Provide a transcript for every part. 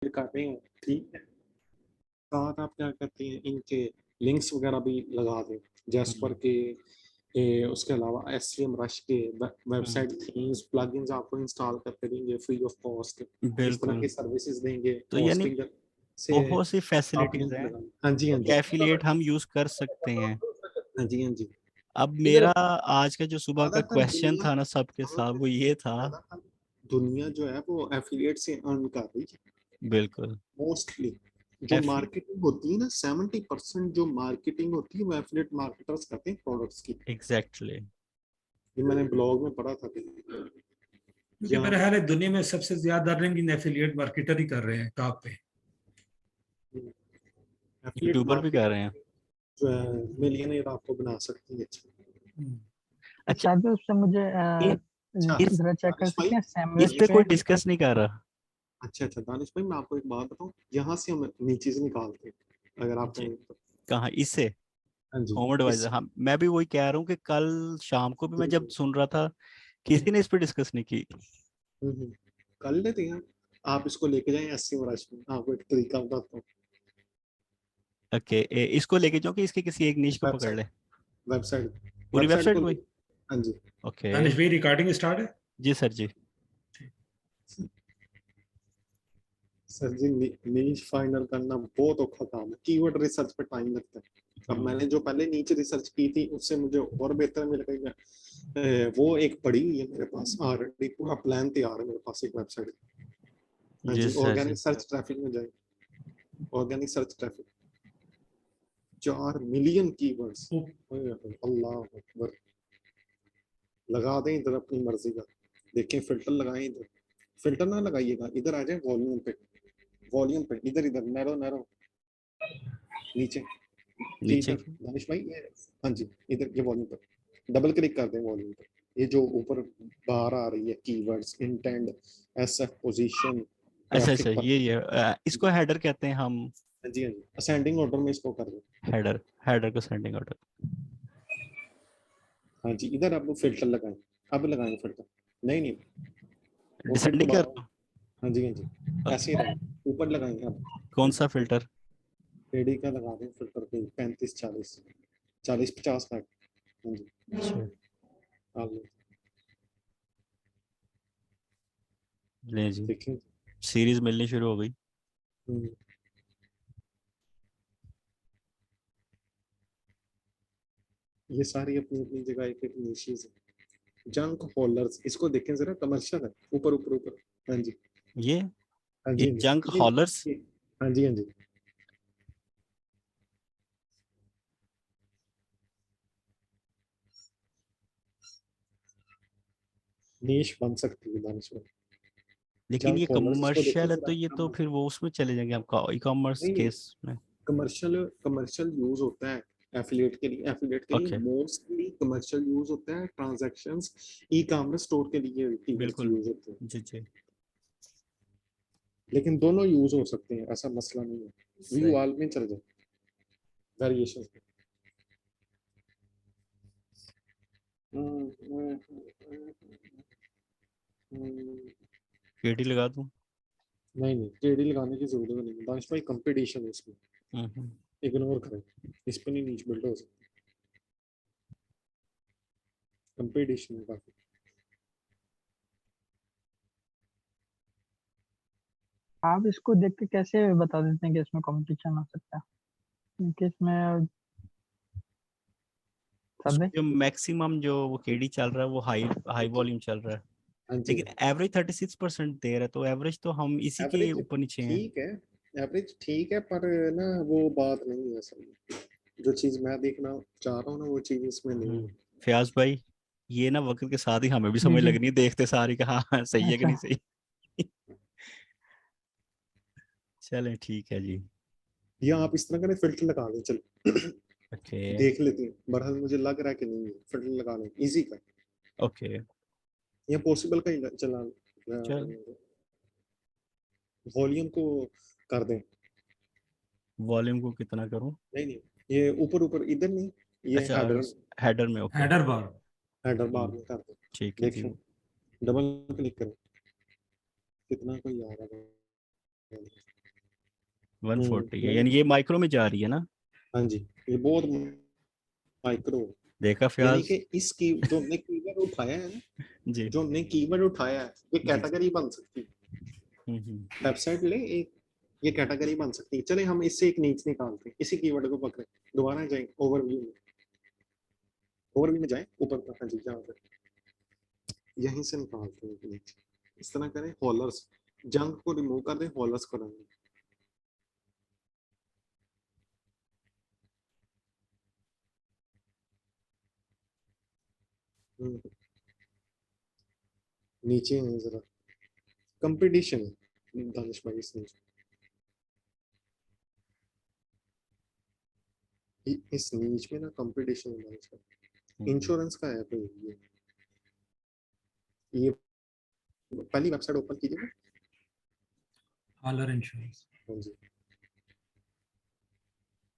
कर रहे हैं, ठीक है, साथ आप क्या करते हैं, इनके लिंक्स वगैरह भी लगा दें, जैस्पर हम्म, के, उसके अलावा एससीएम रश के, हम्म, वेबसाइट थीम्स प्लगइन्स आपको इंस्टॉल करके देंगे फ्री ऑफ कॉस्ट। इस तरह बिल्कुल। की सर्विसेज देंगे, तो यानी होस्टिंग से बहुत सी आप फैसिलिटीज लिंक हैं लगा। हाँ जी, हाँ जो कि जी, एफिलिएट हम यूज कर सकते हैं। हाँ जी, हाँ जी। अब इधर मेरा आज का जो सुबह का ज्यादातर क्वेश्चन दुनिया, था ना सबके साथ, वो ये था। ज्यादातर दुनिया जो है वो एफिलिएट से अर्न कर रही है बिल्कुल। मोस्टली। जो एफी मार्केटिंग होती है ना, 70% जो मार्केटिंग होती है वो एफिलिएट मार्केटर्स करते हैं प्रोडक्ट्स की। एग्जैक्टली। ये मैंने ब्लॉग में पढ़ा था कहीं। क्योंकि यहाँ मेरा ख्याल है दुनिया में सबसे ज्यादा अर्निंग इन एफिलिएट मार्केटर ही कर रहे हैं टॉप पे। एफिलिएट यूट्यूबर भी कर मार्केटिंग रहे हैं। जो है मिलियनेयर आपको बना सकती है। हम्म। अच्छा। शायद उससे मुझे अच्छा इस जरा चेक कर दानिश भाई, सकते हैं इस सैमरश पे पे। कोई डिस्कस नहीं कर रहा। अच्छा अच्छा दानिश भाई, मैं आपको एक बात बताऊं, यहाँ से हम नीचे से निकालते हैं अगर आप जी। कहें तो। कहाँ इससे? हाँ जी, होम इस एडवाइजर, हाँ मैं भी वही कह रहा हूँ कि कल शाम को भी मैं जब सुन रहा था, किसी ने इस पे डिस्कस नहीं की। कर लेते हैं। आप इसको लेके जाएं एससी मराज में, आपको एक तरीका बताता हूँ। ओके, इसको लेके जाओ कि इसके किसी एक निश को पकड़ वेबसाइट, ले। वेबसाइट, पूरी वेबसाइट वेबसाइट को को ही? हाँ जी। ओके। दानिश भाई रिकॉर्डिंग स्टार्ट है। जी सर जी। सर जी, नीश फाइंडर करना बहुत औखा काम है, कीवर्ड रिसर्च पे टाइम लगता है। अब मैंने जो पहले नीचे रिसर्च की थी उससे मुझे और बेहतर मिल गई है। वो एक पड़ी हुई है मेरे पास ऑलरेडी, पूरा प्लान तैयार है मेरे पास एक वेबसाइट। हाँ जी जी, सर जी। ऑर्गेनिक सर्च ट्रैफिक में जाए, organic search traffic 4 million keywords. ओ, अल्लाह अकबर। लगा दें इधर अपनी मर्जी का, देखें फिल्टर लगाएं इधर। फिल्टर ना लगाइएगा, इधर आ जाए वॉल्यूम पे, वॉल्यूम पे इधर इधर नैरो नैरो नीचे। जी नीचे इधर की। दानिश भाई ये, हाँ जी, इधर ये वॉल्यूम पे डबल क्लिक कर दें वॉल्यूम पे। ये जो ऊपर बाहर आ रही है कीवर्ड्स, इंटेंड, एसएफ पोजीशन, अच्छा अच्छा, ट्रैफिक पर। ये इसको हेडर कहते हैं हम। हाँ जी, हाँ जी, असेंडिंग ऑर्डर में इसको कर दें। हेडर, हेडर को सेंडिंग ऑर्डर। हाँ जी, इधर अब फिल्टर लगाएं, अब लगाएं फिल्टर। नहीं नहीं, वो फिर डिसेंडिंग कर दोबारा। दो। हाँ जी, हाँ जी, ऐसे ही रहें, ऊपर लगाएंगे अब। कौन सा फिल्टर? एडी का लगा दें फिल्टर पे 35 40, 40 50 का। हाँ जी, अच्छा। आगे ले जी। देखें। सीरीज मिलनी शुरू हो गई। हम्म, ये सारी अपनी अपनी जगह एक एक निशेज है। जंक होल्डर्स, इसको देखें जरा, कमर्शियल है, ऊपर ऊपर ऊपर। हाँ जी, ये हाँ ये जी, हाँ जंक जी, हॉलर्स। हाँ जी, हाँ जी। नीश बन सकती है दानिश में। लेकिन जंक ये होल्डर्स, इसको देखें कमर्शियल है, जरा तो ये तो फिर वो उसमें चले जाएंगे आपका ई कॉमर्स नहीं नहीं, केस में। कमर्शियल, कमर्शियल यूज होता है एफिलिएट के लिए, एफिलिएट के लिए ओके। मोस्टली कमर्शियल यूज होता है, ट्रांजैक्शंस ई कॉमर्स स्टोर के लिए कीवर्ड्स बिल्कुल। यूज होते हैं। जी जी। लेकिन दोनों यूज हो सकते हैं, ऐसा मसला नहीं है, व्यू सही। ऑल में चल जाए, वेरिएशन। केडी लगा दूं? नहीं नहीं, टेढ़ी लगाने की जरूरत नहीं है दानिश भाई, कंपटीशन है इसमें, हम्म। इग्नोर करें। इस पे नहीं नीच बिल्ड हो सकती, कंपटीशन है काफी। आप इसको देख के कैसे बता देते हैं कि इसमें कंपटीशन हो सकता है, क्योंकि इसमें उसमें सब जो मैक्सिमम जो वो केडी चल रहा है वो हाई हाई वॉल्यूम चल रहा है। हाँ जी, लेकिन एवरेज 36% दे रहा है, तो एवरेज तो हम इसी के एवरेज ऊपर नीचे हैं। ठीक है, एवरेज ठीक है, पर ना वो बात नहीं है असल में। जो चीज मैं देखना चाह रहा हूँ ना, वो चीज इसमें नहीं है। फयाज भाई, ये ना वक्त के साथ ही हमें भी जी समझ जी। लगनी है, देखते सारी का हाँ हाँ, सही है कि अच्छा। नहीं सही। चलें ठीक है जी। या आप इस तरह करें, फिल्टर लगा दें, चलो ओके। देख लेते हैं, बहरहाल मुझे लग रहा है कि नहीं है, फिल्टर लगा लें इजी का। ओके। या पॉसिबल का ही चला, चल, वॉल्यूम को कर दें। वॉल्यूम को कितना करूं? नहीं नहीं, ये ऊपर ऊपर इधर नहीं, ये अच्छा, हेडर, हेडर में। ओके। हेडर बार। हेडर बार में कर दें। ठीक है जी। देखें, डबल क्लिक करें, कितना कोई आ रहा है। 140 है, यानी ये माइक्रो में जा रही है ना। हाँ जी, ये बहुत माइक्रो। देखा यानी फयाज कि इसकी जो हमने कीवर्ड उठाया है ना, जी। जो हमने कीवर्ड उठाया है, ये जी। कैटेगरी बन सकती है। वेबसाइट ले एक, ये कैटेगरी बन सकती है। चले हम इससे एक नीच निकालते हैं, इसी कीवर्ड को पकड़े, दोबारा जाएं ओवरव्यू में, ओवरव्यू में जाएं ऊपर तक। हाँ जी, यहाँ पे यहीं से निकालते हैं एक नीच। इस तरह करें, हॉलर्स, जंक को रिमूव कर दें, हॉलर्स को रखें। नीचे है जरा कंपटीशन है दानिश भाई, इसमें इस नीच में ना कंपटीशन है दानिश भाई। इंश्योरेंस का है कोई ये पहली वेबसाइट ओपन कीजिए ना। हॉलर इंश्योरेंस। हाँ जी,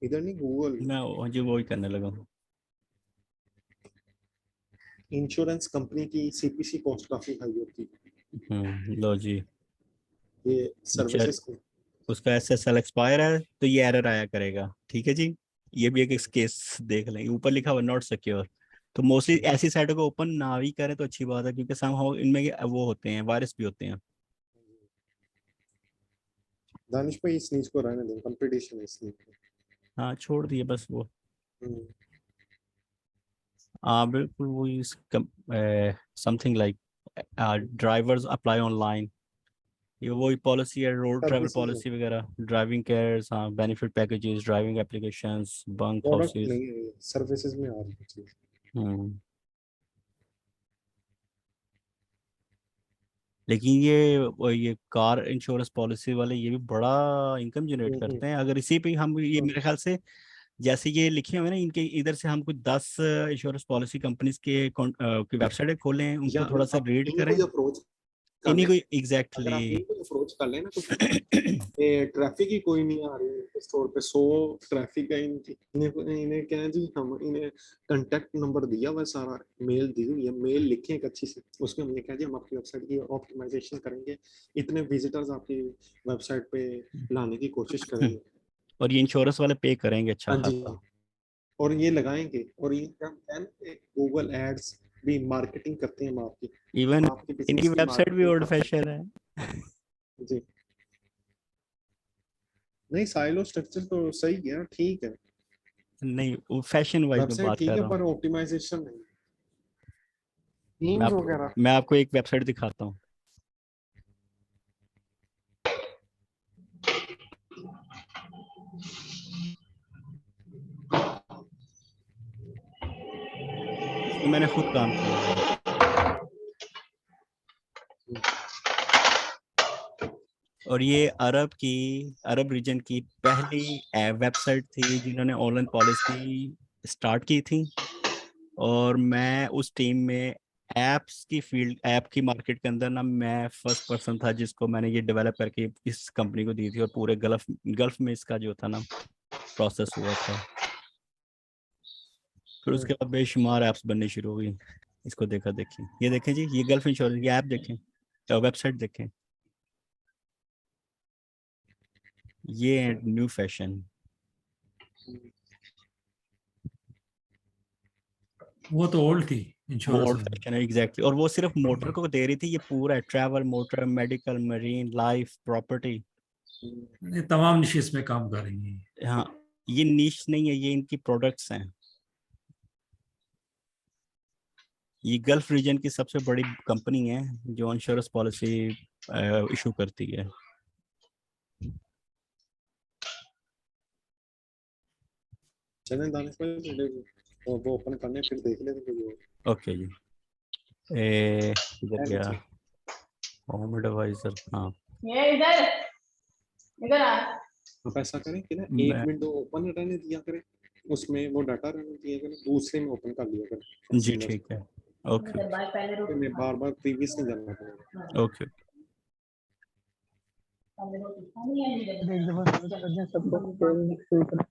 इधर नहीं, गूगल मैं जी वही करने लगा हूँ। इंश्योरेंस कंपनी की सीपीसी कॉस्ट काफी हाई होती है। लो जी, ये सर्विसेज को उसका एसएसएल एक्सपायर है तो ये एरर आया करेगा। ठीक है जी, ये भी एक केस देख लें, ऊपर लिखा हुआ नॉट सिक्योर। तो मोस्टली ऐसी साइटों को ओपन ना भी करें तो अच्छी बात है, क्योंकि समहाउ इनमें वो होते हैं, वायरस भी होते हैं। दानिश भाई इस नीच को रहने दें, कंपटीशन है इस नीच में। हाँ छोड़ दिए बस वो। हम्म, हाँ बिल्कुल वही, something like drivers apply online, ये वही पॉलिसी है, रोड ट्रैवल सर्विसेज है, पॉलिसी वगैरह, ड्राइविंग केयर्स, हाँ benefit packages, driving applications, bunk product houses. नहीं है ये, सर्विसेज में आ रही है चीज। हम्म। लेकिन ये कार इंश्योरेंस पॉलिसी वाले ये भी बड़ा इनकम जनरेट हम्म, करते हैं। अगर इसी पे हम ये मेरे ख्याल से, जैसे ये लिखे हुए हैं ना, इनके इधर से हम कुछ 10 इंश्योरेंस पॉलिसी कंपनीज की वेबसाइट खोलें, या उनको थोड़ा सा आप रीड इनको करें, ही अप्रोच कर इन्हीं लें। को अगर आप एग्जैक्टली। इनको अप्रोच कर लेना तो ट्रैफिक ही कोई नहीं आ रही है स्टोर पे, 100 ट्रैफिक है इनकी। इन्हें क्या है जी, हम इन्हें कांटेक्ट नंबर दिया हुआ है, सारा मेल दी हुई है, मेल लिखे एक अच्छी सी, उसमें हमने कहा जी हम आपकी वेबसाइट की ऑप्टिमाइजेशन करेंगे, इतने विजिटर्स आपकी वेबसाइट पे लाने की कोशिश करेंगे। और ये इंश्योरेंस वाले पे करेंगे अच्छा हाँ जी, खासा। और ये लगाएंगे, और ये गूगल एड्स भी मार्केटिंग करते हैं हम आपकी, इवन आपके इनकी बिजनेस की वेबसाइट भी मार्केटिंग ओल्ड कर सकते फैशन है। हैं जी। नहीं, साइलो स्ट्रक्चर तो सही है, ठीक है, नहीं, वो फैशन वाइज में वेबसाइट बात ठीक कर है, रहा हूँ। पर ऑप्टिमाइजेशन नहीं, मैं थीम्स आपको वगैरह। मैं आपको एक वेबसाइट दिखाता हूँ। इसमें मैंने खुद काम किया हुआ है। और ये अरब रीजन की पहली वेबसाइट थी जिन्होंने ऑनलाइन पॉलिसी स्टार्ट की थी। और मैं उस टीम में ऐप की मार्केट के अंदर ना, मैं फर्स्ट पर्सन था जिसको मैंने ये डेवलप करके इस कंपनी को दी थी। और पूरे गल्फ में इसका जो था ना प्रोसेस हुआ था। फिर उसके बाद बेशुमार ऐप्स बननी शुरू हुई। इसको देखा देखी, ये देखें जी, ये गल्फ इंश्योरेंस, ये ऐप देखें, वेबसाइट देखें, ये न्यू फैशन। वो तो ओल्ड थी वो इंश्योरेंस ओल्ड वाली। फैशन है एग्जैक्टली। और वो सिर्फ मोटर को दे रही थी, ये पूरा है, travel, motor, medical, marine, life, property. ये तमाम निशेष में काम कर रही है। हाँ, ये नीश नहीं है, ये इनकी प्रोडक्ट्स हैं। ये गल्फ रीजन की सबसे बड़ी कंपनी है जो इंश्योरेंस पॉलिसी इशू करती है। चलें दानिश भाई, पहले वो ओपन करने, फिर देख लेते हैं कोई ओके जी, इधर और गया, नीचे। Home adviser. हाँ ये इधर इधर आ। आप ऐसा करें कि ना, एक मैं विंडो ओपन रहने दिया करें, उसमें वो डाटा रहने दिया करें, दूसरे में ओपन कर लिया करें जी सिंगल, ठीक है। ओके इधर बाहर पहले फिर रोटी मैं बार बार प्रीवियस नहीं जाना पड़ेगा। ओके। पहले रोटी खानी है इधर एक दफा सर्च कर दें सबको, फिर शुरू करें।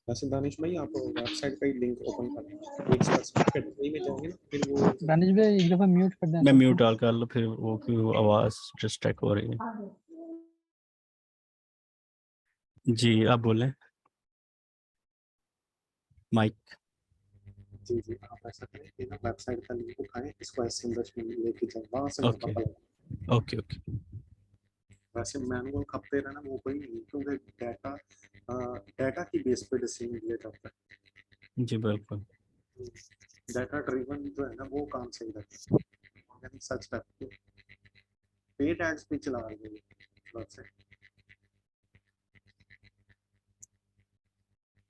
वैसे दानिश भाई, आप वेबसाइट का ही लिंक ओपन कर लें, एक स्पेसिफिक कैटेगरी में जाओगे ना, फिर वो दानिश भाई एक दफा म्यूट कर दें मैं सबको। म्यूट डाल कर लो, फिर वो क्यों आवाज डिस्ट्रैक्ट हो रही है। आगे जी आप बोलें माइक। जी जी, आप ऐसा करें कि ना वेबसाइट का लिंक उठाएं, इसको ऐसे इंडस्ट में लेके जाएं, वहां से मैं ओके पता लगा। ओके ओके वैसे मैनुअल खपते रहना वो कोई नहीं, क्योंकि डाटा डाटा की बेस पे डिसीजन लिया जाता जी बिल्कुल। है। डाटा ड्रिवन जो है ना वो काम सही रहता है। ऑर्गेनिक सर्च करके पेड एड्स भी चला रहे हैं वेबसाइट।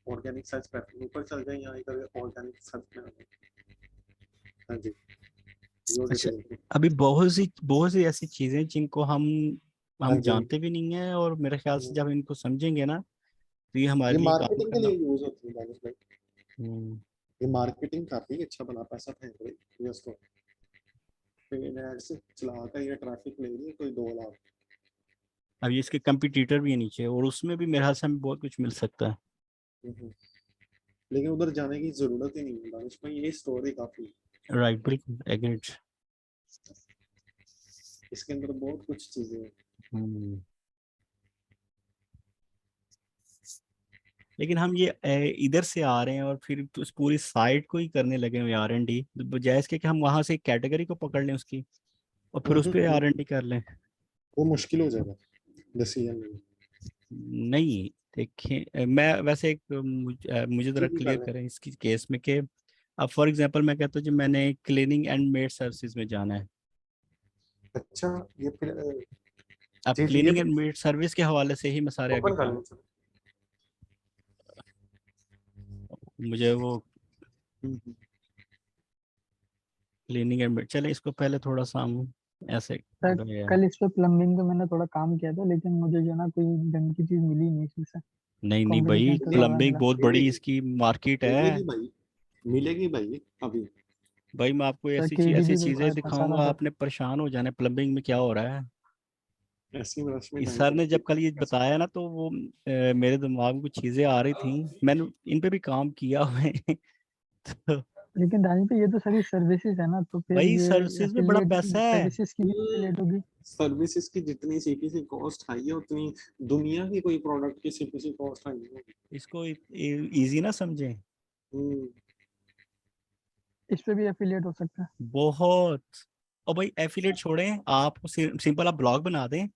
ऑर्गेनिक सर्च पर ऊपर चल जाए या इधर ऑर्गेनिक सर्च में आ जाए। हाँ जी, यो अच्छा, डिटेल। अभी बहुत सी ऐसी चीजें जिनको हम हाँ जी, जानते भी नहीं है, और मेरे ख्याल से हम्म, जब इनको समझेंगे ना तो ये हमारे ये लिए काम मार्केटिंग के करना। लिए यूज होती है दानिश भाई। हम्म, ये मार्केटिंग काफी अच्छा बना पैसा फेंक रही है इसको। पेड एड्स चला कर ये ट्रैफिक ले रही है कोई 2 लाख। अब ये इसके कंपटीटर भी है नीचे, और उसमें भी मेरे ख्याल से हमें बहुत कुछ मिल सकता है। हम्म, लेकिन उधर जाने की जरूरत ही नहीं है दानिश भाई, ये स्टोरी काफी है। राइट, बिल्कुल एग्रीड। इसके अंदर बहुत कुछ चीजें हैं। हम्म, लेकिन हम ये इधर से आ रहे हैं और फिर उस पूरी साइट को ही करने लगे हुए R&D, बजाय इसके कि हम वहां से एक कैटेगरी को पकड़ लें उसकी, और फिर उस पर हम्म, R&D कर लें। वो मुश्किल हो जाएगा डिसीजन लेना। नहीं, देखिए मैं वैसे एक मुझे जी जरा जी क्लियर पहले। करें इसकी केस में कि अब फॉर एग्जांपल मैं कहता हूँ जी मैंने क्लीनिंग एंड मेड सर्विसेज में जाना है। अच्छा, ये फिर अब जी जी ये क्लीनिंग फिर एंड मेड सर्विस के हवाले से ही मैं सारे आगे ओपन कर काम, लो। मुझे वो हम्म, क्लीनिंग एंड मेड, चले इसको पहले थोड़ा सा हम ऐसे सर गए। कल इस पे प्लम्बिंग पे मैंने थोड़ा काम किया था, लेकिन मुझे जो ना कोई ढंग की चीज मिली नहीं इसमें से। नहीं नहीं भाई, कंपटीशन तो थोड़ा प्लम्बिंग मिला। बहुत बड़ी मिलेगी, इसकी मार्केट है। मिलेगी भाई, मिलेगी भाई अभी। भाई मैं आपको सर ऐसी केडीबी पे चीजें फंसा था दिखाऊंगा, सर। आपने परेशान हो जाना प्लम्बिंग में क्या हो रहा है। ऐसी इन्वेस्टमेंट इस आई सर तो ने जब कल ये कैसे। बताया ना, तो वो मेरे दिमाग में कुछ चीजें आ रही थी, मैंने इन पे भी काम किया हुआ है। तो लेकिन दानी पे ये तो सारी सर्विसेज है ना, तो फिर भाई ये सर्विसेज में बड़ा एफिलिएट पैसा है। सर्विसेज की भी एफिलिएट होगी। सर्विसेज की जितनी सीपीसी कॉस्ट हाई है उतनी दुनिया की कोई प्रोडक्ट की सीपीसी कॉस्ट हाई होगी। इसको इजी ना समझें। हम्म, इस पे भी एफिलिएट हो सकता है। बहुत। और भाई एफिलिएट छोड़ें, आप सिंपल आप ब्लॉग बना दें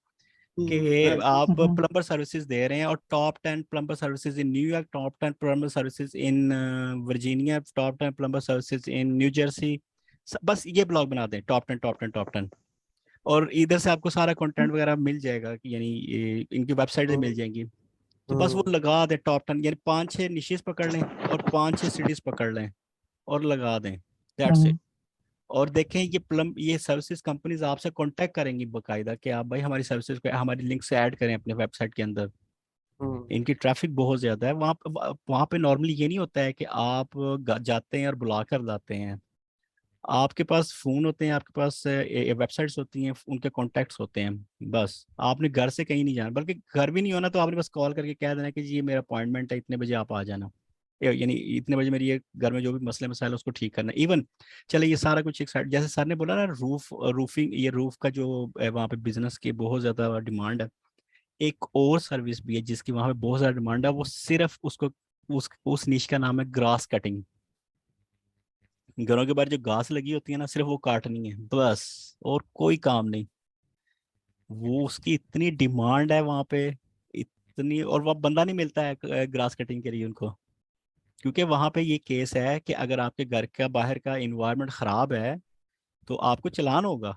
कि ऐसे आप हम्म, प्लम्बर सर्विसेज दे रहे हैं, और top 10 plumber services in New York, top 10 plumber services in Virginia, top 10 plumber services in new Jersey. बस ये ब्लॉग बना दें, टॉप 10 और इधर से आपको सारा कंटेंट वगैरह मिल जाएगा कि यानी इनकी वेबसाइट से मिल जाएंगी। तो बस वो हम्म, लगा दें टॉप 10, यानी 5-6 निशेस पकड़ लें और 5-6 सिटीज पकड़ लें और लगा दें, दैट्स इट। हम्म, और देखें ये सर्विसेज कंपनीज आपसे कांटेक्ट करेंगी बकायदा कि आप भाई हमारी सर्विसेज को हमारी लिंक से ऐड करें अपने वेबसाइट के अंदर। हम्म, इनकी ट्रैफिक बहुत ज्यादा है वहाँ पे नॉर्मली ये नहीं होता है कि आप जाते हैं और बुला कर लाते हैं। आपके पास फोन होते हैं, आपके पास वेबसाइट्स होती हैं, उनके कॉन्टैक्ट्स होते हैं। बस आपने घर से कहीं नहीं जाना, बल्कि घर भी नहीं होना तो आपने बस कॉल करके कह देना कि जी ये मेरा अपॉइंटमेंट है, इतने बजे आप आ जाना। यानी इतने बजे मेरी ये घर में जो भी मसले मसाइल है उसको ठीक करना। इवन चले ये सारा कुछ एक साइड, जैसे सर ने बोला ना रूफिंग, ये रूफ का जो वहाँ पे बिजनेस की बहुत ज्यादा डिमांड है। एक और सर्विस भी है जिसकी वहाँ पे बहुत ज्यादा डिमांड है, वो सिर्फ उसको उस निश का नाम है ग्रास कटिंग। घरों के बाहर जो घास लगी होती है ना, सिर्फ वो काटनी है बस, और कोई काम नहीं। वो उसकी इतनी डिमांड है वहां पे, इतनी, और वह बंदा नहीं मिलता है ग्रास कटिंग के लिए उनको। क्योंकि वहां पे ये केस है कि अगर आपके घर का बाहर का इन्वायरमेंट खराब है तो आपको चालान होगा।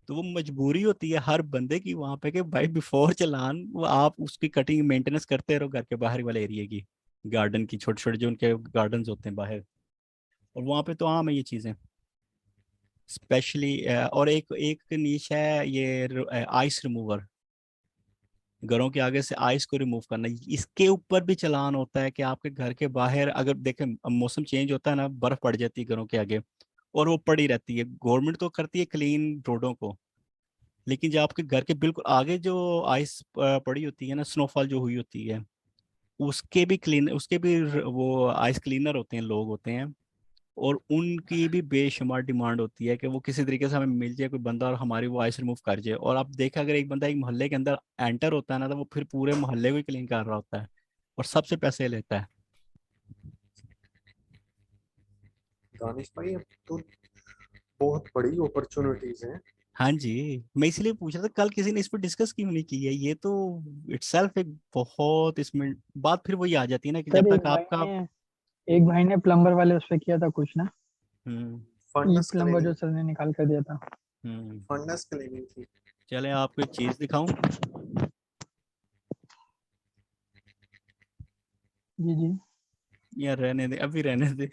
तो वो मजबूरी होती है हर बंदे की वहां पे कि भाई बिफोर चालान वो आप उसकी कटिंग मेंटेनेंस करते रहो घर के बाहर वाले एरिया की, गार्डन की, छोटे छोटे जो उनके गार्डन होते हैं बाहर। और वहां पे तो आम है ये चीजें, स्पेशली। और एक एक नीच है ये आइस रिमूवर, घरों के आगे से आइस को रिमूव करना। इसके ऊपर भी चालान होता है कि आपके घर के बाहर अगर देखें मौसम चेंज होता है ना, बर्फ पड़ जाती है घरों के आगे, और वो पड़ी रहती है। गवर्नमेंट तो करती है क्लीन रोडों को, लेकिन जब आपके घर के बिल्कुल आगे जो आइस पड़ी होती है ना, स्नोफॉल जो हुई होती है, उसके भी वो आइस क्लीनर होते हैं, लोग होते हैं, और उनकी भी बेशुमार डिमांड होती है कि वो किसी तरीके से हमें मिल जाए कोई बंदा और हमारी वॉइस रिमूव कर जाए। और आप देखा अगर एक बंदा एक मोहल्ले के अंदर एंटर होता है ना, तो वो फिर पूरे मोहल्ले को ही क्लीन कर रहा होता है और सबसे पैसे लेता है। दानिश भाई अब तो बहुत बड़ी अपॉर्चुनिटीज हैं। हाँ जी, मैं इसलिए पूछ रहा था कल किसी ने इस पर डिस्कस क्यों नहीं की है। ये तो इटसेल्फ एक बहुत, इसमें बात फिर वही आ जाती है ना कि जब सर तक आपका एक भाई ने प्लम्बर वाले उस पे किया था कुछ ना, हम्म ई फंडस प्लम्बर जो क्लीनिंग, सर ने निकाल कर दिया था। फंडस क्लीनिंग थी। चले आपको एक चीज दिखाऊं। जी जी। यार रहने दे, अभी रहने दे।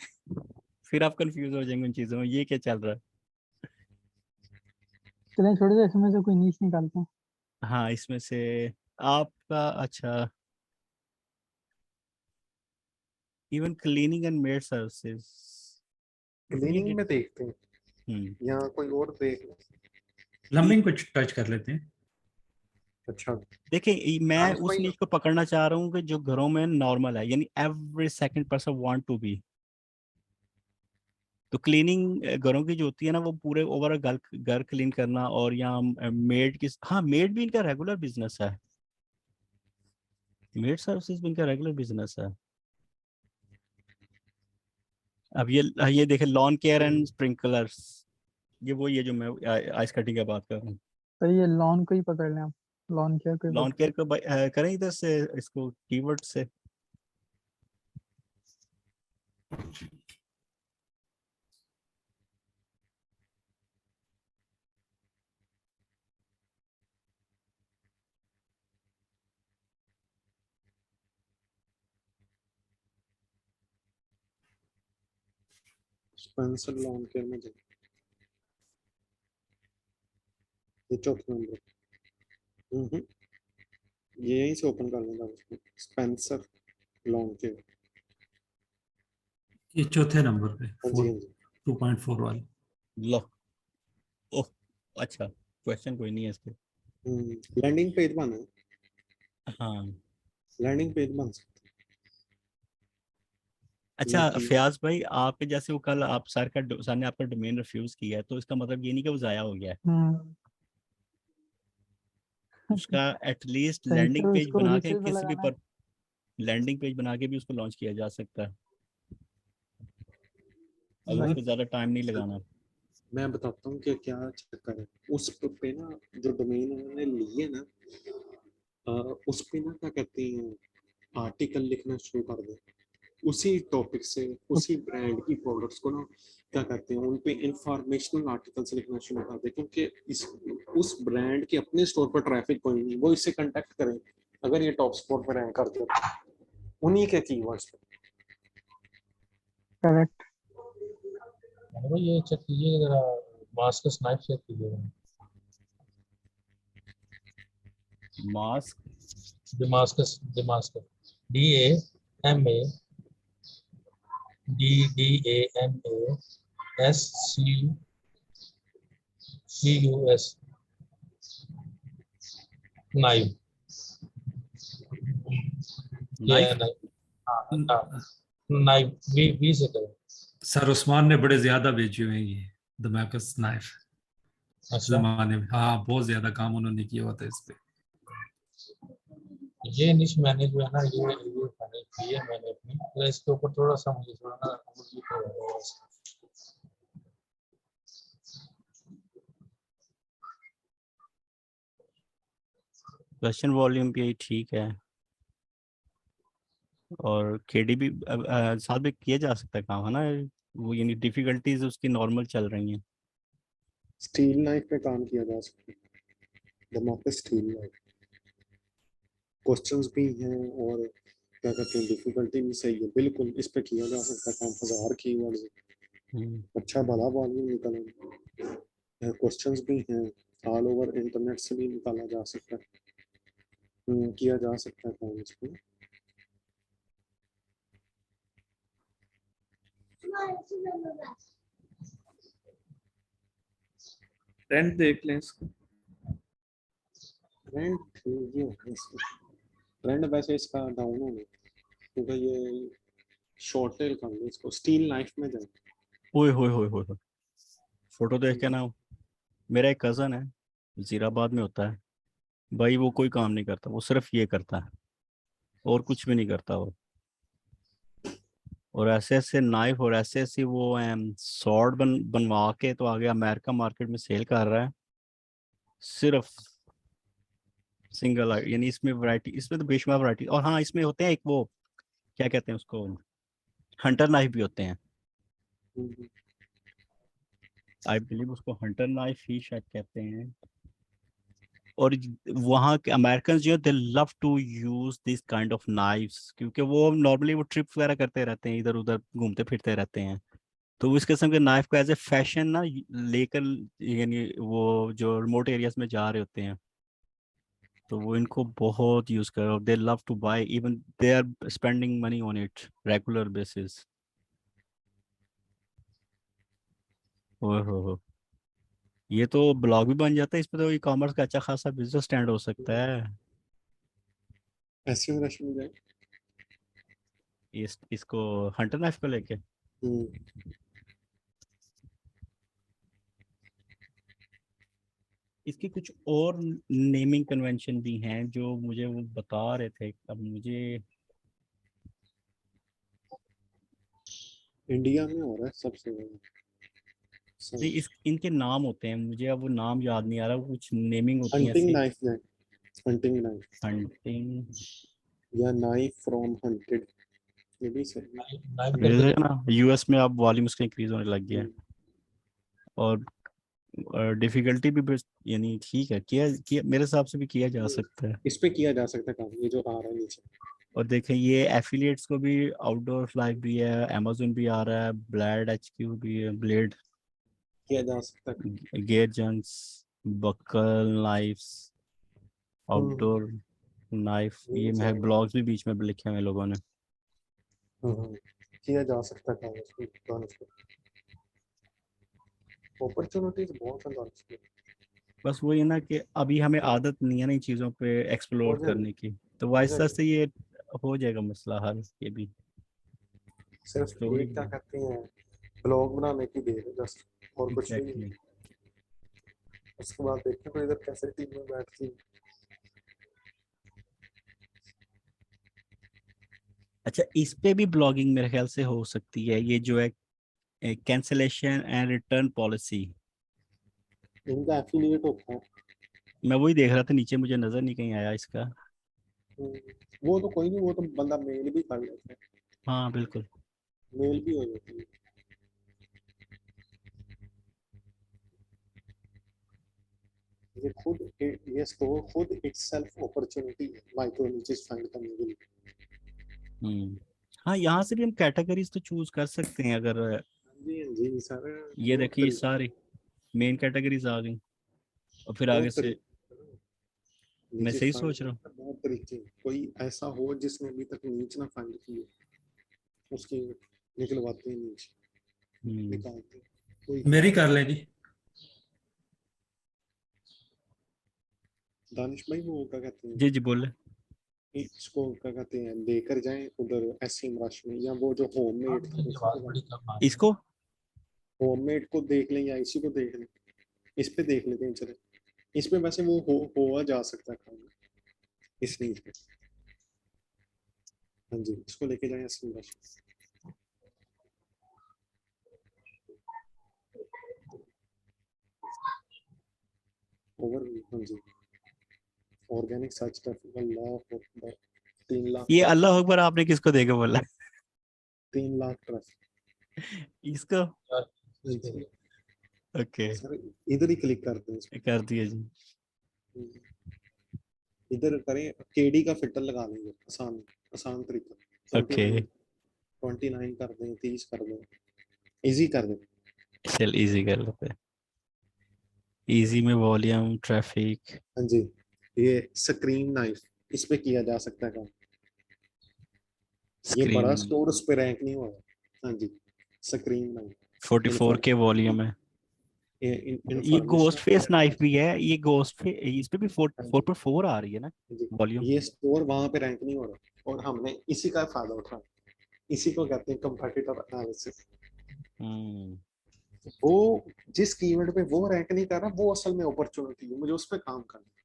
फिर आप कंफ्यूज हो जाएंगे उन चीजों में, ये क्या चल रहा है। चलिए छोड़ दो, इसमें से कोई नीच निकालते हैं। हाँ, इसमें से आपका अच्छा, even cleaning and made services. Cleaning में देखते हैं हम्म या कोई और देख लें। प्लम्बिंग को टच कर लेते हैं। अच्छा देखिए मैं दानिश उस भाई, नीच को पकड़ना चाह रहा हूँ कि जो घरों में नॉर्मल है, यानी every second person want to be. तो क्लीनिंग घरों की जो होती है ना, वो पूरे ओवरऑल घर घर क्लीन करना, और यहाँ मेड की, हाँ मेड भी इनका रेगुलर बिजनेस है। मेड सर्विसेज भी इनका रेगुलर बिजनेस है। अब ये देखे, लॉन केयर एंड स्प्रिंकलर्स, ये वही है जो मैं आइस कटिंग की बात कर रहा हूँ। तो ये लॉन को ही पकड़ लें आप, लॉन केयर को ही लॉन पकड़ केयर को करें इधर से, इसको कीवर्ड से। स्पेंसर लॉन केयर में जाए, ये चौथा नंबर। ये यहीं से ओपन कर लेगा उसको, स्पेंसर लॉन केयर। ये चौथे नंबर पे हाँ जी, हाँ जी। 2.4 वाले। लो, ओह, अच्छा, क्वेश्चन कोई नहीं है इस पे। लैंडिंग पेज बना है, हाँ, लैंडिंग पेज बन सकता है अच्छा लेकिन फयाज भाई, आपके जैसे वो कल आप सर ने आपका डोमेन रिफ्यूज किया है, तो इसका मतलब ये नहीं कि वो जाया हो गया है। हम्म। उसका एटलीस्ट सही लैंडिंग तो पेज इसको बना के रिसेल पे किसी भी लगाना है। पर लैंडिंग पेज बना के भी उसको लॉन्च किया जा सकता है, अगर भाई उसको ज्यादा टाइम नहीं लगाना। मैं बताता हूँ कि क्या चक्कर है। उस पे ना जो डोमेन उन्होंने लिए ना, उस पे ना क्या कहते हैं, आर्टिकल लिखना शुरू कर दे उसी टॉपिक से, उसी ब्रांड की प्रोडक्ट्स को ना क्या कहते हैं, उन पे इंफॉर्मेशनल आर्टिकल्स लिखना शुरू कर दे, क्योंकि इस उस ब्रांड के अपने स्टोर पर ट्रैफिक कोई नहीं, वो इससे कांटेक्ट करें अगर ये टॉप स्पॉट पर रैंक करते हो उन्हीं के कीवर्ड्स पे। करेक्ट। भाई ये चेक कीजिए जरा, मास्क स्नाइप चेक कीजिए। Mask, Damascus, Damascus, DAMASCUS, knife, क्या है नाइफ। knife? हाँ, knife भी से करो। सर उस्मान ने बड़े ज्यादा बेचे हुए हैं ये दमाकस नाइफ अच्छा, जमाने में। हाँ, बहुत ज्यादा काम उन्होंने किया हुआ था इस पे। ये निश मैंने जो है ना, ये मैंने की है मैंने अपनी, तो इसके ऊपर थोड़ा सा मुझे थोड़ा ना मुझे तो क्वेश्चन वॉल्यूम भी ठीक है, और केडी भी साथ में किया जा सकता है काम, है ना। वो यानी डिफिकल्टीज उसकी नॉर्मल चल रही हैं। स्टील नाइफ पे काम किया जा सकता है, दिमाग स्टील नाइफ, क्वेश्चंस भी हैं और क्या कहते हैं डिफिकल्टी भी सही है, बिल्कुल इस पे किया जा सकता है काम। 1000 कीवर्ड्स, हम्म, अच्छा भला वॉल्यूम निकले, क्वेश्चंस भी हैं, ऑल ओवर इंटरनेट से भी निकाला जा सकता है। किया जा सकता है काम इस पे। ट्रेंड देख लें इसको। ट्रेंड ये है इसका, ट्रेंड वैसे इसका डाउन होगा क्योंकि ये शॉर्ट टेल कर लो, इसको स्टील नाइफ में जाए। ओए होए होए होए होए। फोटो देख के ना, मेरा एक कजन है, वजीराबाद में होता है भाई, वो कोई काम नहीं करता, वो सिर्फ ये करता है और कुछ भी नहीं करता वो। और ऐसे ऐसे नाइफ और ऐसे ऐसे वो सॉर्ड बनवा के तो आगे अमेरिका मार्केट में सेल कर रहा है। सिर्फ सिंगल यानी इसमें वैरायटी, इसमें तो बेशुमार वैरायटी। और हाँ, इसमें होते हैं एक वो, क्या कहते हैं उसको, हंटर नाइफ भी होते हैं। आई बिलीव उसको हंटर नाइफ ही शायद कहते हैं। और वहाँ के अमेरिकन जो है, they love to use this kind of knives, क्योंकि वो नॉर्मली वो ट्रिप वगैरह करते रहते हैं, इधर उधर घूमते फिरते रहते हैं। तो वो इस किस्म के नाइफ को एज ए फैशन ना लेकर, यानी वो जो रिमोट एरियाज में जा रहे होते हैं, तो वो इनको बहुत यूज कर, और they love to buy, even they are spending money on it regular basis. Oh हो, ये तो ब्लॉग भी बन जाता है, इस पे तो ई कॉमर्स का अच्छा खासा बिजनेस स्टैंड हो सकता है। ऐसी में रश में जाए। इसको हंटर नाइफ को लेके इसके कुछ और नेमिंग कन्वेंशन भी हैं जो मुझे वो बता रहे थे। अब मुझे इंडिया में हो रहा है सबसे ज्यादा। नहीं, इस इनके नाम होते हैं, मुझे अब वो नाम याद नहीं आ रहा, वो कुछ नेमिंग होती है हंटिंग ऐसी। नाइफ जाए, हंटिंग नाइफ हंटिंग, या नाइफ फ्रॉम हंटेड, ये भी सही है। नाइफ मिल करके ना, यूएस में अब वॉल्यूम उसका इंक्रीज होने लग गया है। और डिफिकल्टी भी यानी ठीक है, किया मेरे हिसाब से भी किया जा सकता है। इस पे किया जा सकता है काम, ये जो आ रहा है नीचे। और देखें, ये एफिलिएट्स को भी, आउटडोर लाइफ भी है, अमेजोन भी आ रहा है, ब्लेड एचक्यू भी है, ब्लेड, किया जा सकता है। Gear junks, buckle knives, outdoor knife, ये मैं ब्लॉग्स भी बीच में लिखे हुए लोगों ने। किया जा सकता है काम इसको, अपॉर्चुनिटीज बहुत है डांस में। बस वही है ना कि अभी हमें आदत नहीं है ना इन चीज़ों पे हो एक्सप्लोर जाएगा, करने की, तो हो वाइस जाएगा। से ये हो जाएगा मसला हल, ये भी सिर्फ स्टोरी। एक क्या कहते हैं, ब्लॉग बनाने की देर है जस्ट, और कुछ भी नहीं। एग्जैक्टली। उसके बाद देखते हैं इधर कैसे टीम में बैठती है। अच्छा, इस पे भी ब्लॉगिंग मेरे ख्याल से हो सकती है, ये जो है कैंसलेशन एंड रिटर्न पॉलिसी। इनका एफिलिएट होता है। मैं वही देख रहा था नीचे, मुझे नजर नहीं कहीं आया इसका। वो तो कोई नहीं, वो तो बंदा मेल भी कर लेता है, हाँ बिल्कुल। मेल भी हो जाती है। ये खुद, ये स्टोर खुद इटसेल्फ अपॉर्चुनिटी है माइक्रो नीचेस फाइंड करने के लिए। हाँ, यहाँ से भी हम कैटेगरीज तो चूज कर सकते हैं अगर। हाँ जी सर, ये बहुत देखिए, तरीके, सारी मेन कैटेगरीज आ गई, और फिर आगे बहुत से तरीके। मैं नीचे सही फाइंड सोच रहा हूँ। करने के बहुत तरीके हैं। कोई ऐसा हो जिसने अभी तक नीच ना फाइंड की हो, उसकी निकलवाते हैं नीचे, निकालते हैं। कोई मेरी कर लें जी। दानिश भाई वो क्या कहते हैं, जी जी बोले। इसको क्या कहते हैं, लेकर जाएं उधर एसएम रश में, या वो जो होममेड था ये आवाज बड़ी कम आ रही है। इसको होममेड को देख लें या इसी को देख लें। इस पे देख लेते हैं चले। इस पे वैसे वो हुआ जा सकता है काम, इस नीच पे। हाँ जी, इसको लेके जाएं एसएम रश। ओवर, हाँ जी, ऑर्गेनिक सर्च ट्रैफिक, अल्लाह अकबर, 3 लाख ये ट्रैफिक, अल्लाह अकबर आपने किसको देके बोला? 3 लाख ट्रैफिक। इसको। इसके ओके, सर इधर ही क्लिक करते हैं इसको। कर दिया जी। इधर करें, केडी का फिल्टर लगा लेंगे, आसान आसान तरीका। ओके, 29 कर दें, 30 कर दें, इजी कर दें। चल इजी कर लेते हैं। इजी में वॉल्यूम, ट्रैफिक, हाँ जी, ये स्क्रीन नाइफ, इस पे किया जा सकता है काम। ये बड़ा स्क्रीन। स्टोर उस पे रैंक नहीं होगा। हाँ जी, स्क्रीन नाइफ, 44 के वॉल्यूम है। ये गोस्ट फेस नाइफ भी है, ये गोस्ट फेस, इस पे भी 4.4 आ रही है ना वॉल्यूम। ये स्टोर वहां पे रैंक नहीं हो रहा, और हमने इसी का फायदा उठाया। इसी को कहते हैं कंपेटिटर एनालिसिस। वो जिस कीवर्ड पे वो रैंक नहीं कर रहा, वो असल में अपॉर्चुनिटी है, मुझे उस पर काम करना है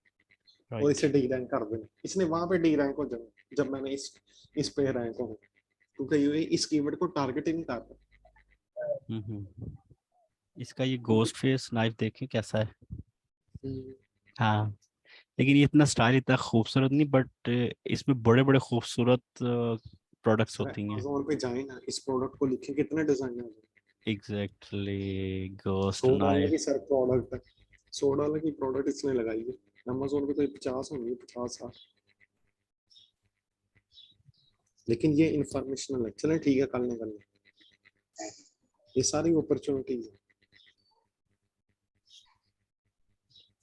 और राइट। इसे डी रैंक कर देना। इसने वहां पे डी रैंक हो जाना जब मैंने इस पे रैंक हो, क्योंकि ये इस कीवर्ड को टारगेट ही नहीं कर रहा। इसका ये गोस्ट फेस नाइफ देखें कैसा है। हम्म, हाँ, लेकिन ये इतना स्टाइल इतना खूबसूरत नहीं, बट इसमें बड़े बड़े खूबसूरत प्रोडक्ट्स सर होती हैं। अमेज़न पे जाए ना, इस प्रोडक्ट को लिखे कितने डिजाइन है। एग्जैक्टली, गोस्ट $100 की नाइफ। सर प्रोडक्ट है, $100 की प्रोडक्ट इसने लगाई है। अमेज़न पे तो 50 होंगी, 50-60। लेकिन ये इंफॉर्मेशनल है, चलें ठीक है, कल निकल ये सारी अपॉर्चुनिटीज है।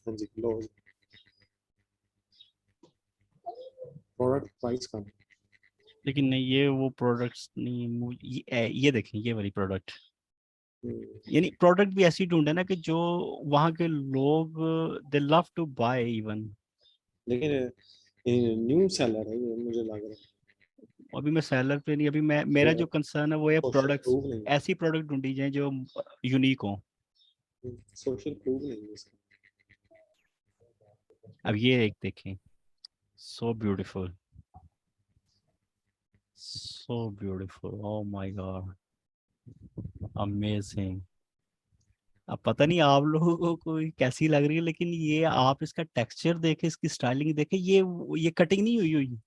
हाँ जी, लो प्रोडक्ट प्राइस कम। लेकिन नहीं, ये वो प्रोडक्ट्स नहीं, ये देखें, ये वाली प्रोडक्ट, यानी प्रोडक्ट भी ऐसी ढूंढे ना कि जो वहाँ के लोग they love to buy even. लेकिन न्यू सेलर है ये, मुझे लग रहा है। अभी मैं सेलर पे नहीं, अभी मैं, मेरा जो कंसर्न है वो है सोशल प्रोडक्ट्स, प्रूफ नहीं, ऐसी प्रोडक्ट ढूंढी जाए जो यूनिक हो। सोशल प्रूफ नहीं है इसका। अब ये एक देखें, so beautiful, so beautiful, oh my God, amazing. अब पता नहीं आप लोगों को कैसी लग रही है, लेकिन ये आप इसका टेक्सचर देखे, इसकी स्टाइलिंग देखे, ये कटिंग नहीं हुई हुई,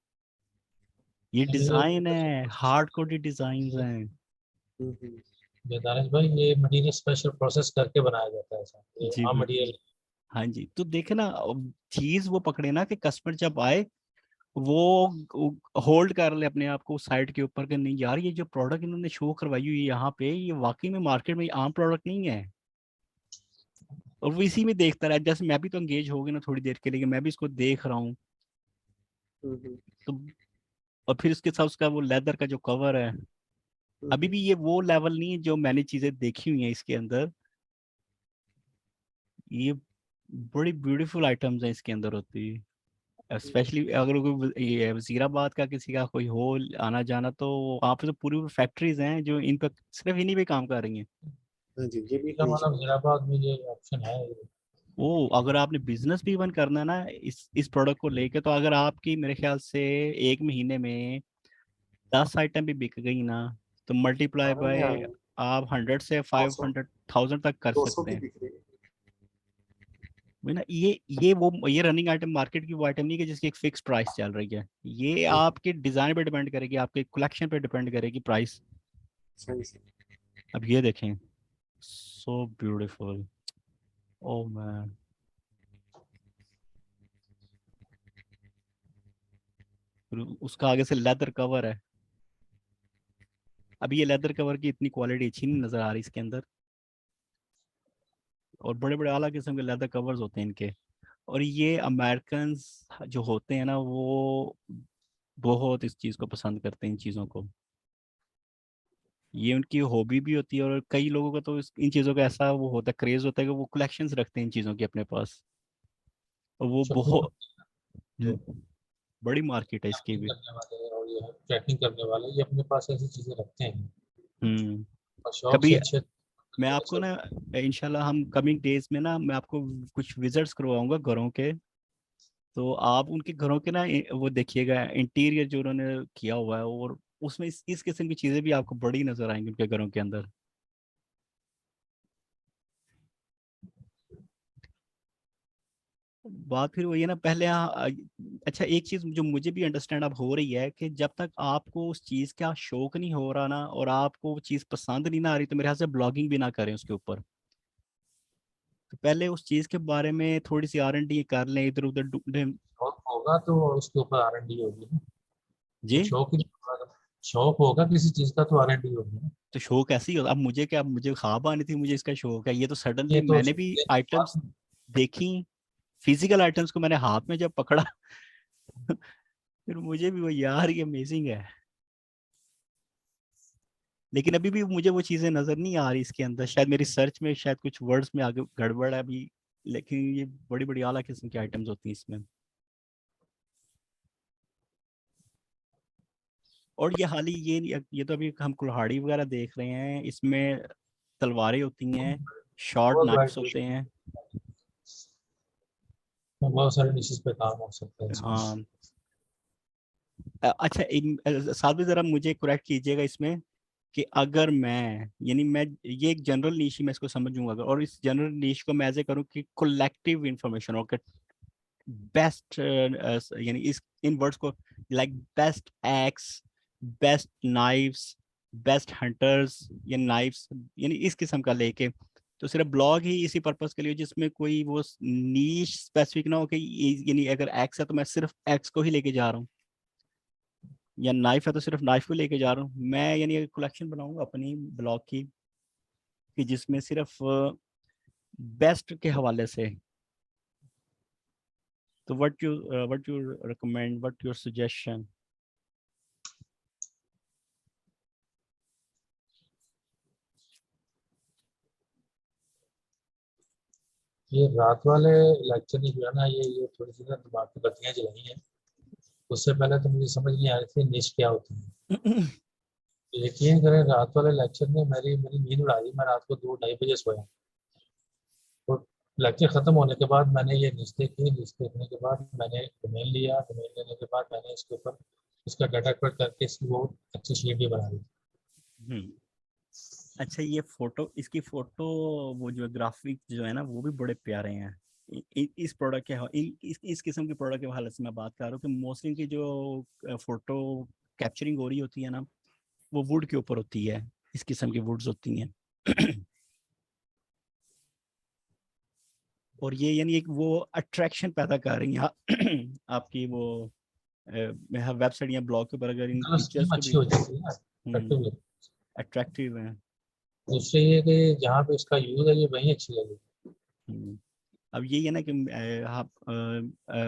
ये डिजाइन है, हार्ड कोडेड डिजाइन हैं। दानिश भाई, ये मटेरियल स्पेशल प्रोसेस करके बनाया जाता है ऐसा, ये जी आम बिल्कुल। मटेरियल। हाँ जी, तो देखे ना, चीज वो पकड़े ना कि कस्टमर जब आए वो होल्ड कर ले अपने आप को साइड के ऊपर कि नहीं यार, ये जो प्रोडक्ट इन्होंने शो करवाई हुई है यहाँ पे, ये वाकई में मार्केट में आम प्रोडक्ट नहीं है। और वो इसी में देखता रहा, जैसे मैं भी तो एंगेज हो गया ना थोड़ी देर के लिए, मैं भी इसको देख रहा हूँ। तो और फिर उसके साथ उसका वो लेदर का जो कवर है, अभी भी ये वो लेवल नहीं है जो मैंने चीजें देखी हुई हैं इसके अंदर। ये बड़ी ब्यूटीफुल आइटम्स हैं इसके अंदर होती है, स्पेशली अगर कोई ये वजीराबाद का किसी का कोई हो आना जाना, तो वहाँ पे तो पूरी फैक्ट्रीज हैं जो इन पर सिर्फ इन्हीं पे काम कर रही हैं। हाँ जी, ये भी इसका मतलब हैदराबाद में ये ऑप्शन है ये। वो अगर आपने बिजनेस भी इवन करना है ना इस प्रोडक्ट को लेके, तो अगर आपकी मेरे ख्याल से एक महीने में 10 आइटम भी बिक गई ना, तो मल्टीप्लाई सारे में बाय आए आप 100 से 200 500,000 तक कर 200 सकते की हैं। बिक रही है। वही ना, ये रनिंग आइटम मार्केट की वो आइटम नहीं है कि जिसकी एक फिक्स प्राइस चल रही है, ये आपके डिजाइन पे डिपेंड करेगी, आपके कलेक्शन पे डिपेंड करेगी प्राइस। सही से। अब ये देखें, सो ब्यूटीफुल, ओ मैन। उसका आगे से लेदर कवर है। अभी ये लेदर कवर की इतनी क्वालिटी अच्छी नहीं नजर आ रही इसके अंदर, और बड़े बड़े आला किस्म के लेदर कवर्स होते हैं इनके। और ये अमेरिकन जो होते हैं ना, वो बहुत इस चीज को पसंद करते हैं, इन चीजों को। ये उनकी हॉबी भी होती है, और कई लोगों का तो इन चीजों का ऐसा वो होता है, क्रेज होता है कि वो कलेक्शंस रखते हैं इन चीजों की अपने पास। और वो शॉपिंग बहुत बड़ी मार्केट है इसकी भी। करने वाले और ये ट्रैकिंग करने वाले, ये अपने पास ऐसी चीजें रखते हैं हम्म और शौक से कभी अच्छे। मैं आपको ना, इंशाल्लाह हम कमिंग डेज में ना, मैं आपको कुछ विजिट्स करवाऊंगा घरों के। तो आप उनके घरों के ना वो देखिएगा इंटीरियर जो उन्होंने किया हुआ है, और उसमें इस किस्म की चीजें भी आपको बड़ी नजर आएंगी उनके घरों के अंदर। बात फिर वही है ना, पहले अच्छा एक चीज जो मुझे भी अंडरस्टैंड अब हो रही है कि जब तक आपको उस चीज का शौक नहीं हो रहा ना, और आपको वो चीज पसंद नहीं ना आ रही, तो मेरे ख्याल से ब्लॉगिंग भी ना करें उसके ऊपर। तो पहले उस चीज के बारे में थोड़ी सी R&D कर लें, इधर उधर ढूंढें। शौक होगा तो उसके ऊपर R&D होगी ना। जी। तो शौक ही नहीं होगा, शौक होगा किसी चीज का तो R&D होगी ना। तो शौक ऐसे ही होता, अब मुझे क्या, अब मुझे ख्वाब आनी थी, मुझे इसका शौक है, ये तो सडनली ये तो मैंने भी आइटम्स बात- देखी, फिजिकल आइटम्स को मैंने हाथ में जब पकड़ा फिर मुझे भी वो यार ये अमेजिंग है। लेकिन अभी भी मुझे वो चीजें नजर नहीं आ रही इसके अंदर, शायद मेरी सर्च में शायद कुछ वर्ड्स में आगे गड़बड़ है अभी। लेकिन ये बड़ी बड़ी आला किस्म की आइटम्स होती हैं इसमें। और ये हाल ही ये तो अभी हम कुल्हाड़ी वगैरह देख रहे हैं इसमें, तलवारें होती हैं, शॉर्ट बहुत नाइफ्स wide होते हैं। बहुत सारे डिशेस पे काम हो सकता है इसमें। हाँ अच्छा साथ में जरा मुझे करेक्ट कीजिएगा इसमें कि अगर मैं यानी मैं ये एक जनरल नीश ही मैं इसको समझूंगा अगर, और इस जनरल नीश को मैं ऐसे करूँ कि कलेक्टिव इंफॉर्मेशन और बेस्ट यानी इस इन वर्ड्स को like best x, best knifes, best hunters या नाइफ्स यानी इस किस्म का लेके, तो सिर्फ ब्लॉग ही इसी पर्पस के लिए जिसमें कोई वो नीश स्पेसिफिक ना हो कि यानी अगर एक्स है तो मैं सिर्फ एक्स को ही लेके जा रहा हूँ, या नाइफ है तो सिर्फ नाइफ को लेके जा रहा हूँ मैं, यानी कलेक्शन बनाऊंगा अपनी ब्लॉग की कि जिसमें सिर्फ बेस्ट के हवाले से। तो what you recommend, what your suggestion? ये रात वाले लेक्चर ने जो है ना, ये थोड़ी सी ना दिमाग की बत्तियां जलाई हैं। उससे पहले तो मुझे समझ नहीं आ रही थी निश क्या होती है। यकीन करें, रात वाले लेक्चर ने मेरी मेरी नींद उड़ा दी। मैं रात को 2-2:30 बजे सोया। तो लेक्चर खत्म होने के बाद मैंने ये निश देखी। निश देखने के बाद मैंने डोमेन लिया। डोमेन लेने के बाद मैंने इसके ऊपर इसका डाटा कलेक्ट करके इसकी वो अच्छी शीट भी बना दी। अच्छा ये फोटो, इसकी फोटो वो जो ग्राफिक जो है ना वो भी बड़े प्यारे हैं। इस प्रोडक्ट के इस किस्म के प्रोडक्ट के हवाले से मैं बात कर रहा हूँ कि मोस्टली की जो फोटो कैप्चरिंग हो रही होती है ना वो वुड के ऊपर होती है, इस किस्म की वुड्स होती हैं। और ये यानी एक वो अट्रैक्शन पैदा कर रही हैं आपकी वो वेबसाइट या ब्लॉग के ऊपर अगर इन मतलब पिक्चर्स स्कीम को अच्छी भी हो जाती है ना, effectively। अट्रैक्टिव हैं। उससे ये कि जहाँ पे इसका यूज है ये वहीं अच्छी लगेगी। हम्म, अब यही है ना कि आप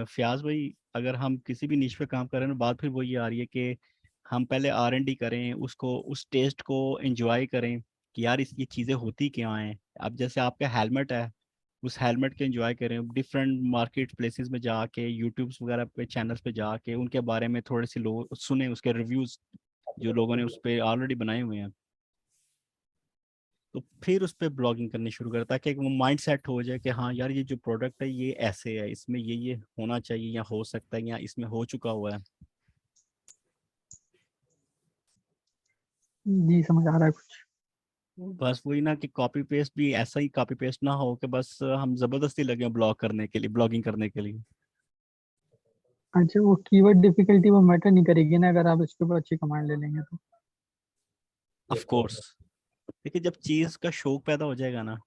फयाज भाई अगर हम किसी भी निश पे काम कर रहे हैं ना बात फिर वो ये आ रही है कि हम पहले R&D करें, उसको उस टेस्ट को एंजॉय करें कि यार इस ये चीज़ें होती क्या हैं। अब जैसे आपका हेलमेट है, उस हेलमेट के एंजॉय करें, डिफरेंट मार्केट प्लेसेस में जाके यूट्यूब्स वगैरह पे चैनल्स पे जाके उनके बारे में थोड़े से लोग सुने, उसके रिव्यूज़ जो लोगों ने उस पर ऑलरेडी बनाए हुए हैं, तो फिर उस पर ब्लॉगिंग करनी शुरू करता है ताकि वो माइंड सेट हो जाए कि हाँ यार ये जो प्रोडक्ट है ये ऐसे है, इसमें ये होना चाहिए या हो सकता है या इसमें हो चुका हुआ है। जी समझ आ रहा है कुछ। बस वही ना कि कॉपी पेस्ट भी ऐसा ही कॉपी पेस्ट ना हो कि बस हम जबरदस्ती लगे ब्लॉग करने के लिए, ब्लॉगिंग करने के लिए। अच्छा वो कीवर्ड डिफिकल्टी वो मैटर नहीं करेगी ना अगर आप इसके ऊपर अच्छी कमांड ले लेंगे तो। ऑफ कोर्स देखिए जब चीज़ का शौक पैदा हो जाएगा ना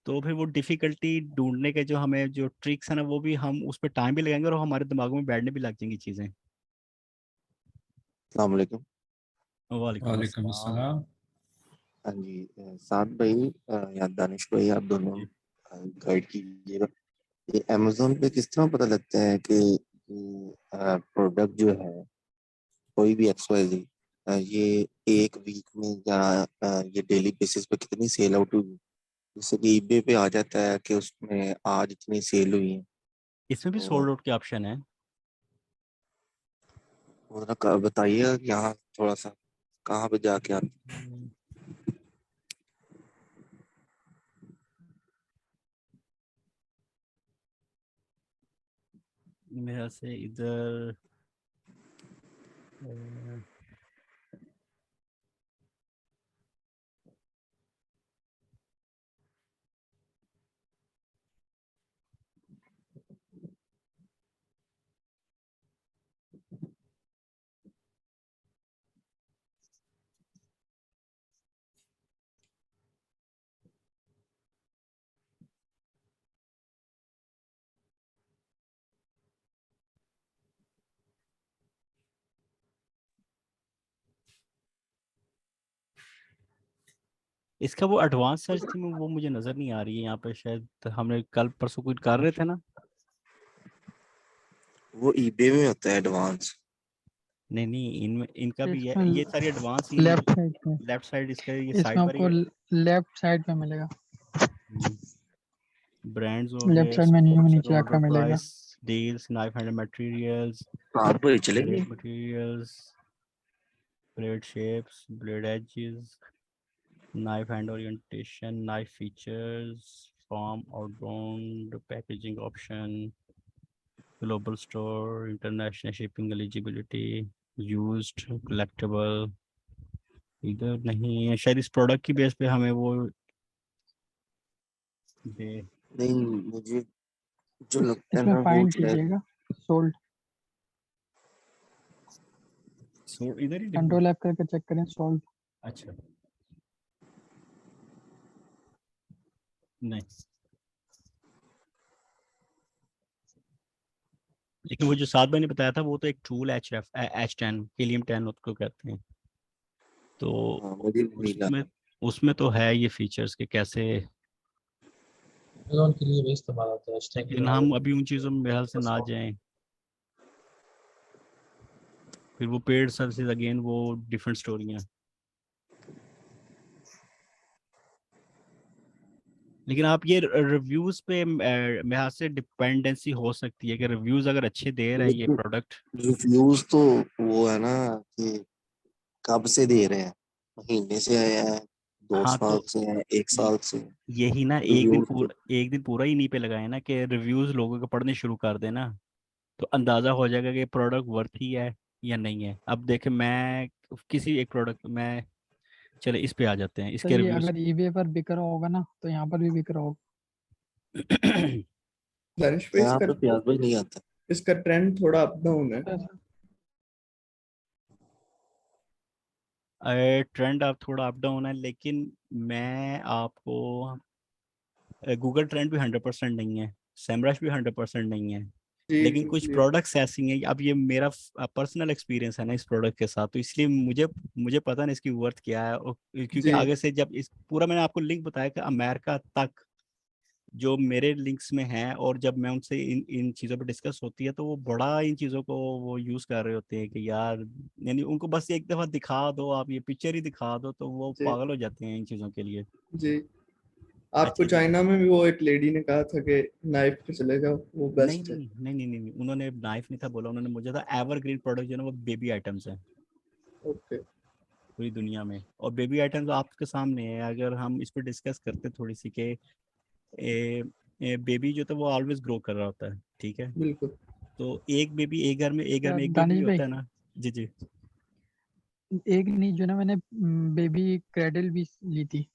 तो फिर वो डिफिकल्टी ढूंढने के जो हमें जो ट्रिक्स है ना वो भी हम उस पर टाइम भी लगाएंगे और हमारे दिमागों में बैठने भी लग जाएंगी चीज़ें। अस्सलाम वालेकुम। वालेकुम वालेकुम अस्सलाम। अस्सलाम। हाँ जी, साद भाई या दानिश भाई, आप दोनों जी। गाइड कीजिएगा। ये अमेजोन पे किस तरह पता लगता है कि प्रोडक्ट जो है कोई भी XYZ ये एक वीक में या ये डेली बेसिस पे कितनी सेल आउट हुई। जैसे कि eBay पे आ जाता है कि उसमें आज इतनी सेल हुई है, इसमें भी तो सोल्ड आउट के ऑप्शन है। वो जरा बताइएगा कि यहाँ थोड़ा सा कहाँ पे जाके आप। मेरा से इधर इसका वो एडवांस सर्च थी वो मुझे नजर नहीं आ रही है यहाँ पे, शायद हमने कल परसों कुछ कर रहे थे ना। वो eBay में होता है एडवांस। नहीं नहीं इनमें इनका भी है, इसमें ये सारी एडवांस ही लेफ्ट साइड पे, लेफ्ट साइड इसका ये इसमें साइड पर ही आपको है। लेफ्ट साइड पे मिलेगा। ब्रांड्स हो लेफ्ट गए, साइड मेन्यू में नीचे ऑर्डर आकर मिलेगा। Price, deals, knife hand materials, Saad भाई चले गए। Blade materials, blade shapes, blade edges, knife hand orientation, knife features, form, outbound packaging option, global store, international shipping eligibility, used, collectible. इधर नहीं है शायद, इस प्रोडक्ट की बेस पे हमें वो दे। नहीं, मुझे जो लगता है इसमें ना वो फाइंड शायद कीजिएगा सोल्ड, सो इधर ही लिखो। कंट्रोल F करके चेक करें सोल्ड। अच्छा नहीं, लेकिन वो जो साथ मैंने बताया था वो तो एक टूल H10 हीलियम 10 उसको कहते हैं, तो हाँ, मुझे भी मिला। उसमें उसमें तो है ये फीचर्स के कैसे, Amazon के लिए भी इस्तेमाल होता है H10 के लेकिन अलावा हम भी। अभी उन चीज़ों में बेहाल से ना जाएं, फिर वो पेड सर्विसेज अगेन वो डिफरेंट स्टोरी हैं। लेकिन आप ये रिव्यूज पे मेरे हाथ से डिपेंडेंसी हो सकती है कि रिव्यूज अगर अच्छे दे रहा है ये लेकिन प्रोडक्ट। रिव्यूज तो वो है ना कि कब से दे रहे हैं, महीने से है, 2 हाँ साल तो से है, 1 साल से है। यही ना, रिव्यूज तो एक दिन पूरा ही नहीं पे लगाए ना कि रिव्यूज लोगों को पढ़ने शुरू कर देना, तो अंदाजा हो जाएगा कि प्रोडक्ट वर्थ ही है या नहीं है। अब देखे मैं किसी एक प्रोडक्ट में, चले इस पे आ जाते हैं, सर इसके ये रिव्यूज। अगर ईबे पर बिक रहा होगा ना तो यहाँ पर भी बिक रहा होगा। दानिश भाई यहाँ पे प्याज भाई नहीं आता। इसका ट्रेंड थोड़ा अप डाउन है। ट्रेंड आप थोड़ा अप डाउन है, लेकिन मैं आपको गूगल ट्रेंड भी 100% नहीं है, सेमरश भी 100% नहीं है, जी लेकिन जी कुछ जी प्रोडक्ट्स ऐसी हैं। अब ये मेरा पर्सनल एक्सपीरियंस है ना इस प्रोडक्ट के साथ, तो इसलिए मुझे मुझे पता नहीं इसकी वर्थ क्या है, और क्योंकि जी आगे से जब इस पूरा मैंने आपको लिंक बताया कि अमेरिका तक जो मेरे लिंक्स में हैं, और जब मैं उनसे इन इन चीज़ों पर डिस्कस होती है तो वो बड़ा इन चीज़ों को वो यूज़ कर रहे होते हैं कि यार, यानी उनको बस एक दफ़ा दिखा दो, आप ये पिक्चर ही दिखा दो तो वो जी पागल हो जाते हैं इन चीज़ों के लिए। जी। आपको अच्छा जी। चाइना में भी वो एक लेडी ने कहा था कि नाइफ पे चले जाओ, वो नहीं बेस्ट है। नहीं नहीं नहीं नहीं, उन्होंने नाइफ नहीं था बोला, उन्होंने मुझे था एवरग्रीन प्रोडक्ट जो है ना वो बेबी आइटम्स हैं ओके पूरी दुनिया में, और बेबी आइटम्स आपके सामने है। अगर हम इस पर डिस्कस करते थोड़ी सी कि बेबी जो था वो ऑलवेज ग्रो कर रहा होता है, ठीक है, बिल्कुल। तो एक बेबी एक घर में एक बेबी दानिश भी भाई, होता है ना। जी जी। एक नहीं जो ना मैंने बेबी क्रेडल भी ली थी,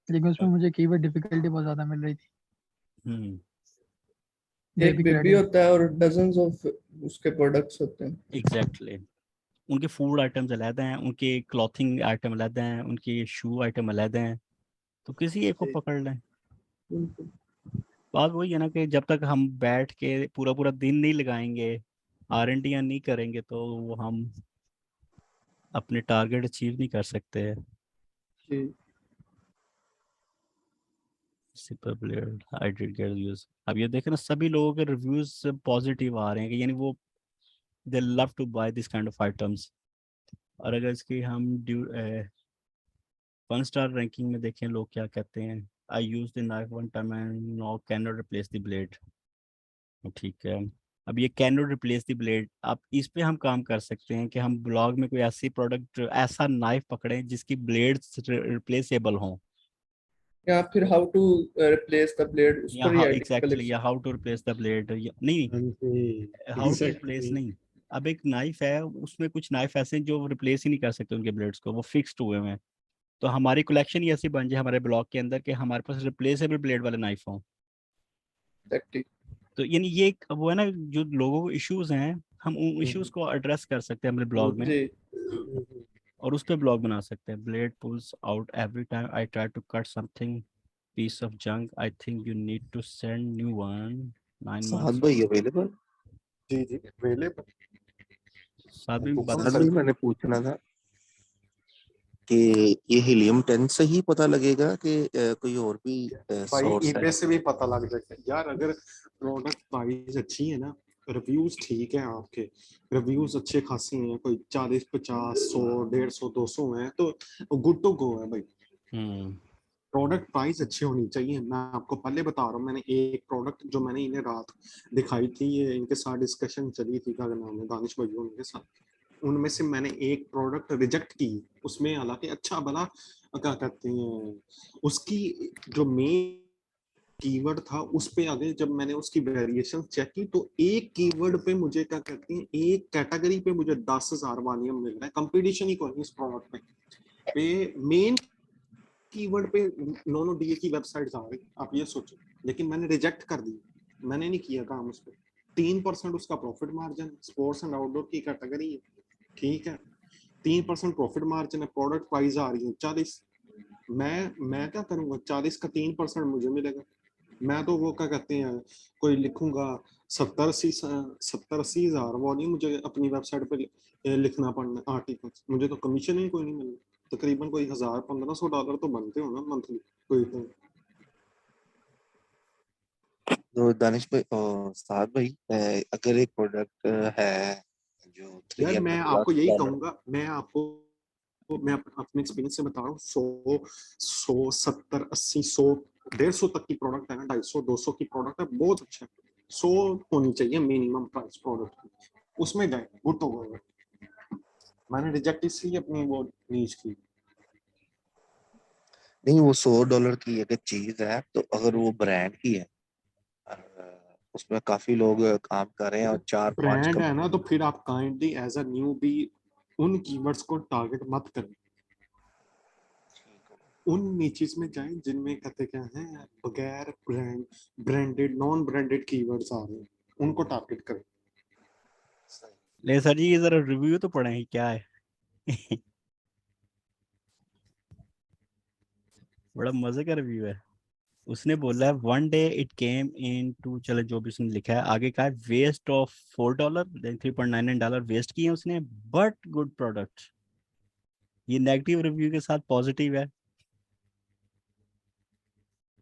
लेकिन उसमें और- मुझे कीवर्ड डिफिकल्टी बहुत ज्यादा मिल रही थी। हम्म। एक बेबी बेबी क्रेडल। होता है और डजन्स ऑफ उसके प्रोडक्ट्स होते हैं। एग्जैक्टली। उनके फूड आइटम्स अलग हैं, उनके क्लॉथिंग आइटम अलग हैं, उनके शू आइटम अलग हैं, तो किसी एक को जी पकड़ लें। बिल्कुल। बात वही है ना कि जब तक हम बैठ के पूरा पूरा दिन नहीं लगाएंगे, R&D नहीं करेंगे, तो वो हम अपने टारगेट अचीव नहीं कर सकते। जी super blade I did get use. अब ये देखें ना, सभी लोगों के रिव्यूज पॉजिटिव आ रहे हैं कि यानी वो they love to buy this kind of items. और अगर इसकी हम 1 स्टार रैंकिंग में देखें लोग क्या कहते हैं, I use the knife one time and no can not replace the blade. ठीक है, अब ये can not replace the blade, अब इस पे हम काम कर सकते हैं कि हम ब्लॉग में कोई ऐसी प्रोडक्ट ऐसा नाइफ पकड़ें जिसकी ब्लेड्स रिप्लेसेबल हों, या फिर how to replace the blade, उस या पर ही हाँ आर्टिकल एग्जैक्टली, या how to replace the blade, नहीं हाँ जी, हाउ टू रिप्लेस एग्जैक्टली। नहीं। अब एक नाइफ है, उसमें कुछ नाइफ ऐसे हैं जो रिप्लेस ही नहीं कर सकते उनके ब्लेड्स को, वो फिक्स्ड हुए हैं, तो हमारी कलेक्शन ही ऐसी बन जाए हमारे ब्लॉग के अंदर कि हमारे पास रिप्लेसेबल ब्लेड वाले नाइफ हों। एग्जैक्टली। तो यानी ये वो है ना, जो लोगों को इश्यूज हैं, हम उन इश्यूज को एड्रेस कर सकते हैं अपने ब्लॉग में, जी और उस पर ब्लॉग बना सकते हैं। Blade pulls out every time I try to cut something piece of junk, I think you need to send new one 9 साहब months। भाई अवेलेबल। जी जी, अवेलेबल। साथ में हुक्म बता साहब सर। भाई मैंने पूछना था कि ये हीलियम 10 से ही पता लगेगा कि कोई और भी भाई सोर्स है। ईबे से भी पता लग जाता है यार, अगर प्रोडक्ट प्राइस अच्छी है ना, रिव्यूज ठीक है आपके, रिव्यूज अच्छे खासे हैं, कोई 40 50 100 150 200 हैं, तो गुड टू गो है भाई। हम्म। प्रोडक्ट प्राइस अच्छी होनी चाहिए। मैं आपको पहले बता रहा हूँ, मैंने एक प्रोडक्ट जो मैंने इन्हें रात दिखाई थी, ये इनके साथ डिस्कशन चली थी, क्या नाम है, दानिश भाई उनके साथ, उनमें से मैंने एक प्रोडक्ट रिजेक्ट की, उसमें हालांकि अच्छा भला क्या कहते हैं उसकी जो मेन कीवर्ड था उस पे आगे जब मैंने उसकी वेरिएशन चेक की तो एक कीवर्ड पे मुझे क्या कहते हैं एक कैटेगरी पे मुझे 10,000 वॉल्यूम मिल रहा है। कंपटीशन ही कोई नहीं इस प्रोडक्ट पे मेन कीवर्ड पे नॉनो डीए की वेबसाइट्स आ रही, आप ये सोचो। लेकिन मैंने रिजेक्ट कर दी, मैंने नहीं किया काम उस पर। 3% उसका profit margin, sports and outdoor की कैटेगरी है, ठीक है, 3% प्रॉफिट मार्जिन है, प्रोडक्ट प्राइस आ रही है 40। मैं क्या करूंगा, 40 का 3% मुझे मिलेगा। मैं तो वो क्या कहते हैं कोई लिखूंगा 70-80 हजार वॉल्यूम मुझे अपनी वेबसाइट पे लिखना पड़ना आर्टिकल, मुझे तो कमीशन ही कोई नहीं मिलना। तकरीबन कोई $1,000-1,500 तो बनते हो ना मंथली कोई तो। तो दानिश भाई और साहब भाई, अगर एक प्रोडक्ट है जो यार मैं आपको यही $300 कहूंगा, मैं अपने एक्सपीरियंस से बता रहा हूँ, 100, 70, 80, 100, 150 तक की प्रोडक्ट है ना, 250, 200 की प्रोडक्ट है, बहुत अच्छा है। 100 होनी चाहिए मिनिमम प्राइस प्रोडक्ट की, उसमें जाए गुड तो होगा। मैंने रिजेक्ट इसलिए अपनी वो नीच की। नहीं, वो $100 की अगर चीज है तो अगर वो ब्रांड की है, उसमें काफी लोग काम कर रहे हैं और 4-5 ब्रांड है ना, तो फिर आप काइंडली एज अ न्यू भी उन कीवर्ड्स को टारगेट मत करें, उन नीचेस में जाएं जिनमें कहते क्या हैं बगैर ब्रांडेड नॉन ब्रांडेड कीवर्ड्स आ रहे हैं, उनको टारगेट करें। ले सर जी, ये जरा रिव्यू तो पढ़े हैं क्या है। बड़ा मजे का रिव्यू है। उसने बोला है 1 day it came into, चलो जो भी उसने लिखा है आगे का है, वेस्ट ऑफ $4, $3.99 वेस्ट किए उसने, बट गुड प्रोडक्ट। ये नेगेटिव रिव्यू के साथ पॉजिटिव है।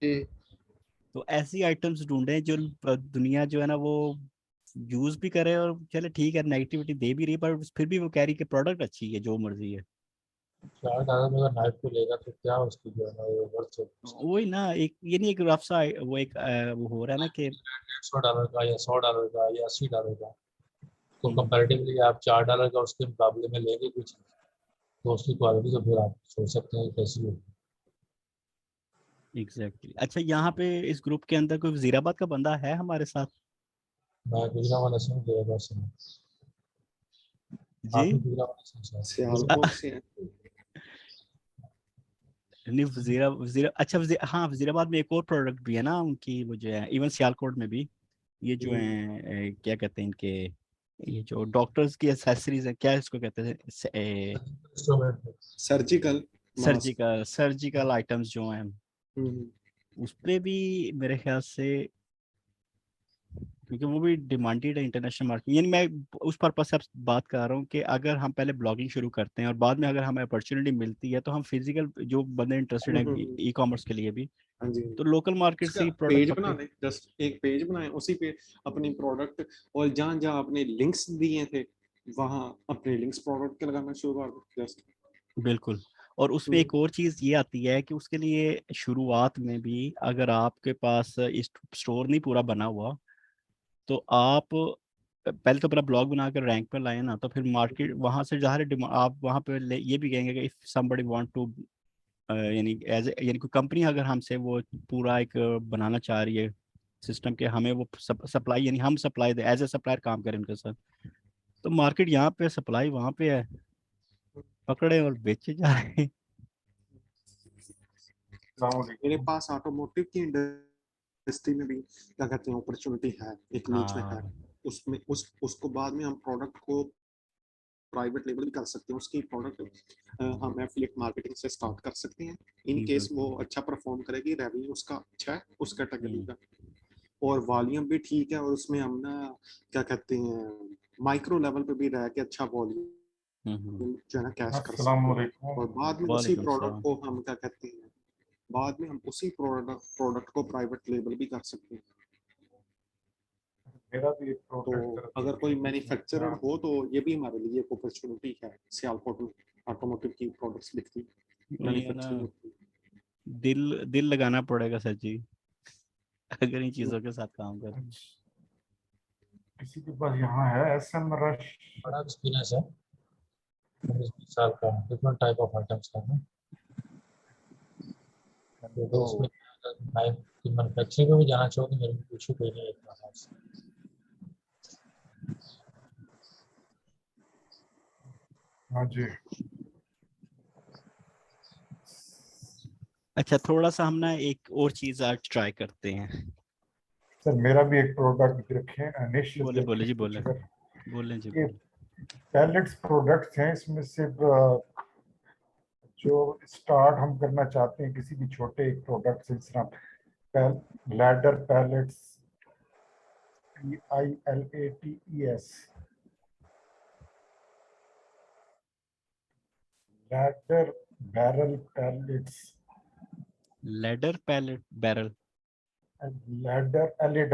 जी तो ऐसी आइटम्स ढूंढे जो दुनिया जो है ना वो यूज भी करे, और चले ठीक है नेगेटिविटी दे भी रही है, पर फिर भी वो कह रही कि प्रोडक्ट अच्छी है जो मर्जी है। $4 में अगर नाइफ को लेगा तो क्या उसकी जो है ना वो वर्थ है। वही ना, एक ये नहीं एक रफ सा वो एक वो हो रहा है ना कि $150 का या $100 का या $80 का, तो हम्म, कंपैरेटिवली आप $4 का उसके मुकाबले में लेंगे कुछ, तो उसकी क्वालिटी तो फिर आप सोच सकते हैं कैसी होगी। एग्जैक्टली। अच्छा, यहाँ पे इस ग्रुप के अंदर कोई वजीराबाद का बंदा है हमारे साथ? मैं गुजरावाला से हूँ, देहरादून से हूँ। जी। आप भी गुजरावाला से हैं शायद। सियालकोट से है। नहीं, वजीरा अच्छा हाँ, वजीराबाद में एक और प्रोडक्ट भी है ना उनकी, वो जो है इवन सियालकोट में भी, ये जो है क्या कहते हैं इनके, ये जो डॉक्टर्स की एसेसरीज है, क्या इसको कहते हैं, instrument surgical mask. Surgical items जो हैं, उस पे भी मेरे ख्याल से, क्योंकि वो भी डिमांडेड है इंटरनेशनल मार्केट। यानी मैं उस पर्पज से आप बात कर रहा हूँ कि अगर हम पहले ब्लॉगिंग शुरू करते हैं और बाद में अगर हमें अपॉर्चुनिटी मिलती है तो हम फिजिकल जो बंदे इंटरेस्टेड हैं ई कॉमर्स के लिए भी, हाँ जी, तो लोकल मार्केट उसका से ही प्रोडक्ट पेज बना पकड़े। लें, जस्ट एक पेज बनाएं, उसी पे अपनी प्रोडक्ट और जहाँ जहाँ आपने लिंक्स दिए थे वहाँ अपने लिंक्स प्रोडक्ट के लगाना शुरू कर दो जस्ट। बिल्कुल। और उसमें एक और चीज ये आती है कि उसके लिए शुरुआत में भी अगर आपके पास स्टोर नहीं पूरा बना हुआ, तो आप पहले तो अपना ब्लॉग बनाकर रैंक पर लाए ना, तो फिर मार्केट वहां से ज़ाहिर आप वहां पे ये भी कहेंगे कि इफ समबडी वांट टू, यानी यानी कोई कंपनी अगर हमसे वो पूरा एक बनाना चाह रही है सिस्टम के, हमें वो सप्लाई, यानी हम सप्लाई दे एज ए सप्लायर काम करें उनके साथ, तो मार्केट यहाँ पे, सप्लाई वहाँ पे है, पकड़े और बेचे जा रहे हैं। मेरे पास ऑटोमोटिव की इंडस्ट्री में भी क्या कहते हैं अपॉर्चुनिटी है, एक नीच में है, हाँ उसमें उसको बाद में हम प्रोडक्ट को प्राइवेट लेबल भी कर सकते हैं, उसकी प्रोडक्ट हम एफिलिएट मार्केटिंग से स्टार्ट कर सकते हैं। इन केस वो बिल्कुल। अच्छा परफॉर्म करेगी, रेवेन्यू उसका अच्छा है उस कैटेगरी हम्म, का, और वॉल्यूम भी ठीक है, और उसमें हम ना क्या कहते हैं माइक्रो लेवल पे भी रह के अच्छा वॉल्यूम जो है ना कैश कर सकते हैं, और बाद में उसी वालेकुम प्रोडक्ट सलाम। को हम क्या कहते हैं बाद में हम उसी प्रोडक्ट को प्राइवेट लेबल भी कर सकते हैं। तो अगर कोई मैन्युफैक्चरर हो तो ये भी हमारे लिए एक अपॉर्चुनिटी है, सियालकोट में ऑटोमोटिव की प्रोडक्ट्स बिकती वही है ना, मैन्युफैक्चरिंग होती दिल लगाना पड़ेगा सर जी, अगर इन चीजों के साथ काम करें। बड़ा एक्सपीरियंस है। 19-20 साल का, डिफरेंट टाइप ऑफ आइटम्स का है। तो उसमें मैन्युफैक्चरिंग में भी जाना चाहो तो मेरे को इशू कोई नहीं है इतना खास। हाँ जी। अच्छा, थोड़ा सा हम ना एक और चीज आज ट्राई करते हैं। सर मेरा भी एक प्रोडक्ट देखें अनिश, बोले बोले जी, कुछ बोले अगर बोले जी, ये बोले। पैलेट्स प्रोडक्ट्स हैं, इसमें सिर्फ जो स्टार्ट हम करना चाहते हैं किसी भी छोटे एक प्रोडक्ट से, जिस तरह ladder Pilates, PILATES, ladder barrel Pilates, ladder Pilates barrel, ladder LADDER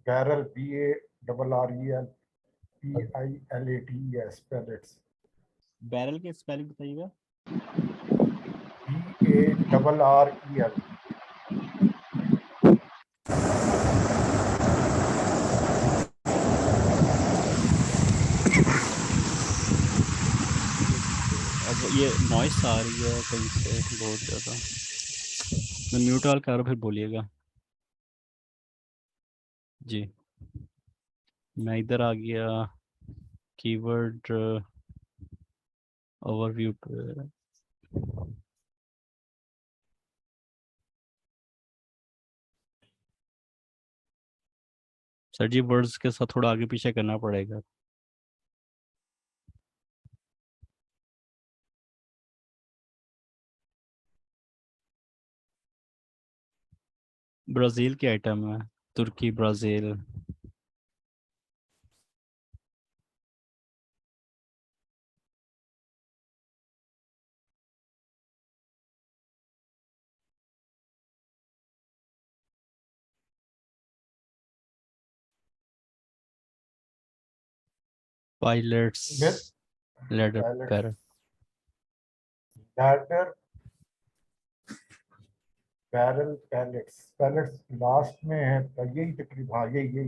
barrel BARREL PILATES Pilates, barrel के स्पेलिंग बताइएगा। BARREL। अब ये नॉइस आ रही है कहीं से बहुत ज़्यादा। मैं म्यूट ऑल करो फिर बोलिएगा जी। मैं इधर आ गया कीवर्ड ओवरव्यू पे। सर जी वर्ड्स के साथ थोड़ा आगे पीछे करना पड़ेगा। ब्राज़ील की आइटम है, तुर्की, Brazil. Pilots, ladder barrel, ladder barrel pallets, pallets last में है तो यही तकरीबन, हाँ यही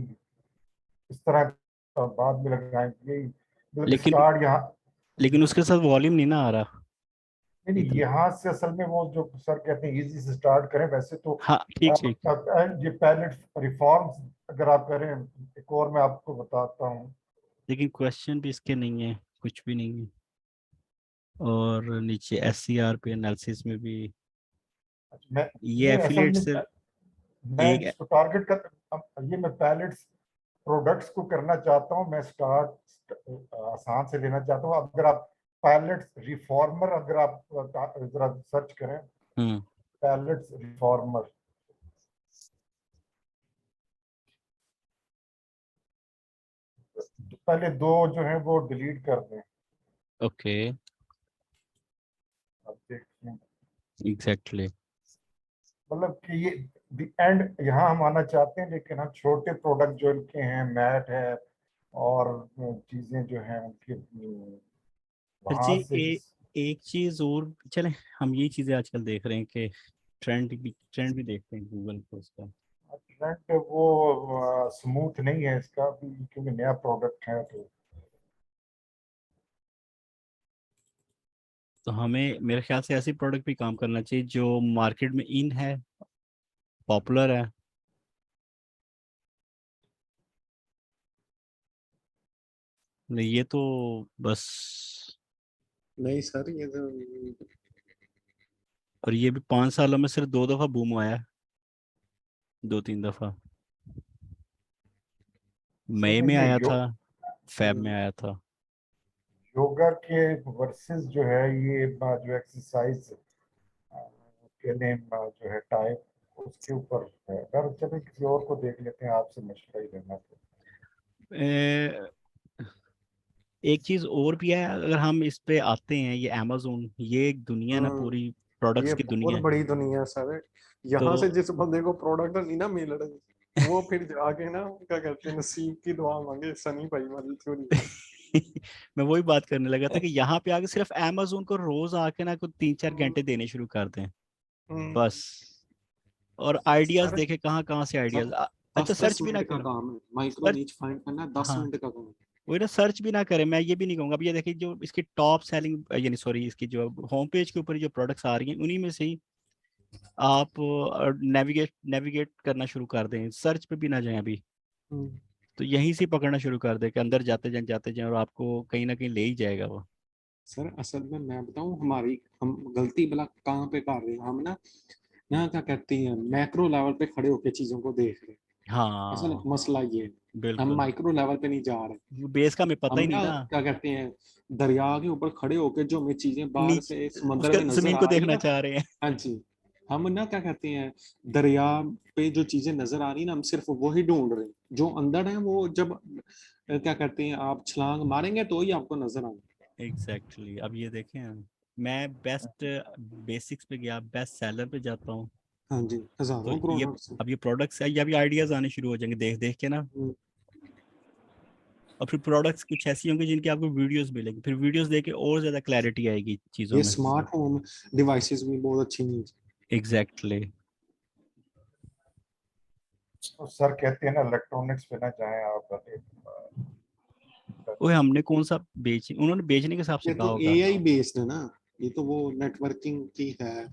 इस तरह का बाद में लगाएंगे यही, मतलब लेकिन स्टार्ट यहाँ लेकिन उसके साथ वॉल्यूम नहीं ना आ रहा नहीं इतना। यहाँ से असल में वो जो सर कहते हैं इजी से स्टार्ट करें, वैसे तो हाँ ठीक ठीक। ये पैलेट रिफॉर्म्स अगर आप करें, एक और मैं आपको बताता हूँ। लेकिन क्वेश्चन भी इसके नहीं है, कुछ भी नहीं है। और नीचे SCR पे एनालिसिस में भी मैं ये असल एफिलिएट में से मैं एक जिसको टारगेट कर, अब ये मैं पैलेट्स प्रोडक्ट्स को करना चाहता हूँ, मैं स्टार्ट आसान से लेना चाहता हूँ। अगर आप पैलेट्स रिफॉर्मर अगर आप जरा सर्च करें, पैलेट्स रिफॉर्मर, पहले दो जो है वो डिलीट कर दें। ओके अब देखिए एग्जैक्टली। मतलब कि ये द एंड यहाँ हम आना चाहते हैं, लेकिन हम छोटे प्रोडक्ट जो इनके हैं, मैट है और चीजें जो हैं उनके सर जी वहां से एक चीज और चले, हम ये चीजें आजकल देख रहे हैं कि ट्रेंड भी देखते हैं गूगल पर उसका। ट्रेंड वो स्मूथ नहीं है इसका भी, क्योंकि नया प्रोडक्ट है तो हमें मेरे ख्याल से ऐसी प्रोडक्ट पे काम करना चाहिए जो मार्केट में इन है, पॉपुलर है। नहीं ये तो बस, नहीं सर ये तो और ये भी 5 सालों में सिर्फ 2 दफा बूम आया है, 2-3 दफा। मई में आया था, फेब में आया था। योगा के वर्सेस जो है ये जो एक्सरसाइज के नेम जो है टाइप, उसके ऊपर है। अगर चलो किसी और को देख लेते हैं, आपसे मशवरा ही लेना तो। एक चीज और भी है, अगर हम इस पे आते हैं, ये अमेज़न, ये एक दुनिया ना, पूरी प्रोडक्ट्स ये की बहुत दुनिया है। बड़ी दुनिया है सर। यहाँ से जिस बंदे को प्रोडक्ट नहीं ना मिल रहे, वो फिर जाके ना क्या कहते हैं, नसीब की दुआ मांगे, सनी भाई वाली थ्योरी। मैं वही बात करने लगा था कि यहाँ पे आके सिर्फ अमेज़न को रोज आके ना कुछ 3-4 घंटे देने शुरू कर दें बस, और आइडियाज देखे कहाँ कहाँ से आइडियाज। अच्छा 10 सर्च भी ना मिनट का करो, काम है, माइक्रो सर्च। नीच फाइंड करना 10 हाँ मिनट का काम है। वो ना सर्च भी ना करें, मैं ये भी नहीं कहूँगा। अब ये देखिए जो इसकी टॉप सेलिंग यानी सॉरी इसकी जो होम पेज के ऊपर जो प्रोडक्ट्स आ रही हैं उन्हीं में से ही आप नेविगेट करना शुरू कर दें, सर्च पे भी ना जाएं अभी, तो यहीं से पकड़ना शुरू कर दें कि अंदर जाते जाएं और आपको कहीं ना कहीं ले ही जाएगा वो। सर असल में मैं बताऊं हम गलती भला कहाँ पे कर रहे हैं, हम ना क्या कहते हैं मैक्रो लेवल पे खड़े होकर चीजों को देख रहे हैं। असल हाँ मसला ये है, हम बिल्कुल, माइक्रो लेवल पे नहीं जा रहे। बेस का हमें पता हम ही नहीं ना ना, क्या कहते हैं दरिया के ऊपर खड़े होकर जो हमें चीजें बाहर नीचे से समंदर उसका में नजर जमीन आ को रही है देखना ना, चाह रहे हैं। हाँ जी, हम ना क्या कहते हैं दरिया पे जो चीजें नजर आ रही है ना, हम सिर्फ वही ढूंढ रहे हैं, जो अंदर है वो जब क्या कहते हैं आप छलांग मारेंगे तो ही आपको नजर आएगा। एग्जैक्टली अब ये देखें, मैं बेस्ट बेसिक्स पे गया, बेस्ट सेलर पे जाता हूँ, हाँ जी, तो हजारों ये प्रोडक्ट्स हैं। अब ये प्रोडक्ट्स है, ये अभी आइडियाज आने शुरू हो जाएंगे देख देख के ना, और फिर प्रोडक्ट्स कुछ ऐसी होंगी जिनकी आपको वीडियोस मिलेंगी, फिर वीडियोस देख के और ज्यादा क्लैरिटी आएगी चीजों ये में। स्मार्ट होम डिवाइसेस भी बहुत अच्छी न्यूज। एग्जैक्टली तो सर कहते हैं ना इलेक्ट्रॉनिक्स पे ना जाएं आप। ओए हमने कौन सा बेच, उन्होंने बेचने के हिसाब से ये कहा तो होगा। एआई बेस्ड है ना, ये तो वो नेटवर्किंग की है।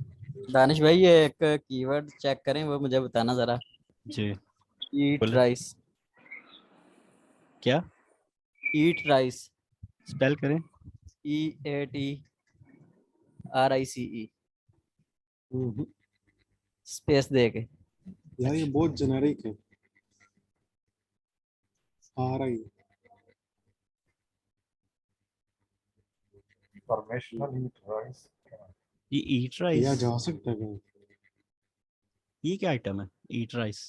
दानिश भाई ये एक कीवर्ड चेक करें, वो मुझे बताना जरा। जी ईट बोले राइस। क्या ईट राइस, स्पेल करें? EATRICE हम्म, स्पेस दे के। यार ये बहुत जेनेरिक है, आ रही है। इंफॉर्मेशनल ईट राइस। ये ईट किया राइस, जा सकता है क्या? ये क्या आइटम है ईट राइस?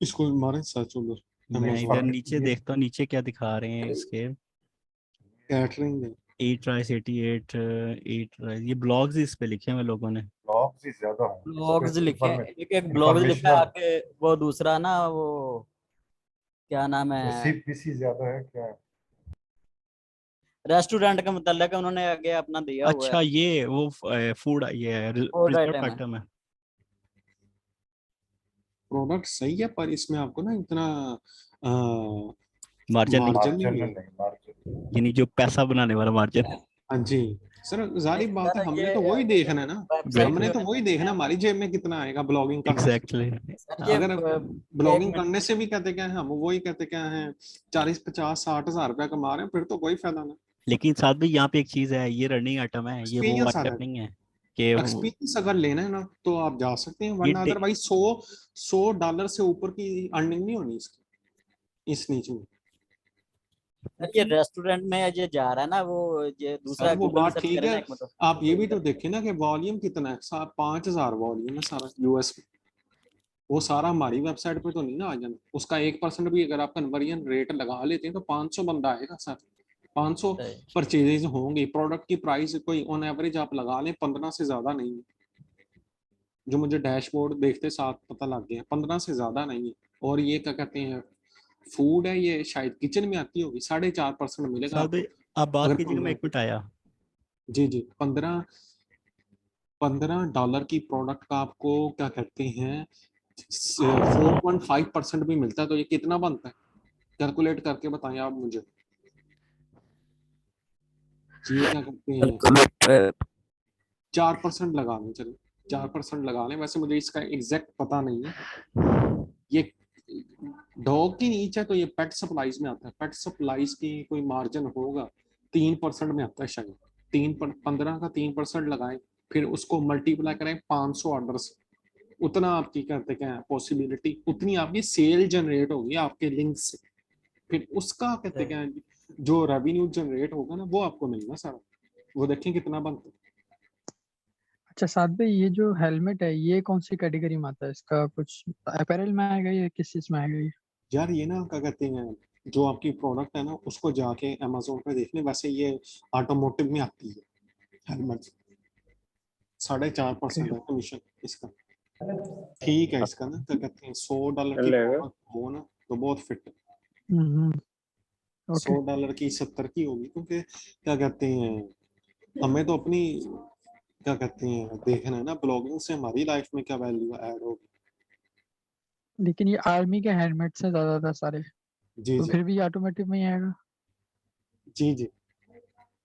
इसको मारे सर्च उधर मैं इधर अमेज़न नीचे देखता हूँ नीचे क्या दिखा रहे हैं इसके। कैटरिंग है। ईट राइस 88 ईट राइस, ये ब्लॉग्स इस पे लिखे हुए लोग ने। ब्लॉग्स ही ज्यादा होंगे इस ब्लॉग्स पे। लिखे हैं, एक ब्लॉग लिखा है इंफॉर्मेशनल आगे, वो दूसरा ना वो क्या नाम है, सीपीसी ज्यादा है क्या? रेस्टोरेंट का मतलब है, उन्होंने आगे अपना दिया हुआ है। अच्छा ये वो फूड ये फूड रिजर्व आइटम है। आइटम है। प्रोडक्ट सही है पर इसमें आपको ना इतना मार्जिन नहीं, मार्जिन नहीं मार्जिन मिलेगा। नहीं, मार्जिन। यानी जो पैसा बनाने वाला मार्जिन। हाँ जी सर, जारी बात सर है, हमने ये तो वही देखना है ना, वेबसाइट हमने जो तो है, वही देखना हमारी जेब में कितना आएगा ब्लॉगिंग करने से। एग्जैक्टली सर ये अगर एक ब्लॉगिंग मिनट, करने से भी कहते क्या है, हम वही कहते क्या है 40 50 60 हजार रुपया कमा रहे हैं, फिर तो कोई फायदा नहीं। लेकिन साथ भी यहाँ पे एक चीज है, ये रनिंग आइटम है, ये वो एक्सपीरियंस आ आइटम जाएगा। नहीं है कि एक्सपीरियंस अगर लेना है ना तो आप जा सकते हैं, ये वरना अदरवाइज 100 डॉलर से ऊपर की अर्निंग नहीं होनी इसकी इस नीचे में। सर ये रेस्टोरेंट में ये जा रहा है ना, वो ये दूसरा सर वो गूगल में बात सर्च ठीक करें है, ना एक मिनट। आप ये भी तो देखिए ना कि वॉल्यूम कितना है, 5000 वॉल्यूम है सारा यूएस में। वो सारा हमारी वेबसाइट पे तो नहीं ना आ जाना, उसका 1% भी अगर आप कन्वर्जन रेट लगा लेते हैं तो 500 बंदा आएगा सर। 500 परचेजेज होंगे, प्रोडक्ट की प्राइस कोई ऑन एवरेज आप लगा लें 15 से ज्यादा नहीं है, जो मुझे डैशबोर्ड देखते साथ पता लग गया 15 से ज्यादा नहीं है। और ये क्या कहते हैं फूड है, ये शायद किचन में आती होगी, 4.5% मिलेगा साथ आपको। भी आप बात अगर कीजिएगा, मैं एक मिनट आया। जी जी 15 डॉलर की प्रोडक्ट का आपको क्या कहते हैं 4.5% भी मिलता है, तो ये कितना बनता है कैलकुलेट करके बताएं आप मुझे। ये क्या कहते हैं 4% लगा लें, चलिए 4% लगा लें, वैसे मुझे इसका एग्जैक्ट पता नहीं है। ये डॉग की नीचे है तो ये पेट सप्लाईज में आता है, पेट सप्लाईज की कोई मार्जिन होगा 3% में आता है शायद। 15 का 3% लगाएं, फिर उसको मल्टीप्लाई करें 500 ऑर्डर से, उतना आपकी कहते क्या पॉसिबिलिटी, उतनी आपकी सेल जनरेट होगी आपके लिंक से, फिर उसका कहते क्या जो रेवेन्यू जनरेट होगा ना वो आपको मिलना सारा। वो देखें कितना बनता है। अच्छा साथ में ये जो हेलमेट है ये कौन सी कैटेगरी में आता है, इसका कुछ अपैरल में आएगा या किस चीज में आएगा ये? यार ये ना क्या कहते हैं जो आपकी प्रोडक्ट है ना उसको जाके अमेजोन पे देख लें, वैसे ये ऑटोमोटिव में आती है हेलमेट। 4.5% है कमीशन इसका। ठीक है, इसका ना क्या कहते हैं 100 डॉलर की प्रोडक्ट हो ना तो बहुत फिट है। ओके 100 डॉलर की 70 की होगी, क्योंकि क्या कहते हैं हमें तो अपनी क्या कहते हैं देखना है ना, ब्लॉगिंग से हमारी लाइफ में क्या वैल्यू ऐड होगी। लेकिन ये आर्मी के हेलमेट से ज्यादा था सारे, जी तो जी फिर भी ऑटोमेटिक में ही आएगा। जी जी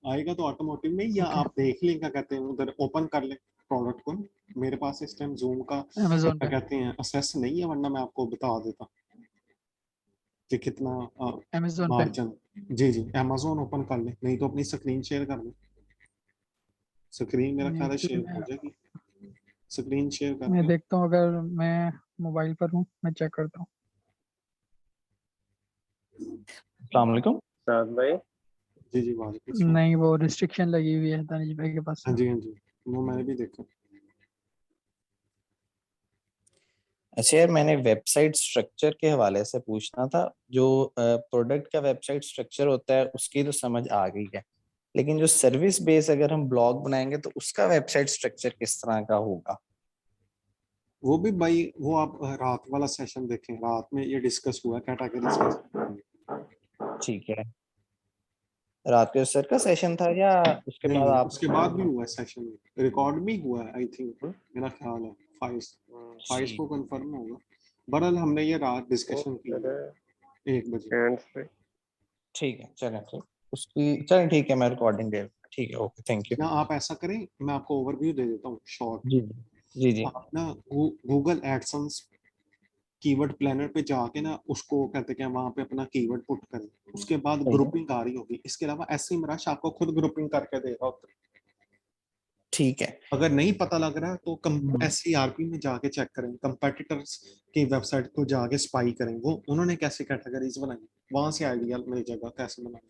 आएगा तो ऑटोमोटिव में, या आप देख लें क्या कहते हैं उधर ओपन कर लें प्रोडक्ट को। मेरे पास इस टाइम जूम का अमेजोन क्या पे, कहते हैं असेस नहीं है, वरना मैं आपको बता देता कि कितना अमेजोन पे। मार्जिन। जी जी अमेजोन ओपन कर लें, नहीं तो अपनी स्क्रीन शेयर कर लें। स्क्रीन मेरा ख्याल है एक्चुअली शेयर हो जाएगी, स्क्रीन शेयर मैं करके। देखता हूँ, अगर मैं मोबाइल पर हूँ मैं चेक करता हूँ। अस्सलाम वालेकुम साद भाई। जी जी वालेकुम सलाम। नहीं, वो रिस्ट्रिक्शन लगी हुई है दानिश भाई के पास। हाँ जी वो मैंने भी देखा। अच्छा यार, मैंने वेबसाइट स्ट्रक्चर के हवाले से पूछना था। जो प्रोडक्ट का वेबसाइट स्ट्रक्चर होता है उसकी तो समझ आ गई है, लेकिन जो सर्विस बेस अगर हम ब्लॉग बनाएंगे तो उसका वेबसाइट स्ट्रक्चर किस तरह का होगा? वो भी भाई वो आप रात वाला सेशन देखें, रात में ये डिस्कस हुआ कैटेगरीज का। ठीक है, रात के सर का सेशन था या उसके नहीं बाद नहीं आप? उसके बाद भी हुआ है सेशन, रिकॉर्ड भी हुआ है आई थिंक, मेरा ख्याल है फाइल्स को कंफर्म होगा। बहरहाल हमने ये रात डिस्कशन की 1 बजे। ठीक है, चलें ठीक, उसकी चलें ठीक है, मैं रिकॉर्डिंग दे, ठीक है, ओके, थैंक यू। ना आप ऐसा करें, मैं आपको ओवरव्यू दे देता हूँ शॉर्ट। जी जी जी। आप ना गूगल एडसेंस कीवर्ड प्लानर पे जाके ना उसको कहते हैं वहां पे अपना कीवर्ड पुट करें, उसके बाद सही है। ग्रुपिंग आ रही होगी। इसके अलावा एसईएमrush आपको खुद ग्रुपिंग करके देगा होता है। ठीक है। अगर नहीं पता लग रहा है तो एसईआरपी में जाके चेक करें, कंपेटिटर्स की वेबसाइट को जाके स्पाई करें, वो उन्होंने कैसे कैटेगरीज बनाई, वहां से आइडिया मिल जाएगा कैसे बनाना।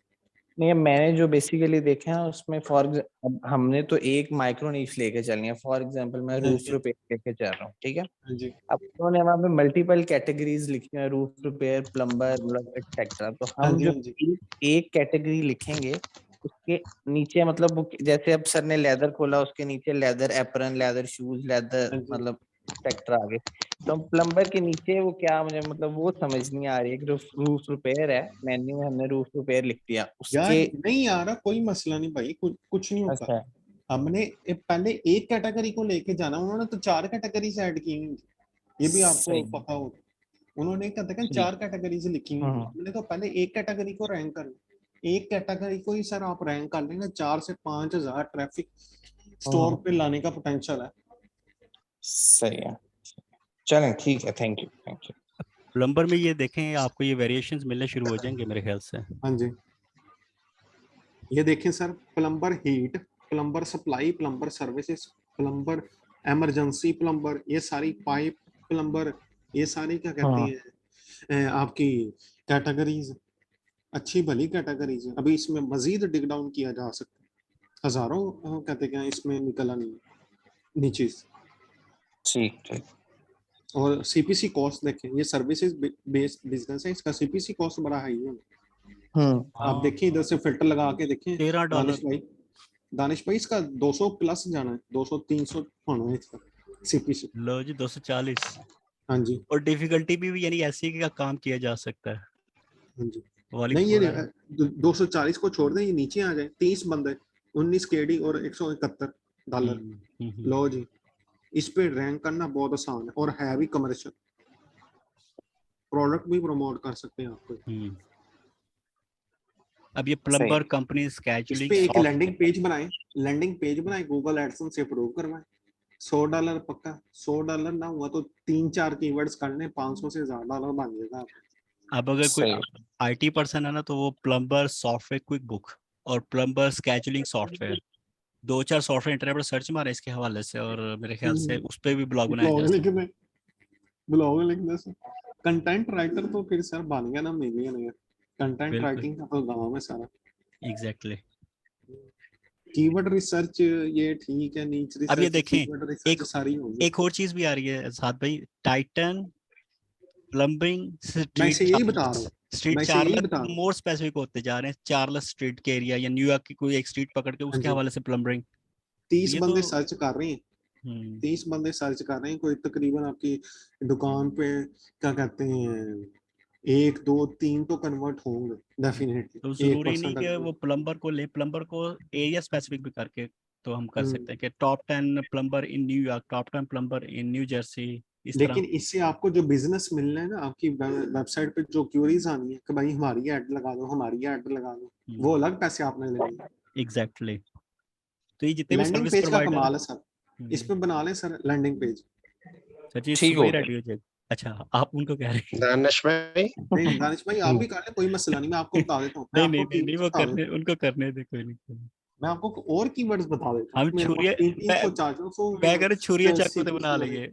नहीं, मैंने जो बेसिकली देखा है उसमें अब हमने तो एक माइक्रो नीश लेके चलनी है। फॉर एग्जांपल मैं रूफ रिपेयर लेके चल रहा हूँ, ठीक है। हाँ जी अब उन्होंने वहाँ पे मल्टीपल कैटेगरीज लिखी है, रूफ रिपेयर, प्लम्बर, मतलब एक्सेट्रा। तो हाँ हम जी जो हाँ जी एक कैटेगरी लिखेंगे उसके नीचे, मतलब जैसे अब सर ने लेदर खोला, उसके नीचे leather apron, leather shoes, leather हाँ जी। मतलब एक्सेट्रा आगे। तो प्लम्बर के नीचे वो क्या, मुझे मतलब वो समझ नहीं आ रही है कि रूफ रिपेयर है, मेन्यू में हमने रूफ रिपेयर लिख दिया यार उसके। नहीं आ रहा कोई मसला नहीं भाई, कुछ नहीं होता। अच्छा। हमने पहले एक कैटेगरी को लेके जाना, उन्होंने तो 4 कैटेगरीज ऐड की हुई थी, ये भी आपको सही। पता हो। उन्होंने कहते हैं ठीक। 4 कैटेगरीज लिखी हुई थी, हमने तो पहले एक कैटेगरी को रैंक करना। एक कैटेगरी को ही सर आप रैंक कर लेना, 4 से 5 हजार ट्रैफिक स्टोर पे लाने का पोटेंशियल है। सही है, चलें ठीक है, thank you thank you. Plumber में ये देखें आपको ये वेरिएशंस मिलने शुरू हो जाएंगे मेरे ख्याल से। हाँ जी ये देखें sir, plumber heat, plumber supply, plumber services, plumber emergency, plumber, ये सारी पाइप प्लम्बर, ये सारी क्या कहते हैं आपकी कैटेगरीज, अच्छी भली कैटेगरीज है। अभी इसमें मजीद डिग डाउन किया जा सकता है, हजारों कहते हैं इसमें निकला नहीं नीचे। ठीक ठीक। और सीपीसी कॉस्ट देखें, ये सर्विसेज बेस्ड बिजनेस है, इसका सीपीसी कॉस्ट बड़ा हाई है। आप देखिए इधर से फिल्टर लगा के देखें $13। दानिश भाई इसका 200 प्लस जाना है, 200-300 होना है इसका सीपीसी। लो जी 240। हाँ जी और डिफिकल्टी भी यानी ऐसी का काम किया जा सकता है हाँ जी वाली नहीं ये थोड़ा है। 240 को छोड़ दें, ये नीचे आ जाए, 30 बंदे, 19 केडी और $171। लो जी इस पे रैंक करना बहुत आसान है, और है भी कमर्शियल, प्रोडक्ट भी प्रमोट कर सकते हैं आपको। अब ये प्लम्बर कंपनी इस स्केजुलिंग पे एक लैंडिंग सॉफ्टवेयर पेज बनाए, गूगल एडसेंस से अप्रूव करवाएं। $100 पक्का, $100 ना हुआ तो 3-4 कीवर्ड्स करने, $500 से ज्यादा बन जाएगा। अब अगर कोई आईटी पर्सन है ना तो वो प्लम्बर सॉफ्टवेयर क्विक बुक और plumber scheduling software 2-4 software internet पर सर्च मारे इसके हवाले से, और मेरे ख्याल से उस पर भी ब्लॉग बनाया जा सकता है। ब्लॉग लिखने से कंटेंट राइटर तो फिर सर बन गया ना मिलियन यार, कंटेंट राइटिंग का तो गाँव में सारा। एग्जैक्टली। कीवर्ड रिसर्च ये ठीक है, नीच रिसर्च, अब ये देखें कीवर्ड रिसर्च सारी होगी। एक और चीज भी आ रही है साथ भाई, टाइटन प्लम्बिंग मैं इसे यही बता रहा हूँ, स्ट्रीट मैं इसे यही बता चार्लस रहा हूँ। मोर स्पेसिफिक होते जा रहे हैं। चार्लस स्ट्रीट के एरिया या न्यूयॉर्क की कोई एक स्ट्रीट पकड़ के उसके हवाले से प्लम्बिंग 30 ये बंदे तो सर्च कर रहे हैं, 30 बंदे सर्च कर रहे हैं, कोई तकरीबन आपकी दुकान पे क्या कहते हैं 1-2-3 तो कन्वर्ट होंगे डेफिनेटली। तो जरूरी नहीं कि वो प्लम्बर को ले, प्लम्बर को एरिया स्पेसिफिक भी करके तो हम कर सकते हैं कि top 10 plumber in New York, top 10 plumber in new Jersey, इस तरह। लेकिन इससे आपको जो बिजनेस मिलना है ना, आपकी वेबसाइट पे जो क्यूरीज आनी है कि भाई हमारी ऐड लगा दो, हमारी ऐड लगा दो, वो अलग पैसे आपने लेने हैं। एग्जैक्टली। तो ये जितने भी लैंडिंग सर्विस पेज का प्रोवाइडर कमाल है सर, इस पे बना ले सर लैंडिंग पेज। सर जी ठीक सुबह ही हो गया। रेडी हो जाएगा। अच्छा आप उनको कह रहे हैं? दानिश भाई नहीं दानिश भाई आप भी कर ले, कोई मसला नहीं, मैं आपको बता देता हूँ, मैं नहीं नहीं आपको नहीं नहीं, कीवर्ड्स वो बता करने, देता हूँ, उनको करने दे, कोई नहीं। मैं आपको और कीवर्ड्स बता देता हूँ। हम मेरे पास छुरिया 300 400 मैं कह रहा छुरिया चाकू तो बना CPC लेंगे।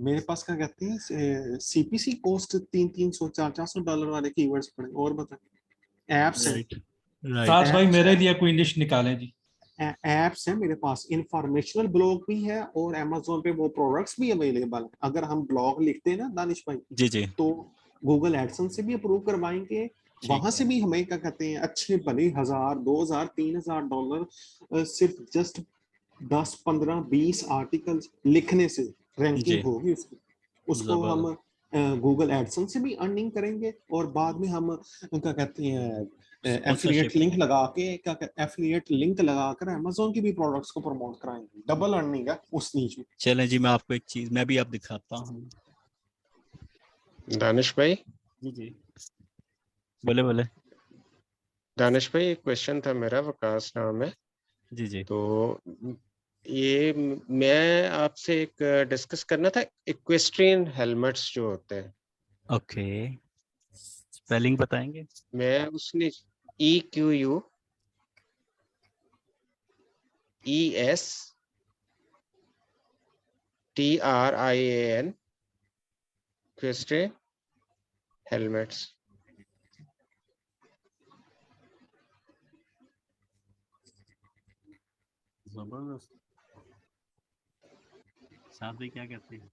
मेरे पास क्या कहते हैं CPC कोस्ट 300 400 डॉलर वाले कीवर्ड्स पड़े। और बताएं, एप्स हैं, राइट राइट। साथ भाई apps मेरे लिए कोई लिस्ट निकालें जी। एप्स है मेरे पास, इंफॉर्मेशनल ब्लॉग भी है और Amazon पे वो प्रोडक्ट्स भी अवेलेबल है। अगर हम ब्लॉग लिखते हैं ना दानिश भाई, जी जी तो गूगल एडसेंस से भी अप्रूव करवाएंगे, वहां से भी हमें क्या कहते हैं अच्छे भले 1000 2000 3000 डॉलर सिर्फ जस्ट 10 15 20 आर्टिकल्स लिखने से जी रैंकिंग होगी उसकी। उसको हम जबरदस्त। गूगल एडसेंस से भी अर्निंग करेंगे और बाद में हम क्या कहते हैं एफिलिएट स्पॉन्सरशिप। लिंक लगा के, क्या एफिलिएट लिंक लगाकर Amazon की भी प्रोडक्ट्स को प्रमोट कराएंगे। डबल अर्निंग है उस नीच में। चलें जी, मैं आपको एक चीज मैं भी आप दिखाता हूँ। दानिश भाई जी जी बोले बोले। दानिश भाई एक क्वेश्चन था मेरा, वकास नाम है। जी जी तो ये मैं आपसे एक डिस्कस करना था, इक्वेस्ट्रियन हेलमेट्स जो होते हैं। ओके, स्पेलिंग बताएंगे? मैं उसने EQUESTRIAN इक्वेस्ट्रियन हेलमेट्स। जबरदस्त। साहब भाई क्या कहते हैं?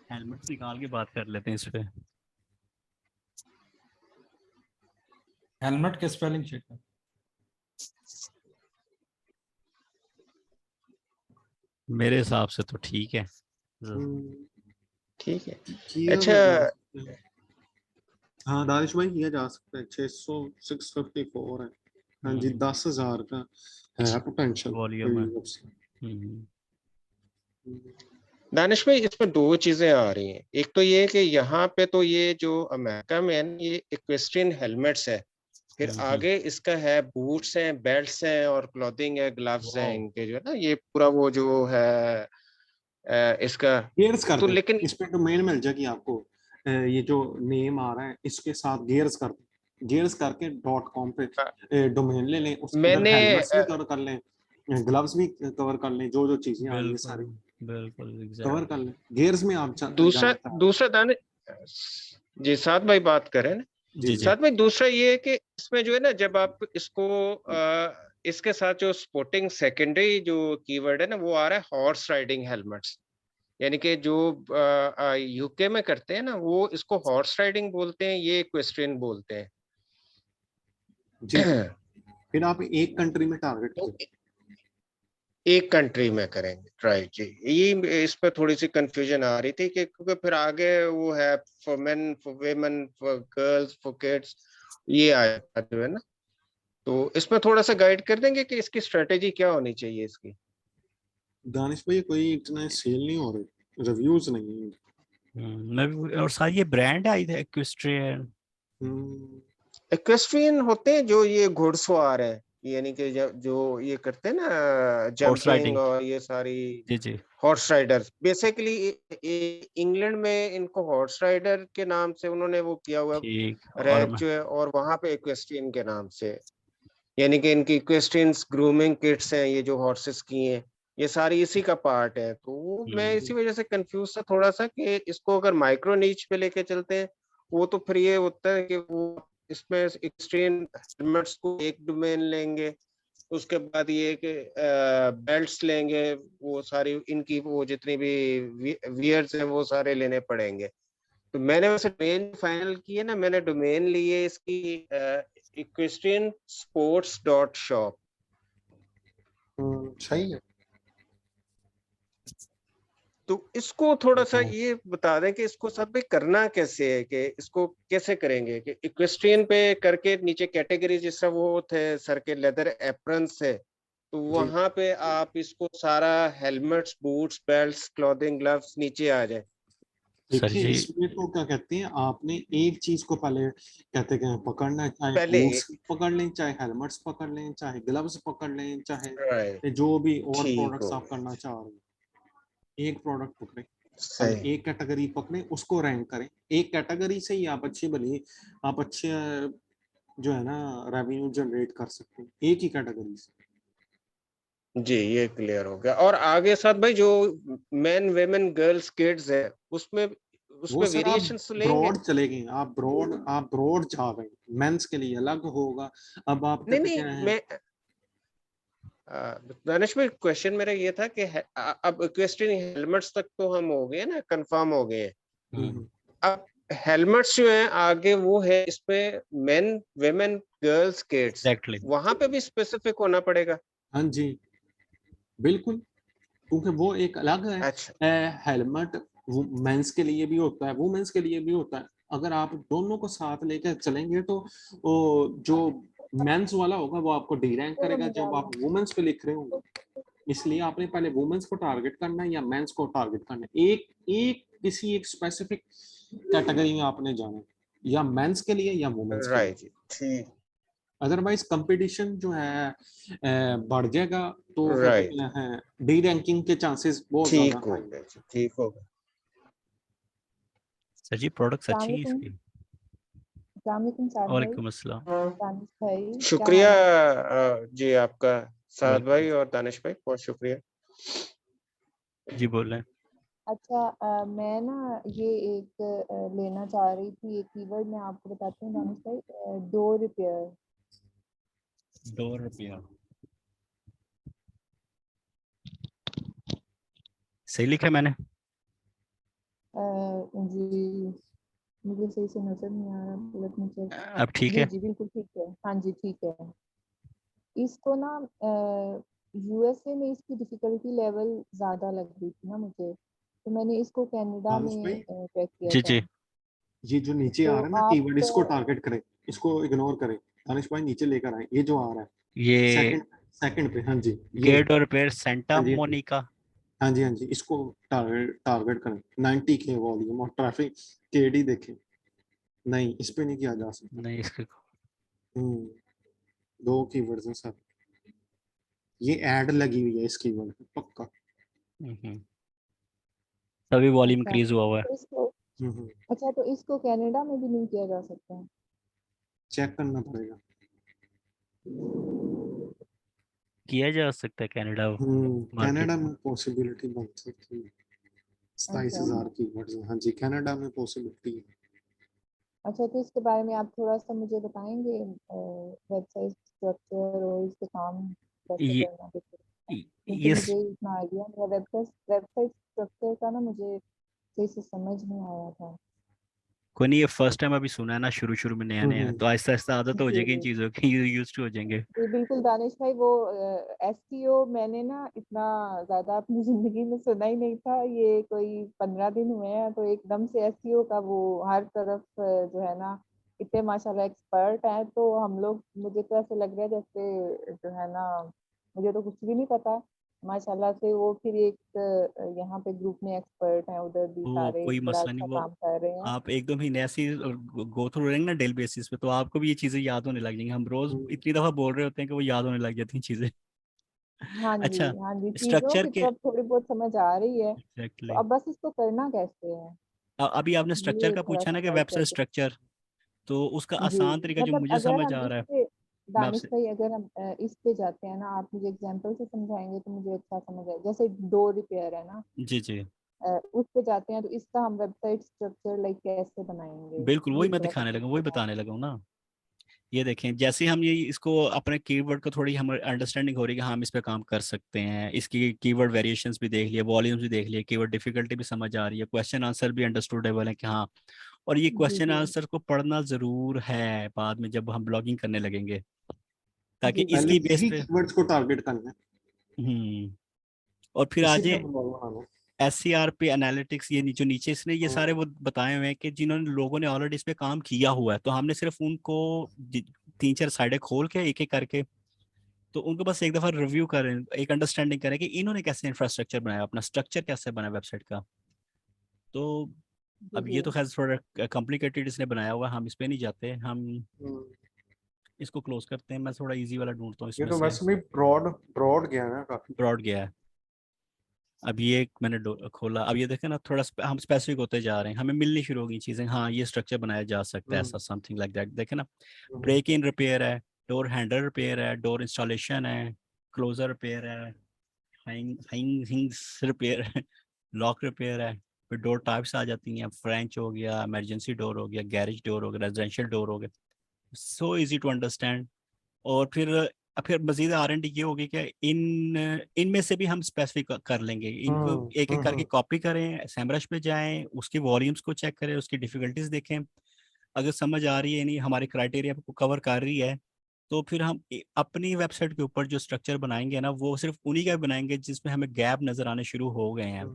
हेलमेट निकाल के बात कर लेते हैं इस पे। हेलमेट के स्पेलिंग चेक कर। मेरे हिसाब से तो ठीक है। ठीक है। किया अच्छा हाँ दानिश भाई किया जा सकता है। 600 654 है। हाँ जी 10,000 का है पोटेंशियल। वॉल्यूम है। दानिश भाई इसमें दो चीजें आ रही हैं। एक तो ये कि यहाँ पे तो ये जो अमेरिका में है ना, ये इक्वेस्ट्रियन हेलमेट्स है, फिर आगे इसका है बूट्स हैं, बेल्ट्स हैं और क्लॉथिंग है, ग्लव्स हैं इनके, जो है ना ये पूरा वो जो है इसका गेयर्स कर तो दे, लेकिन इस पे डोमेन मिल जाएगी आपको। ये जो नेम आ रहा है इसके साथ गेयर्स कर दे, गेयर्स करके .com पे डोमेन ले लें, उसके अंदर मैंने हेलमेट्स भी कवर कर लें, ग्लव्स भी कवर कर लें, जो जो चीजें आ रही है सारी बिल्कुल कवर कर लें। गेयर्स में आप दूसरा जाना दूसरा दानिश जी साथ भाई बात करें ना, जी जी साथ में दूसरा ये है कि इसमें जो है ना, जब आप इसको इसके साथ जो स्पोर्टिंग सेकेंडरी जो कीवर्ड है ना, वो आ रहा है हॉर्स राइडिंग हेलमेट्स। यानी कि जो यूके में करते हैं ना, वो इसको हॉर्स राइडिंग बोलते हैं, ये इक्वेस्ट्रियन बोलते हैं। जी फिर आप एक कंट्री में टारगेट तो करें, एक कंट्री में करेंगे, राइट जी। ये इस पर थोड़ी सी कंफ्यूजन आ रही थी कि क्योंकि फिर आगे वो है for main, for women, for girls, for kids, ये आया जो है ना। तो इसमें थोड़ा सा गाइड कर देंगे कि इसकी स्ट्रेटेजी क्या होनी चाहिए इसकी। दानिश भाई कोई इतना सेल नहीं हो रही, रिव्यूज नहीं है। मैं भी, और सारी ये ब्रांड आई थे इक्वेस्ट्रियन। इक्वेस्ट्रियन होते हैं जो ये घुड़सवार है, यानी कि जो ये करते हैं ना हॉर्स जंपिंग राइडिंग। और ये सारी जी जी हॉर्स राइडर्स। बेसिकली इंग्लैंड में इनको हॉर्स राइडर के नाम से उन्होंने वो किया हुआ ठीक। और रैंक जो है, और वहां पे इक्वेस्ट्रियन के नाम से, यानी कि इनकी इक्वेस्ट्रियन ग्रूमिंग किट्स हैं, ये जो हॉर्सेस की हैं, ये सारी इसी का पार्ट है। तो मैं इसी वजह से कंफ्यूज था थोड़ा सा कि इसको अगर माइक्रो नीच पे लेके चलते हैं, वो तो फिर ये होता है कि वो इसमें एक्सट्रीम हेलमेट्स को एक डोमेन लेंगे, उसके बाद ये कि बेल्ट्स लेंगे, वो सारी इनकी वो जितनी भी वियर्स हैं वो सारे लेने पड़ेंगे। तो मैंने वैसे डोमेन फाइनल की है ना, मैंने डोमेन ली है इसकी equestriansports.shop। सही है। तो इसको थोड़ा सा ये बता दें कि इसको सब में करना कैसे है, कि इसको कैसे करेंगे कि इक्वेस्ट्रियन पे करके नीचे कैटेगरी जिस तरह वो थे सर के लेदर एप्रन से, तो वहां पे आप इसको सारा helmets, boots, belts, clothing, gloves नीचे आ जाए। सर देखिए जी इसमें तो क्या कहते हैं, आपने एक चीज को पहले कहते हैं पकड़ना है, चाहे पहले बूट्स पकड़ लें, चाहे हेलमेट्स पकड़ लें, चाहे ग्लव्स पकड़ लें, चाहे राइट, जो भी और ठीक प्रोडक्ट्स हो आप करना चाह रहे हैं, एक प्रोडक्ट पकड़े, सही। पहले एक कैटेगरी पकड़े, उसको रैंक करें। एक कैटेगरी से ही आप अच्छी बनी, आप अच्छे जो है ना रेवेन्यू जनरेट कर सकते हैं एक ही कैटेगरी से। जी, ये क्लियर हो गया। और आगे साथ भाई जो मेन, वेमेन, गर्ल्स, किड्स है उसमें वो सर आप वेरिएशंस तो लेंगे? ब्रॉड चले गए, आप ब्रॉड जा रहे हैं, मेंस के लिए अलग होगा। अब आप नहीं कहते नहीं, क्या है, मैं दानिश भाई क्वेश्चन मेरा ये था कि अब क्वेश्चन हेलमेट्स तक तो हम हो गए ना, कंफर्म हो गए हैं। अब हेलमेट्स जो है आगे वो है, इसमें main, women, girls, kids, exactly वहां पे भी स्पेसिफिक होना पड़ेगा। हाँ जी बिल्कुल, क्योंकि वो एक अलग है। अच्छा, हेलमेट मेंस के लिए भी होता है, वुमेन्स के लिए भी होता है। अगर आप दोनों को साथ लेकर चलेंगे तो वो जो मेंस वाला होगा वो आपको डी रैंक करेगा जब आप वुमेन्स पे लिख रहे होंगे। इसलिए आपने पहले वुमेन्स को टारगेट करना है या मेंस को टारगेट करना है, एक एक किसी एक स्पेसिफिक कैटेगरी में आपने जाना है, या मेंस के लिए या वुमेन्स के लिए। राइट, ठीक, अदरवाइज कंपटीशन जो है बढ़ जाएगा, तो क्या राइट, कहते हैं डी रैंकिंग के चांसेस बहुत ज्यादा ठीक हो हाई। गया जी, ठीक हो गया। सर जी प्रोडक्ट्स अच्छी है अस्सलामुअलैकुम। इसकी। अस्सलामुअलैकुम साद भाई, वालेकुम अस्सलाम। दानिश भाई, क्या शुक्रिया हाल है? जी आपका, साद वेलकम। भाई और दानिश भाई, बहुत शुक्रिया। जी बोलें। अच्छा, मैं ना ये एक लेना चाह रही थी, एक कीवर्ड मैं आपको बताती हूँ दानिश भाई, डोर रिपेयर। ₹2 सही लिखा है मैंने? जी मुझे सही से नजर नहीं आ रहा, लेट मी चेक। अब ठीक जी है? जी बिल्कुल ठीक है, हाँ जी ठीक है। इसको ना यूएसए में इसकी डिफिकल्टी लेवल ज़्यादा लग रही थी ना मुझे, तो मैंने इसको कनाडा दानिश में भाई, ट्रैक किया जी था। जी ये जो नीचे आ तो रहा है ना आप कीवर्ड, इसको टारगेट करें, इसको इग्नोर करें। दानिश भाई नीचे लेकर आए, ये जो आ रहा है ये सेकंड सेकंड पे, हाँ जी ये, गेट और रिपेयर सेंटा हाँ जी मोनिका। हाँ जी हाँ जी, इसको टारगेट करें। 90 के वॉल्यूम और ट्रैफिक केडी देखें, नहीं इस पे नहीं किया जा सकता। नहीं इसके हम्म, दो कीवर्ड्स हैं सर, ये ऐड लगी हुई है इस कीवर्ड पे पक्का। तभी वॉल्यूम अच्छा इंक्रीज हुआ है। तो इसको अच्छा तो इसको कनाडा में भी नहीं किया जा सकता? चेक करना पड़ेगा। किया जा सकता है कनाडा मार्केट कनाडा में। में पॉसिबिलिटी बन सकती है, अच्छा 27,000 कीवर्ड्स हैं, हाँ जी कनाडा में पॉसिबिलिटी है। अच्छा, तो इसके बारे में आप थोड़ा सा मुझे बताएंगे, वेबसाइट स्ट्रक्चर और इसके काम कैसे ये करना है, क्योंकि ये मुझे इतना आइडिया नहीं है वेबसाइट स्ट्रक्चर का ना, मुझे सही से समझ नहीं आया था। कोई नहीं, ये फर्स्ट टाइम अभी सुना है ना, शुरू शुरू में नया नया है, तो आहिस्ता आहिस्ता आदत हो जी जाएगी इन चीज़ों की, यूज टू हो जाएंगे। जी बिल्कुल दानिश भाई, वो एसईओ मैंने ना इतना ज़्यादा अपनी ज़िंदगी में सुना ही नहीं था, ये कोई 15 दिन हुए हैं, तो एकदम से एसईओ का वो हर तरफ जो है ना, इतने माशाल्लाह एक्सपर्ट हैं, तो हम लोग, मुझे तो ऐसे लग रहा है जैसे जो है ना, मुझे तो कुछ भी नहीं पता माशाल्लाह से। वो फिर एक यहाँ पे ग्रुप में एक्सपर्ट हैं, उधर भी वो सारे कोई बड़ा मसला नहीं, अच्छा वो काम कर रहे हैं। आप एक दो महीने ऐसे गो थ्रू रहेंगे ना डेली बेसिस पे, तो आपको भी ये चीज़ें याद होने लग जाएंगी। हम रोज इतनी दफ़ा बोल रहे होते हैं कि वो याद होने लग जाती हैं चीज़ें। अच्छा, हाँ जी चीज़ों स्ट्रक्चर की के तो अब थोड़ी बहुत समझ आ रही है, तो एग्जैक्टली। अब बस इसको करना कैसे है, अभी आपने स्ट्रक्चर ये का थोड़ा पूछा सा ना कि गाइड कर वेबसाइट दो। स्ट्रक्चर, तो उसका जी आसान तरीका जो मतलब मुझे अगर समझ हम आ रहा इस है, पे, मैं दानिश आपसे भाई अगर हम इस पे जाते हैं ना, आप मुझे एग्जांपल से समझाएंगे तो मुझे अच्छा समझ आए। जैसे डोर रिपेयर है ना, जी जी उस पे जाते हैं तो इसका हम वेबसाइट स्ट्रक्चर लाइक कैसे बनाएंगे, बिल्कुल वही ये मैं थोड़ा सा दिखाने मुझे लगा, वही बताएं। बताने लगा हूँ ना। ये देखें, जैसे हम ये इसको अपने कीवर्ड को थोड़ी हमारी अंडरस्टैंडिंग हो रही है कि हाँ हम इस पे काम कर सकते हैं, इसकी कीवर्ड वेरिएशंस भी देख लिए, वॉल्यूम्स भी देख लिए, कीवर्ड डिफिकल्टी भी समझ आ रही है, क्वेश्चन आंसर भी अंडरस्टूडेबल है कि हाँ। और ये जी क्वेश्चन जी आंसर को पढ़ना जरूर है बाद में जब हम ब्लॉगिंग करने लगेंगे, ताकि जी पहले इसकी बेस यही पे कीवर्ड्स को टारगेट करना है, और फिर इसी आज पे ब्लॉग बनाना SCRP एनालिटिक्स, ये जो नीचे इसने ये सारे है। वो बताए हुए हैं कि जिन्होंने लोगों ने ऑलरेडी इस पे काम किया हुआ है, तो हमने सिर्फ उनको 3-4 साइडें खोल के एक एक करके तो उनको बस एक दफ़ा रिव्यू करें, एक अंडरस्टैंडिंग करें कि इन्होंने कैसे इंफ्रास्ट्रक्चर बनाया, अपना स्ट्रक्चर कैसे बना वेबसाइट का। तो अब ये तो खैर थोड़ा कॉम्प्लिकेटेड इसने बनाया हुआ, हम इस पे नहीं जाते, हम इसको क्लोज करते हैं। मैं थोड़ा इजी वाला ढूंढता हूँ ये इसमें तो से। वैसे भी ब्रॉड गया ना काफी। ब्रॉड गया है। अब ये मैंने खोला, अब ये देखें ना, थोड़ा हम स्पेसिफिक होते जा रहे हैं, हमें मिलनी शुरू हो गई चीज़ें। हाँ, ये स्ट्रक्चर बनाया जा सकता है ऐसा, समथिंग लाइक दैट। देखें ना, ब्रेक इन रिपेयर है, डोर हैंडल रिपेयर है, डोर इंस्टॉलेशन है, क्लोजर रिपेयर है, हिंग्स रिपेयर है, लॉक रिपेयर है। फिर डोर टाइप्स आ जाती हैं, फ्रेंच हो गया, इमरजेंसी डोर हो गया, गैरेज डोर हो गया, रेजिडेंशियल डोर हो गया। So easy to understand. और फिर मजीद R&D ये होगी कि इनमें से भी हम स्पेसिफिक कर लेंगे इनको, एक एक करके कॉपी करें, सैमरश पे जाएं, उसके वॉल्यूम्स को चेक करें, उसकी डिफिकल्टीज देखें। अगर समझ आ रही है, नहीं हमारे क्राइटेरिया को कवर कर रही है, तो फिर हम अपनी वेबसाइट के ऊपर जो स्ट्रक्चर बनाएंगे ना, वो सिर्फ उन्हीं का बनाएंगे जिसमें हमें गैप नजर आने शुरू हो गए हैं।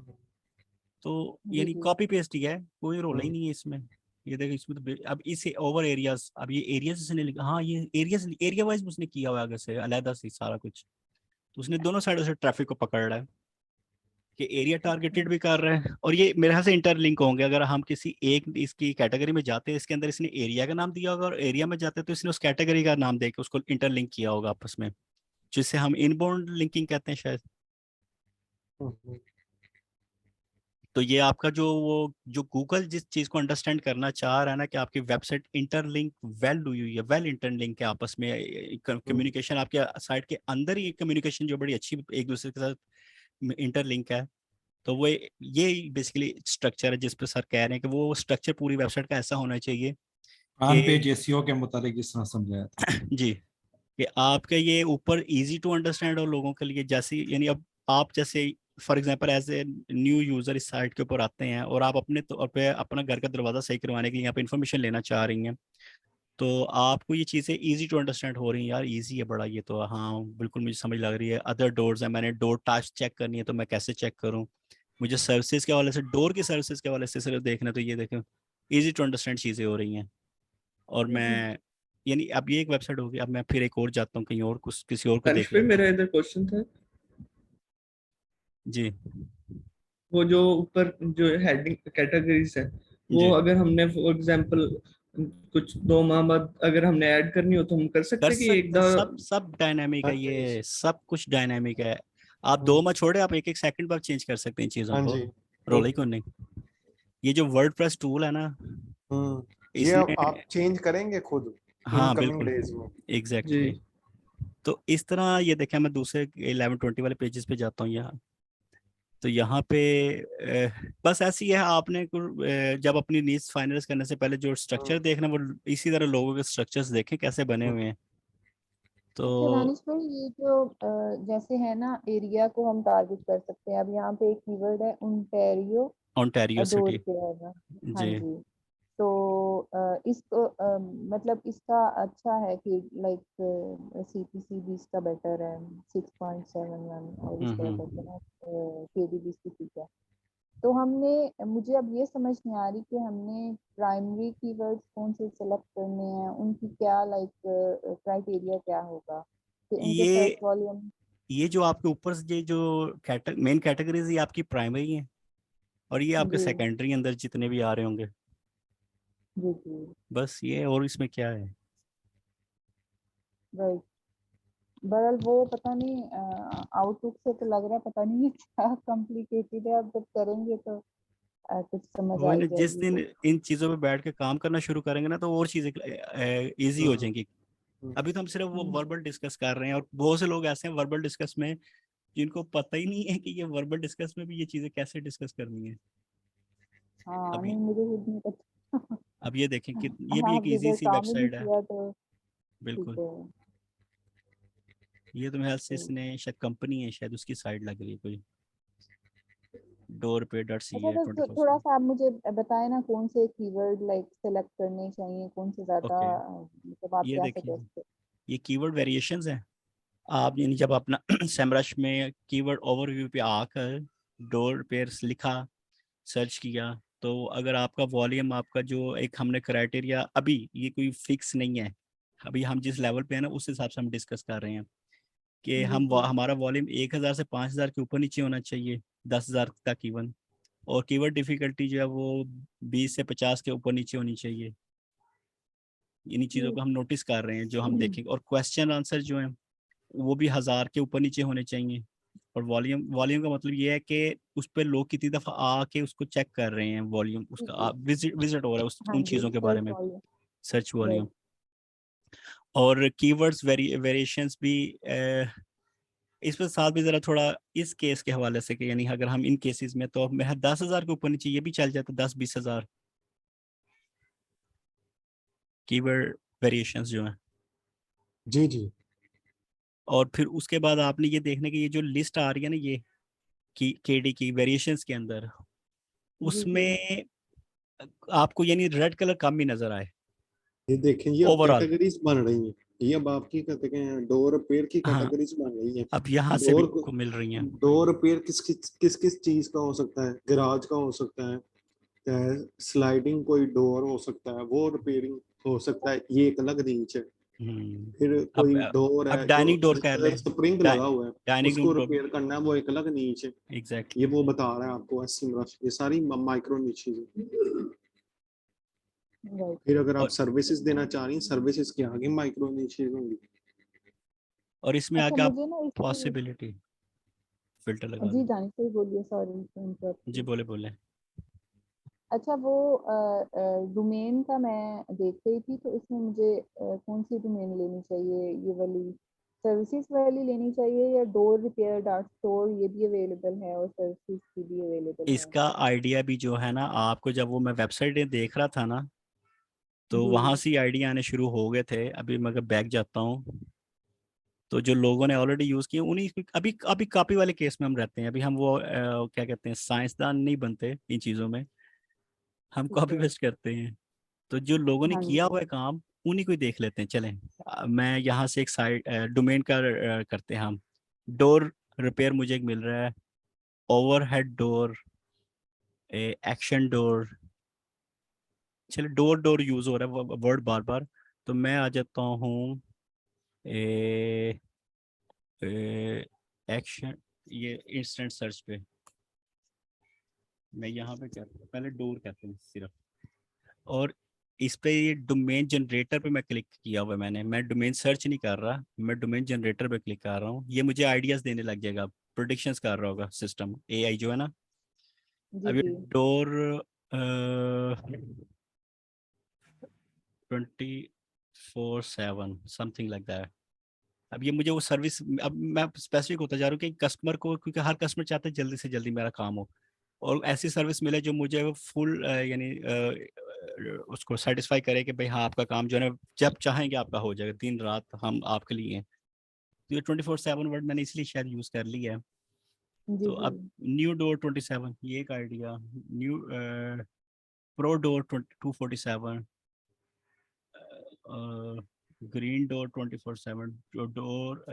तो यानी कॉपी पेस्ट ही है, कोई रोल ही नहीं है इसमें। ये देखो, इसमें तो अब इसे ओवर एरियाज, अब ये एरियाज इसने लिखा, हाँ ये एरिया वाइज उसने किया हुआ है आगे से अलहदा से सारा कुछ। तो उसने दोनों साइडों से ट्रैफिक को पकड़ रहा है कि एरिया टारगेटेड भी कर रहे हैं, और ये मेरे ख्याल से इंटरलिंक होंगे। अगर हम किसी एक इसकी कैटेगरी में जाते हैं, इसके अंदर इसने एरिया का नाम दिया होगा, और एरिया में जाते हैं तो इसने उस कैटेगरी का नाम देकर उसको इंटरलिंक किया होगा आपस में, जिससे हम इनबाउंड लिंकिंग कहते हैं शायद। तो ये आपका जो गूगल जिस चीज को अंडरस्टैंड करना चाह रहा है ना, कि आपकी वेबसाइट इंटरलिंक वेल हुई हुई है, वेल इंटरलिंक है आपस में, कम्युनिकेशन आपके साइट के अंदर ही कम्युनिकेशन जो बड़ी अच्छी एक दूसरे के साथ इंटरलिंक है। तो वो ये बेसिकली स्ट्रक्चर है जिस पे सर कह रहे हैं कि वो स्ट्रक्चर पूरी वेबसाइट का ऐसा होना चाहिए ऑन पेज एसईओ के मुताबिक जिस तरह समझाया था जी, कि आपका ये ऊपर इजी टू अंडरस्टैंड हो लोगों के लिए। जैसे यानी अब आप जैसे for example as a new user इस साइट के ऊपर आते हैं, और आप अपने तौर पे अपना घर का दरवाजा सही करवाने के लिए यहाँ पे इन्फॉर्मेशन लेना चाह रही हैं, तो आपको ये चीज़ें इजी टू अंडरस्टैंड हो रही हैं। यार इजी है बड़ा ये तो, हाँ बिल्कुल मुझे समझ लग रही है। अदर डोर्स है, मैंने डोर टास्क चेक करनी है तो मैं कैसे चेक करूँ, मुझे सर्विसेज के हवाले से, डोर की सर्विसेज के हवाले से सिर्फ देखना है, तो ये देखें इजी टू अंडरस्टैंड चीज़ें हो रही हैं। और मैं यानी अब ये एक वेबसाइट होगी, अब मैं फिर एक और जाता हूँ कहीं और, कुछ किसी और को देख भाई मेरा इधर क्वेश्चन था जी। वो जो ऊपर जो हेडिंग कैटेगरीज है, वो अगर हमने फॉर एग्जांपल कुछ 2 माह बाद अगर हमने ऐड करनी हो तो हम कर सकते हैं कि एकदम सब डायनामिक है, ये सब कुछ डायनामिक है। आप 2 माह छोड़े, आप एक सेकंड बाद चेंज कर सकते हैं चीजों को, रोल ही को नहीं। ये जो वर्डप्रेस टूल है ना, ये अब आप चेंज करेंगे खुद हाँ इनकमिंग बिल्कुल डेज में। एग्जैक्टली। तो इस तरह ये देखा, मैं दूसरे 11-20 वाले पेजेस पे जाता हूँ यहाँ, तो यहाँ पे बस ऐसी है, आपने जब अपनी नीड्स फाइनलाइज करने से पहले जो स्ट्रक्चर देखना, वो इसी तरह लोगों के स्ट्रक्चर्स देखें कैसे बने हुए हैं। तो दानिश भाई, ये जो जैसे है ना, एरिया को हम टारगेट कर सकते हैं। अब यहाँ पे एक कीवर्ड है ओंटारियो डोर सिटी पे है ना। हाँ जी। जी। तो इसको मतलब इसका अच्छा है कि लाइक CPC भी इसका बेटर है 6.71 और इस तरह करके ना KDB ठीक है। तो हमने मुझे अब ये समझ नहीं आ रही कि हमने प्राइमरी कीवर्ड्स कौन से सेलेक्ट करने हैं, उनकी क्या लाइक क्राइटेरिया क्या होगा कि उनके सर्च वॉल्यूम। ये जो आपके ऊपर से ये जो मेन कैटेगरीज, ये आपकी प्राइमरी है, और ये आपके सेकेंडरी अंदर जितने भी आ रहे होंगे जी जी बस ये, और इसमें क्या है। राइट। बहरहाल वो पता नहीं आउटलुक से तो लग रहा है पता नहीं क्या कॉम्प्लिकेटेड है, अब जब करेंगे तो कुछ समझ आ ही जिस दिन जाएगी। इन चीजों पे बैठ के काम करना शुरू करेंगे ना, तो और चीजें इजी हो जाएंगी। अभी तो हम सिर्फ वो वर्बल डिस्कस कर रहे हैं, और बहुत से लोग ऐसे हैं वर्बल डिस्कस में जिनको पता ही नहीं है कि ये वर्बल डिस्कस में भी ये चीजें कैसे डिस्कस करनी है। हाँ नहीं, मुझे खुद नहीं पता। अब ये देखें कि ये भी एक इजी सी काम ही नहीं वेबसाइट है। किया तो बिल्कुल। ये तो मेरे से इसने शायद कंपनी है, शायद उसकी साइट लग रही है कोई, doorpay.ca अच्छा, तो थोड़ा सा आप मुझे बताएं ना कौन से कीवर्ड लाइक सेलेक्ट करने चाहिए, कौन से ज्यादा मतलब आप ये क्या देखिए, सजेस्ट करें। ये कीवर्ड वेरिएशंस है। आप यानी जब अपना सेमरश में कीवर्ड ओवरव्यू पे आकर डोर पे लिखा, सर्च किया, तो अगर आपका वॉल्यूम, आपका जो एक हमने क्राइटेरिया, अभी ये कोई फिक्स नहीं है, अभी हम जिस लेवल पे है ना उस हिसाब से हम डिस्कस कर रहे हैं कि हमारा वॉल्यूम 1000 से 5000 के ऊपर नीचे होना चाहिए, 10,000 तक इवन, और कीवर्ड डिफिकल्टी जो है वो 20 से 50 के ऊपर नीचे होनी चाहिए। इन्हीं चीज़ों को हम नोटिस कर रहे हैं जो हम देखेंगे। और क्वेश्चन आंसर जो है वो भी 1000 के ऊपर नीचे होने चाहिए। और वॉल्यूम का मतलब ये है कि उस पर लोग कितनी दफ़ा आके उसको चेक कर रहे हैं, वॉल्यूम उसका विजिट हो रहा है उन चीज़ों के बारे में, सर्च वॉल्यूम। और कीवर्ड्स वेरिएशंस भी इस पर साथ भी ज़रा थोड़ा इस केस के हवाले से कि यानी अगर हम इन केसेस में तो मैं 10,000 के ऊपर नीचे ये भी चल जाता, 10-20 हज़ार कीवर्ड वेरिएशंस जो हैं। जी जी। और फिर उसके बाद आपने ये देखने की ये जो लिस्ट आ रही है ना ये केडी की वेरिएशंस के अंदर, उसमें आपको यानी रेड कलर कम ही नजर आए। ये देखें ये ओवरऑल कैटेगरीज बन रही हैं, ये अब आपकी कहते हैं डोर रिपेयर की हाँ, कैटेगरीज बन रही हैं। अब यहाँ से भी आपको मिल रही हैं। डोर रिपेयर किस किस चीज का हो सकता है, गैराज का हो सकता है, स्लाइडिंग कोई डोर हो सकता है, वो रिपेयरिंग हो सकता है, ये एक अलग रेंज है। फिर कोई डोर है अब जो डाइनिंग डोर कर ले, स्प्रिंग लगा हुआ है, डाइनिंग उसको रूम रिपेयर करना है, वो एक अलग नीच है। एग्जैक्टली, ये वो बता रहा है आपको एसएमआरएफ, ये सारी माइक्रो नीचेज है। फिर अगर आप सर्विसेज देना चाह रही हैं, सर्विसेज के आगे माइक्रो नीचेज होंगी। और इसमें अच्छा, आगे आप मुझे ना इसकी पॉसिबिलिटी फिल्टर लगा जी दें। दानिश बोलिए, सॉरी। जी बोले। अच्छा, वो डोमेन का मैं देख रही थी, तो इसमें मुझे कौन सी डोमेन लेनी चाहिए, ये वाली सर्विसेज वाली लेनी चाहिए या डोर रिपेयर डॉट स्टोर, ये भी अवेलेबल है और सर्विसेज की भी अवेलेबल है? इसका आइडिया भी जो है ना, आपको जब वो मैं वेबसाइट देख रहा था ना, तो जी वहाँ से आइडिया आने शुरू हो गए थे। अभी मैं अगर बैक जाता हूँ तो जो लोगों ने ऑलरेडी यूज़ किए उन्हीं अभी कॉपी वाले केस में हम रहते हैं। अभी हम वो क्या कहते हैं, साइंसदान नहीं बनते इन चीज़ों में, हम ठीक कॉपी है। पेस्ट करते हैं। तो जो लोगों ने हाँ किया जी। हुआ है काम उन्हीं को ही देख लेते हैं। चलें मैं यहाँ से एक साइट डोमेन का करते हैं हम। डोर रिपेयर मुझे एक मिल रहा है, ओवरहेड डोर, एक्शन डोर। चलिए डोर डोर यूज़ हो रहा है वर्ड बार बार, तो मैं आ जाता हूँ एक्शन, ये इंस्टेंट सर्च पे मैं यहाँ पे पहले डोर कहते हैं सिर्फ। और इस पे ये डोमेन जनरेटर पे मैं क्लिक किया हुआ है मैंने, मैं डोमेन सर्च नहीं कर रहा, मैं डोमेन जनरेटर पे क्लिक कर रहा हूँ। ये मुझे आइडियाज देने लग जाएगा, प्रोडिक्शंस कर रहा होगा सिस्टम, एआई जो है ना। जी अब ये जी। Door 24/7 something like that. अब ये मुझे वो सर्विस, अब मैं स्पेसिफिक होता जा रहा हूँ कि कस्टमर को, क्योंकि हर कस्टमर चाहता है जल्दी से जल्दी मेरा काम हो और ऐसी सर्विस मिले जो मुझे फुल यानी उसको सेटिस्फाई करे कि भाई हाँ आपका काम जो है ना जब चाहेंगे आपका हो जाएगा, दिन रात हम आपके लिए हैं। तो ये 24/7 वर्ड मैंने इसलिए शायद यूज़ कर लिया है। जी तो जी। अब न्यू डोर 27 ये एक idea, new pro door 247, green door 24/7, door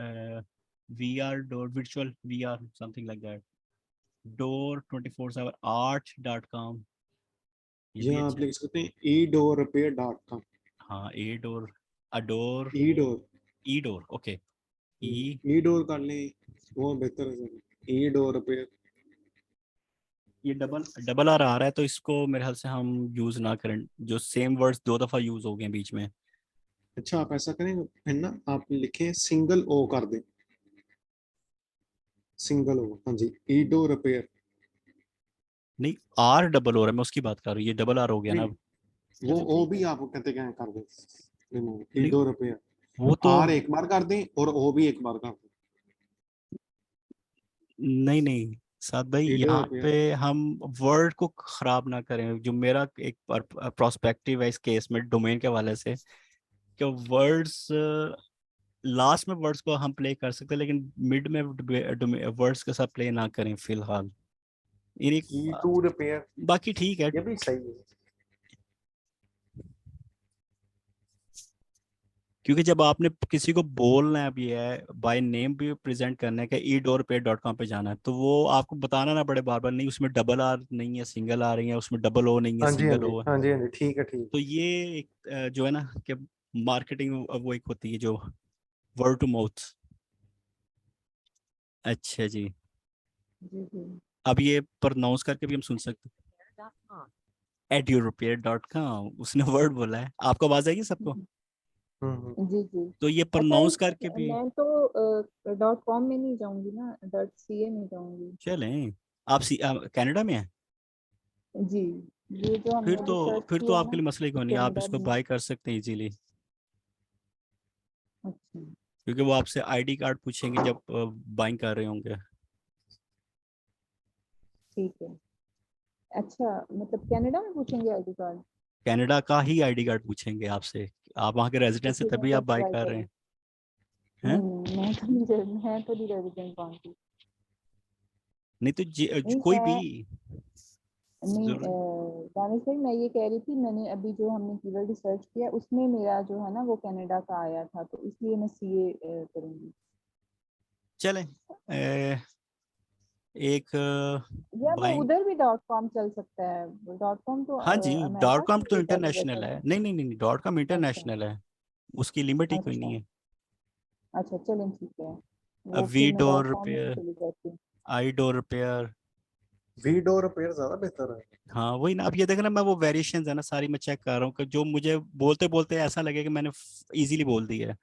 VR door, virtual VR something like that, door 24/7 art.com, ये भी यहाँ आप अच्छा है। लिख सकते हैं edoorrepair.com। हाँ a door, adore, E door, okay E edoor कर लें, वो बेहतर है। edoor repair। ये डबल आर आ रहा है तो इसको मेरे ख्याल से हम यूज ना करें, जो सेम वर्ड्स 2 दफा यूज हो गए बीच में। अच्छा आप ऐसा करें, है ना, आप लिखें सिंगल ओ कर दें, सिंगल ओ, हाँ जी, edoor repair। नहीं आर डबल हो रहा है, मैं उसकी बात कर रहा हूँ, ये डबल आर हो गया ना अब। वो ओ भी आप कहते क्या कर दें, नहीं edoor repair। वो तो आर एक बार कर दें और ओ भी एक बार कर दें। नहीं साथ भाई, edoor यहाँ repair। पे हम वर्ड को खराब ना करें। जो मेरा एक प्रोस्पेक्टिव है इस केस में डोमेन के हवाले से, कि वर्ड्स लास्ट में वर्ड्स को हम प्ले कर सकते हैं लेकिन मिड में वर्ड्स के साथ प्ले ना करें फिलहाल। edo repair बाकी ठीक है, ये भी सही है। क्योंकि जब आपने किसी को बोलना है भी है, बाय नेम भी प्रेजेंट करना है कि edoorrepair.com पे जाना है, तो वो आपको बताना ना पड़े बार बार, नहीं उसमें डबल आर नहीं है सिंगल आ रही है, उसमें डबल ओ नहीं है हाँ जी हाँ सिंगल जी ओ है। हाँ जी हाँ जी, ठीक है ठीक तो है। ये एक जो है ना कि मार्केटिंग वो एक होती है जो वर्ड टू माउथ, अच्छा जी, जी जी अब ये प्रोनाउंस करके भी हम सुन सकते हैं। edurepair.com, उसने वर्ड बोला है, आपको आवाज आएगी सबको? जी जी। तो ये अच्छा प्रोनाउंस करके भी मैं तो .com में नहीं जाऊंगी ना, .ca में जाऊंगी। चलें। आप कनाडा में हैं? जी, ये जो हमने अभी सर्च फिर तो किया आपके ना लिए मसले को नहीं, आप कनाडा इसको में। बाय कर सकते हैं इजीली, अच्छा क्योंकि वो आपसे आईडी कार्ड पूछेंगे जब बाइंग कर रहे होंगे। ठीक है। अच्छा मतलब कनाडा में पूछेंगे आईडी कार्ड? कनाडा का ही आईडी कार्ड पूछेंगे आपसे, आप वहाँ के तो रेजिडेंस है फिर मैं तभी आप कब बाय ट्राई कर रहे करूँ? हैं। हैं? मैं तो नहीं रेजिडेंट वहाँ की। नहीं तो नहीं कोई भी नहीं जरूर। दानिश भाई, मैं ये कह रही थी, मैंने अभी जो हमने कीवर्ड रिसर्च किया उसमें मेरा जो है ना वो कनाडा का आया था, तो इसलिए मैं सीए करूँगी। चलें एक या वो बाइंग। उधर भी .com चल सकता है? .com तो हाँ जी, अमेरिका डॉट कॉम की तो एक इंटरनेशनल वेबसाइट है। है। नहीं नहीं नहीं, डॉट कॉम अच्छा इंटरनेशनल है, उसकी लिमिट ही कोई अच्छा नहीं है। अच्छा, चलें ठीक है, वो वी फिर मैं डोर .com में रिपेयर, चली जाती हूँ। आई डोर रिपेयर। वीडो रिपेयर ज्यादा बेहतर है। हाँ वही ना, अब ये देखना, मैं वो वेरिएशंस है ना सारी मैं चेक कर रहा हूँ कि जो मुझे बोलते बोलते ऐसा लगे कि मैंने इजीली बोल दिया है।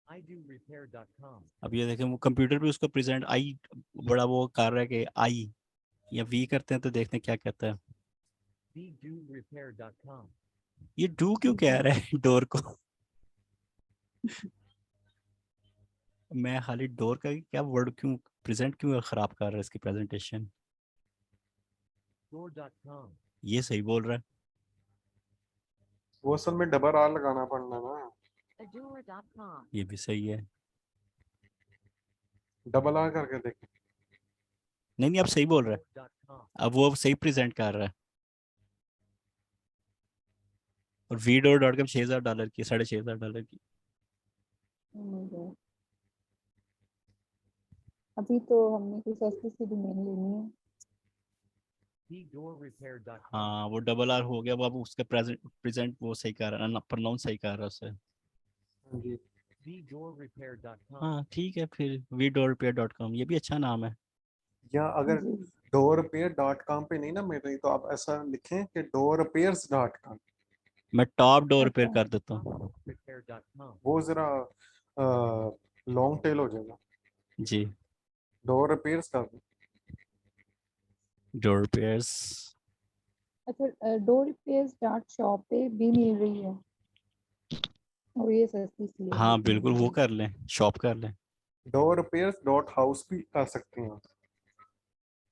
अब ये देखें, वो कंप्यूटर पे उसको प्रेजेंट आई बड़ा वो कर रहा है कि आई या वी करते हैं, तो देखते हैं क्या कहता है। ये डू क्यों कह रहा है डोर को? मैं खाली डोर का ही क्या वर्ड क्यों प्रेजेंट क्यों खराब कर रहा है इसकी प्रेजेंटेशन। ये सही बोल रहा है। वो असल में डबल आर लगाना पड़ना ना, ये भी सही है। डबल आर करके देख। नहीं नहीं, अब सही बोल रहा है, अब वो सही प्रेजेंट कर रहा है। और वीडोर.com $6,000 की, $6,500 की। Oh my God. अभी तो हमने कुछ सस्ती सी डोमेन लेनी है। हाँ वो डबल आर हो गया, वो अब उसका प्रेजेंट वो सही कर रहा है ना, प्रोनाउंस सही कर रहा है उसे। जी हाँ ठीक है, फिर वीडोररिपेयर.com ये भी अच्छा नाम है। या अगर जी doorrepair.com पे नहीं ना मिल रही तो आप ऐसा लिखें कि doorrepairs.com। मैं टॉप डोर रिपेयर अच्छा कर देता हूँ। वो जरा लॉन्ग टेल हो जाएगा। जी, डोर रिपेयर्स कर दो। Door repairs. अच्छा, डोर रिपेयर्स .shop पे भी मिल रही है और ये सस्ती सी है हाँ लेकिन बिल्कुल, वो कर लें, शॉप कर लें। doorrepairs.house भी कर सकते हैं।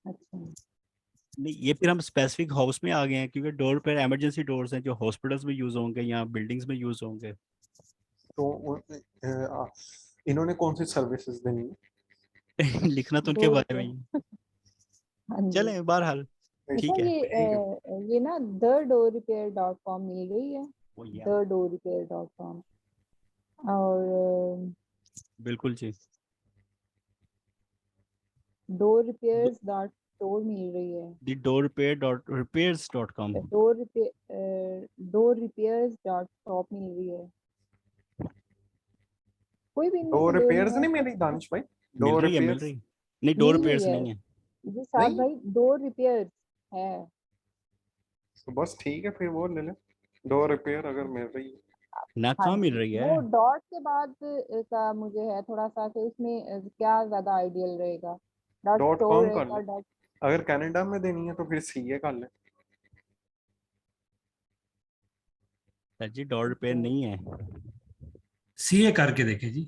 अच्छा नहीं, ये फिर हम स्पेसिफिक हाउस में आ गए हैं, क्योंकि डोर पर इमरजेंसी डोर्स हैं जो हॉस्पिटल्स में यूज होंगे या बिल्डिंग्स में यूज होंगे। तो इन्होंने कौन सी सर्विसेज देनी है? लिखना तो उनके डोर बारे में ही है। हाँ जी। चलें बहरहाल अच्छा ठीक है। ये ना thedoorrepair.com मिल रही है, वो ये thedoorrepair.com और बिल्कुल जी। doorrepairs.store मिल रही है। दी डोर repairs.com। doorrepairs.shop मिल रही है। कोई भी इनमें से डोर दो नहीं रिपेयर्स है नहीं तो मिल रही दानिश भाई? मिल डोर रही है, मिल रिपेयर्स रही है। नहीं, डोर मिल रही रिपेयर्स है नहीं है। जी साहब नहीं, भाई, डोर रिपेयर्स है। तो बस ठीक है फिर वो ले लें। डोर रिपेयर अगर मिल रही है। ना हाँ कहाँ मिल जी, रही है। वो डॉट के बाद का मुझे है थोड़ा सा कि उसमें क्या ज्यादा आइडियल रहेगा, डॉट स्टोर .com कर रहेगा लें। डॉट। अगर कनाडा में देनी है तो फिर सीए कर लें। सर जी डोर ठीक रिपेयर है नहीं है। सीए करके देखे जी,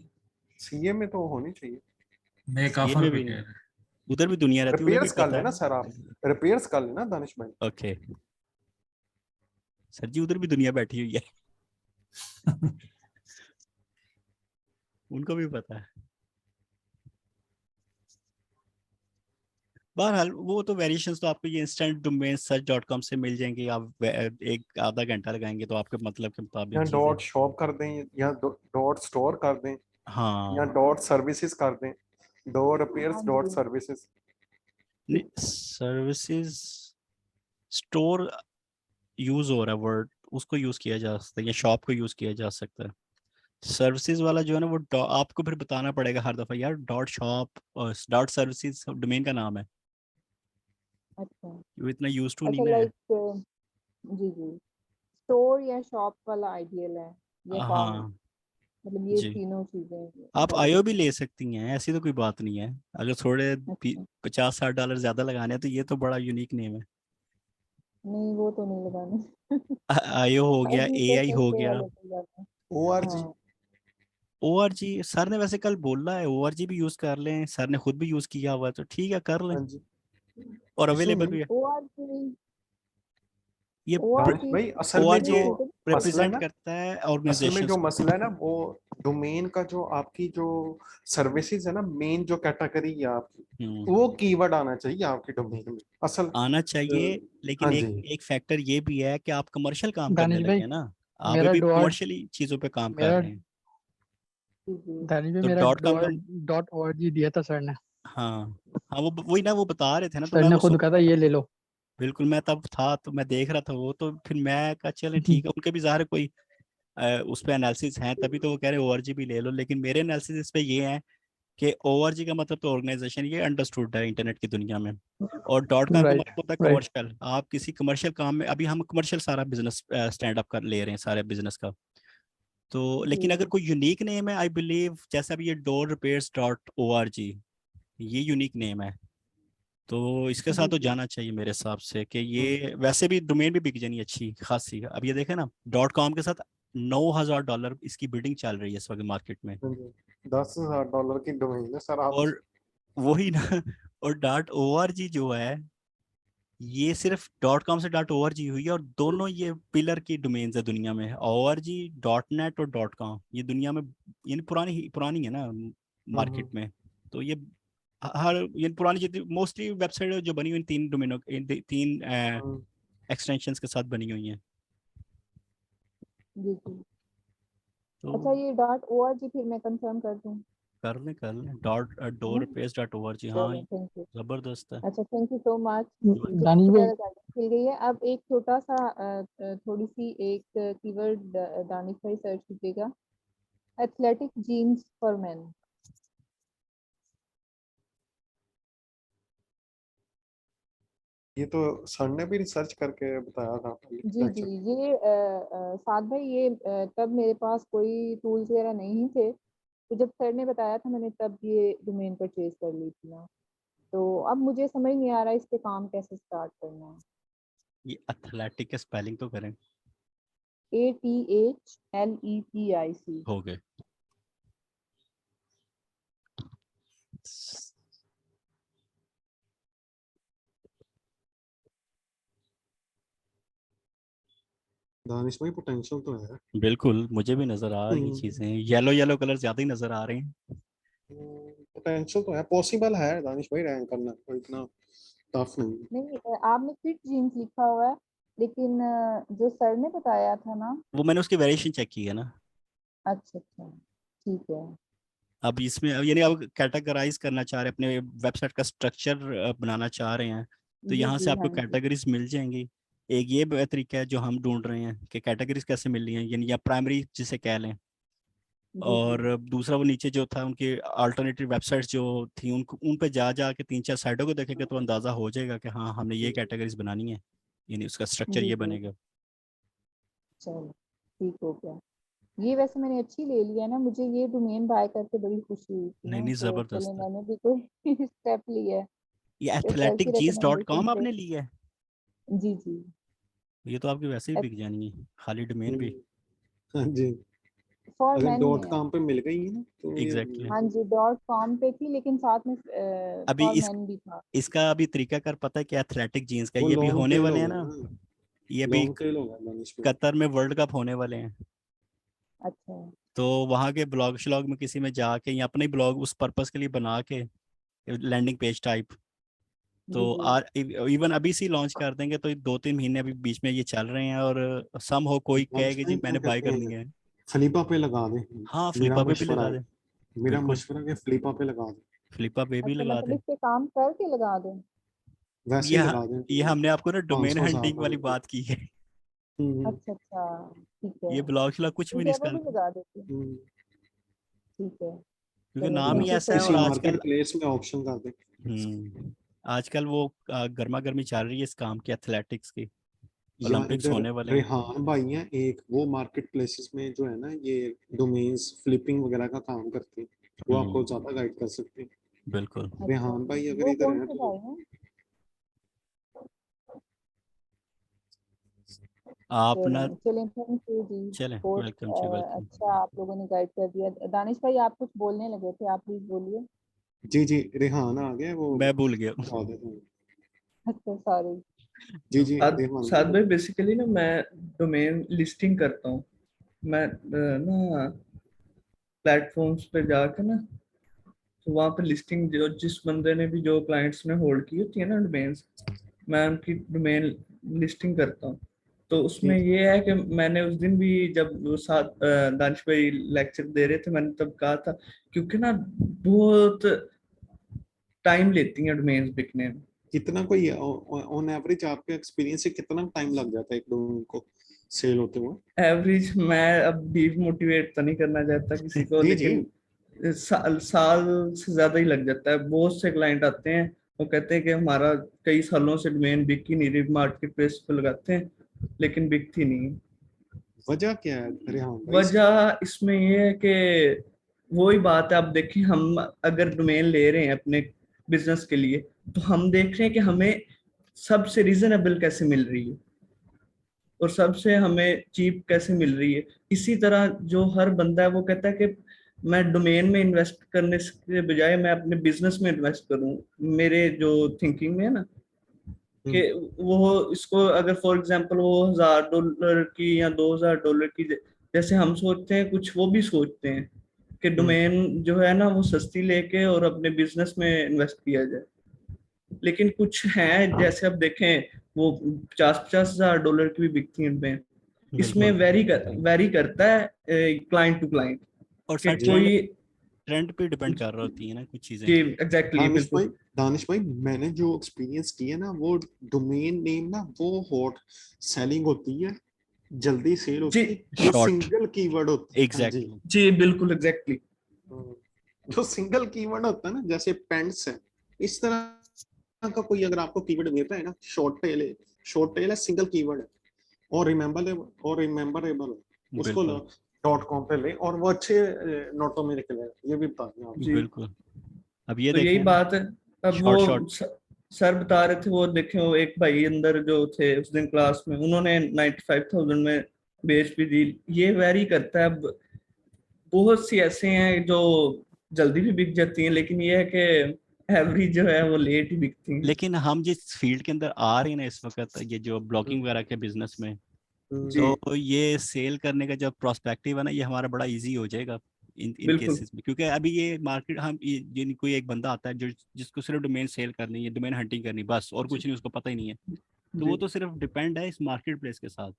सीए में तो होनी चाहिए। मेक ये ऑफर में पे भी कह नहीं, रहे हैं। उधर भी दुनिया रहती है, उधर भी रिपेयर्स कर पता लेना है। सर, आप रिपेयर्स कर लेना दानिश भाई। ओके सर जी, उधर भी दुनिया बैठी हुई है। उनको भी पता है। बहरहाल वो तो वेरिएशंस तो आपको ये इंस्टेंट डोमेन search.com से मिल जाएंगे, आप एक आधा घंटा लगाएंगे तो आपके मतलब के मुताबिक या चीजें। डॉट शॉप कर दें या डॉट स्टोर कर दें या हाँ डॉट सर्विसेज कर दें। डोर रिपेयर्स हाँ डॉट जी सर्विसेज। नहीं, सर्विसेज स्टोर यूज हो रहा है वर्ड, उसको यूज किया जा सकता है या शॉप को यूज किया जा सकता है। सर्विसेज वाला जो है ना वो आपको फिर बताना पड़ेगा हर दफा यार, डॉट शॉप और डॉट सर्विसेज डोमेन का नाम है, अच्छा वो इतना यूज टू नहीं अच्छा, मैं। लाइक जी जी, स्टोर या शॉप वाला आइडियल है या कॉम, हाँ मतलब ये जी, तीनों चीजें आप बेस्ट आईओ भी हैं। ले सकती हैं, ऐसी तो कोई बात नहीं है। अगर थोड़े अच्छा 50-60 डॉलर ज्यादा लगाने हैं तो ये तो बड़ा यूनिक नेम है। नहीं, वो तो नहीं लगाने। आईओ हो गया, अभी तो एआई हो सस्ते गया, वाले पे जाते हैं। ORG। हाँ ओआरजी सर ने वैसे कल बोला है ओआरजी भी यूज कर लें, सर ने खुद भी यूज किया हुआ है तो ठीक है कर लें, हाँ जी, और इशू अवेलेबल नहीं। भी है ORG ये। दानिश भाई असल में ओआरजी जो से मसला है रिप्रेजेंट ना, करता है असल में ऑर्गेनाइजेशंस जो को। मसला है ना, वो डोमेन का जो आपकी जो सर्विसेज है ना, मेन जो कैटेगरी है आपकी, वो कीवर्ड आना चाहिए आपकी डोमेन में असल। आना चाहिए, हाँ लेकिन जी, एक फैक्टर ये भी है कि आप कमर्शियल काम करने दानिश लगे भाई हैं ना, आप मेरा अभी डॉट कमर्शियली चीजों पे काम कर मेरा रहे हैं, जी जी दानिश भाई तो मेरा डॉट कॉम का। डॉट org दिया था सर ने। हाँ हाँ, वो वही ना वो बता रहे थे ना, तो सर मैं ने वो खुद कहा था ये ले लो। बिल्कुल मैं तब था तो मैं देख रहा था वो, तो फिर मैं कहा चले ठीक है, उनके भी ज़ाहिर है कोई उस पे एनालिसिस है, तभी तो वो कह रहे ओआरजी भी ले लो, लेकिन मेरे एनालिसिस इस पे ये है कि ओआरजी का मतलब तो ऑर्गेनाइजेशन, ये अंडरस्टूड है इंटरनेट की दुनिया में, और डॉट कॉम का राइट मतलब होता है राइट। कमर्शियल। आप किसी कमर्शियल काम में, अभी हम कमर्शियल सारा बिजनेस स्टैंड अप कर ले रहे हैं सारे बिजनेस का, तो लेकिन अगर जी कोई यूनिक नेम है, आई बिलीव जैसे अभी ये door repairs dot O R G, ये यूनिक नेम है, तो इसके साथ जी तो जी जाना चाहिए मेरे हिसाब से कि ये वैसे भी डोमेन भी बिक जानी अच्छी खासी। अब ये देखें ना, डॉट कॉम के साथ $9,000 इसकी बिल्डिंग चल रही है इस वक्त मार्केट में, हाँ जी, $10,000 की डोमेन है सर आप। और वही ना, और डॉट ओ आर जी जो है ये सिर्फ डॉट कॉम से डॉट ओ आर जी हुई है, और दोनों ये पिलर की डोमेन्स है दुनिया में, O R G, dot net और डॉट कॉम, ये दुनिया में यानी पुरानी पुरानी है ना मार्केट में, तो ये हर ये पुरानी जितनी मोस्टली वेबसाइट जो बनी हुई इन तीन डोमेनों, इन तीन एक्सटेंशंस के साथ बनी हुई हैं, जी जी। तो अच्छा, ये .org फिर मैं कंफर्म कर दूं, कर लें डॉट है ना? Door page dot O R G. हाँ चलो थैंक यू। जबरदस्त है। अच्छा थैंक यू सो मच, मुझे दानिश बहुत भाई ज़्यादा गाइडेंस मिल गई है। अब एक छोटा सा थोड़ी सी एक कीवर्ड दानिश भाई सर्च कीजिएगा, एथलेटिक जीन्स फॉर मेन। ये तो सर ने भी रिसर्च करके बताया था जी जी, लेक्चर। ये साथ भाई ये तब मेरे पास कोई टूल्स वगैरह नहीं थे, तो जब सर ने बताया था मैंने तब ये डोमेन परचेज कर ली थी ना, तो अब मुझे समझ नहीं आ रहा इस पे काम कैसे स्टार्ट करना है। ये एथलेटिक स्पेलिंग तो करें, ATHLETIC। हो गए। दानिश भाई पोटेंशियल तो है। बिल्कुल मुझे भी नजर आ रही चीजें, येलो येलो कलर ज्यादा ही नजर आ रहे हैं। पोटेंशियल तो है, पॉसिबल है दानिश भाई, रैंक करना कोई इतना टफ नहीं है। नहीं, आपने फिट जीन्स लिखा हुआ है, लेकिन जो सर ने बताया था ना। वो मैंने उसकी वेरिएशन चेक की है ना। अच्छा अच्छा, ठीक है। अब इसमें यानी अब कैटेगराइज करना चाह रहे हैं, अपने वेबसाइट का स्ट्रक्चर बनाना चाह रहे हैं, तो जी यहाँ से जी आपको हाँ जी कैटेगरीज मिल जाएंगी। एक ये तरीका है जो हम ढूंढ रहे हैं कि कैटेगरीज कैसे मिल रही हैं, यानी या प्राइमरी जिसे कह लें, जी जी और दूसरा वो नीचे जो था उनकी अल्टरनेटिव वेबसाइट्स जो थी, उनको उन पे जा जा के 3-4 साइटों को देखेंगे तो अंदाज़ा हो जाएगा कि हाँ हमने ये कैटेगरीज बनानी है, यानी उसका स्ट्रक्चर जी ये जी। बनेगा। चलो ठीक हो गया। ये वैसे मैंने अच्छी ले लिया ना, मुझे ये डोमेन बाय करके बड़ी खुशी हुई थी नहीं ना, नहीं तो चलो ज़बरदस्त है। मैंने भी कोई स्टेप लिया है ये फिर सर एथलेटिक की जीन्स डॉट रिकमेंडेशन कॉम पे। आपने ली है? जी जी। ये तो आपकी वैसे ही बिक जानी है, खाली डोमेन भी। हाँ जी, फॉर अगर मैन डॉट में है। कॉम पे मिल गई है ना तो ये एग्जैक्टली हाँ जी, .com पे थी, लेकिन साथ में अभी फॉर इस मैन भी था। इसका अभी तरीका कर पता है कि एथलेटिक जीन्स का वो ये भी लॉन्ग होने टेल वाले हो हैं गया ना, ना, ये भी लॉन्ग टेल हो गया दानिश भाई। कतर में वर्ल्ड कप होने वाले हैं, अच्छा तो वहाँ के ब्लॉग श्लॉग में किसी में जाके या अपने ब्लॉग उस पर्पस के लिए बना के लैंडिंग पेज टाइप, जी तो जी। इवन अभी से लॉन्च कर देंगे तो 2-3 महीने अभी बीच में ये चल रहे हैं, और सम हो कोई कहे दानिश कि भाई जी क्या मैंने बाय कहते करनी हैं, है। फ्लिपा पे लगा दे। हाँ मेरा फ्लिपा पे भी मशवरा लगा है, दे, मेरा बिल्कुल मशवरा है कि फ्लिपा पे लगा दे, फ्लिपा पे भी अच्छा, लगा मतलब दे। इस पे काम करके लगा दें। वैसे ये ही लगा दे। ये हमने आपको ना डोमेन 500,000 हंटिंग का वाली मिल बात की है। अच्छा अच्छा, ठीक है ये ब्लॉग शिलॉग कुछ भी ठीक नहीं है, वो भी इसका, लगा देती हूँ। ठीक है, क्योंकि चलो नाम ही थैंक यू ऐसा है। सो और इसी मच। आजकल मार्केट प्लेस में ऑप्शन कर दे। आजकल वो गर्मा गर्मी चल रही है इस काम की, एथलेटिक्स की, या ओलंपिक्स इधर होने वाले हैं। रेहान भाई हैं एक, वो मार्केट प्लेसेस में जो है ना ये डोमेन्स फ्लिपिंग वगैरह का काम करते हैं, वो आपको ज्यादा गाइड कर सकते हैं। बिल्कुल। रेहान भाई अगर वो इधर कौन है से तो भाई हैं? आप ना चलें थैंक यू जी, चलें, बहुत वेलकम जी, वेलकम। अच्छा आप लोगों ने गाइड कर दिया। दानिश भाई आप कुछ बोलने लगे थे, आप प्लीज बोलिए। जी जी रेहान आ गया वो, मैं भूल गया। बता देता हूँ। अच्छा सॉरी। जी जी साथ रेहान साथ भाई भाई बेसिकली ना मैं डोमेन लिस्टिंग करता हूँ। मैं ना प्लेटफॉर्म्स पे जाके ना, तो वहाँ पे लिस्टिंग जो जिस बंदे ने भी, जो क्लाइंट्स ने होल्ड की होती है ना डोमेन्स, मैं उनकी डोमेन लिस्टिंग करता हूँ। तो उसमें ठीक ये है कि मैंने उस दिन भी जब वो साथ दानिश भाई लेक्चर दे रहे थे, मैंने तब कहा था क्योंकि ना बहुत टाइम लेती हैं डोमेन्स बिकने में। कितना कोई ऑन एवरेज आपके एक्सपीरियंस से कितना टाइम लग जाता है एक डोमेन को सेल होते हुए? एवरेज मैं अब डीमोटिवेट तो नहीं करना चाहता किसी को, जी जी लेकिन साल से ज्यादा ही लग जाता है। बहुत से क्लाइंट आते हैं, वो कहते हैं कि हमारा कई सालों से डोमेन बिक ही नहीं रही, मार्केट प्लेस पे लगाते हैं लेकिन बिकती नहीं है। वजह क्या है रेहान भाई इसकी? वजह इसमें ये है कि वही बात है, आप देखिए हम अगर डोमेन ले रहे हैं अपने बिजनेस के लिए, तो हम देख रहे हैं कि हमें सबसे रीजनेबल कैसे मिल रही है और सबसे हमें चीप कैसे मिल रही है। इसी तरह जो हर बंदा है वो कहता है कि मैं डोमेन में इन्वेस्ट करने के बजाय मैं अपने बिजनेस में इन्वेस्ट करूं। मेरे जो थिंकिंग में है ना कि वो इसको अगर फॉर एग्जांपल वो $1000 की या $2000 की, जैसे हम सोचते हैं कुछ वो भी सोचते हैं कि डोमेन जो है ना वो सस्ती लेके और अपने बिजनेस में इन्वेस्ट किया जाए। लेकिन कुछ हैं जैसे अब देखें वो 50-50 हजार की भी बिकती हैं डोमेन। इसमें बिल्कुल। वेरी करता है क्लाइंट टू क्लाइंट और कि सर कोई ट्रेंड पे डिपेंड कर रही होती है ना कुछ चीजें। जी एग्जैक्टली बिल्कुल। दानिश भाई मैंने जो एक्सपीरियंस किया ना, वो डोमेन नेम ना वो हॉट सेलिंग होती है, जल्दी सेल जी होती है, जो शॉर्ट, सिंगल कीवर्ड होता है। हाँ जी एग्जैक्टली। जी बिल्कुल एग्जैक्टली। जो सिंगल कीवर्ड होता है ना, जैसे पेंट्स है, इस तरह का कोई अगर आपको कीवर्ड मिल रहा है ना, शॉर्ट टेल है, सिंगल कीवर्ड है और रिमेम्बरेबल है, उसको बिल्कुल .com पे ले और वो अच्छे नोटों में निकले, ये भी बता दें आप। जी बिल्कुल। अब ये तो यही देखें बात है। अब वो शॉर्ट शॉर्ट सर बता रहे थे, वो देखे वो एक भाई अंदर जो थे उस दिन क्लास में, उन्होंने 95,000 में बेच भी दी। ये वेरी करता है। अब बहुत सी ऐसे हैं जो जल्दी भी बिक जाती हैं, लेकिन ये है कि एवरेज जो है वो लेट ही बिकती हैं। लेकिन हम जिस फील्ड के अंदर आ रहे हैं ना इस वक्त, ये जो ब्लॉगिंग वगैरह के बिजनेस में, जी तो ये सेल करने का जो प्रोस्पेक्टिव है ना, ये हमारा बड़ा इजी हो जाएगा इन बिल्कुल केसेस में। क्योंकि अभी ये मार्केट हम ये कोई एक बंदा आता है जो जिसको सिर्फ डोमेन सेल करनी है, डोमेन हंटिंग करनी बस, और जी कुछ नहीं, उसको पता ही नहीं है, तो जी वो तो सिर्फ डिपेंड है इस मार्केट प्लेस के साथ।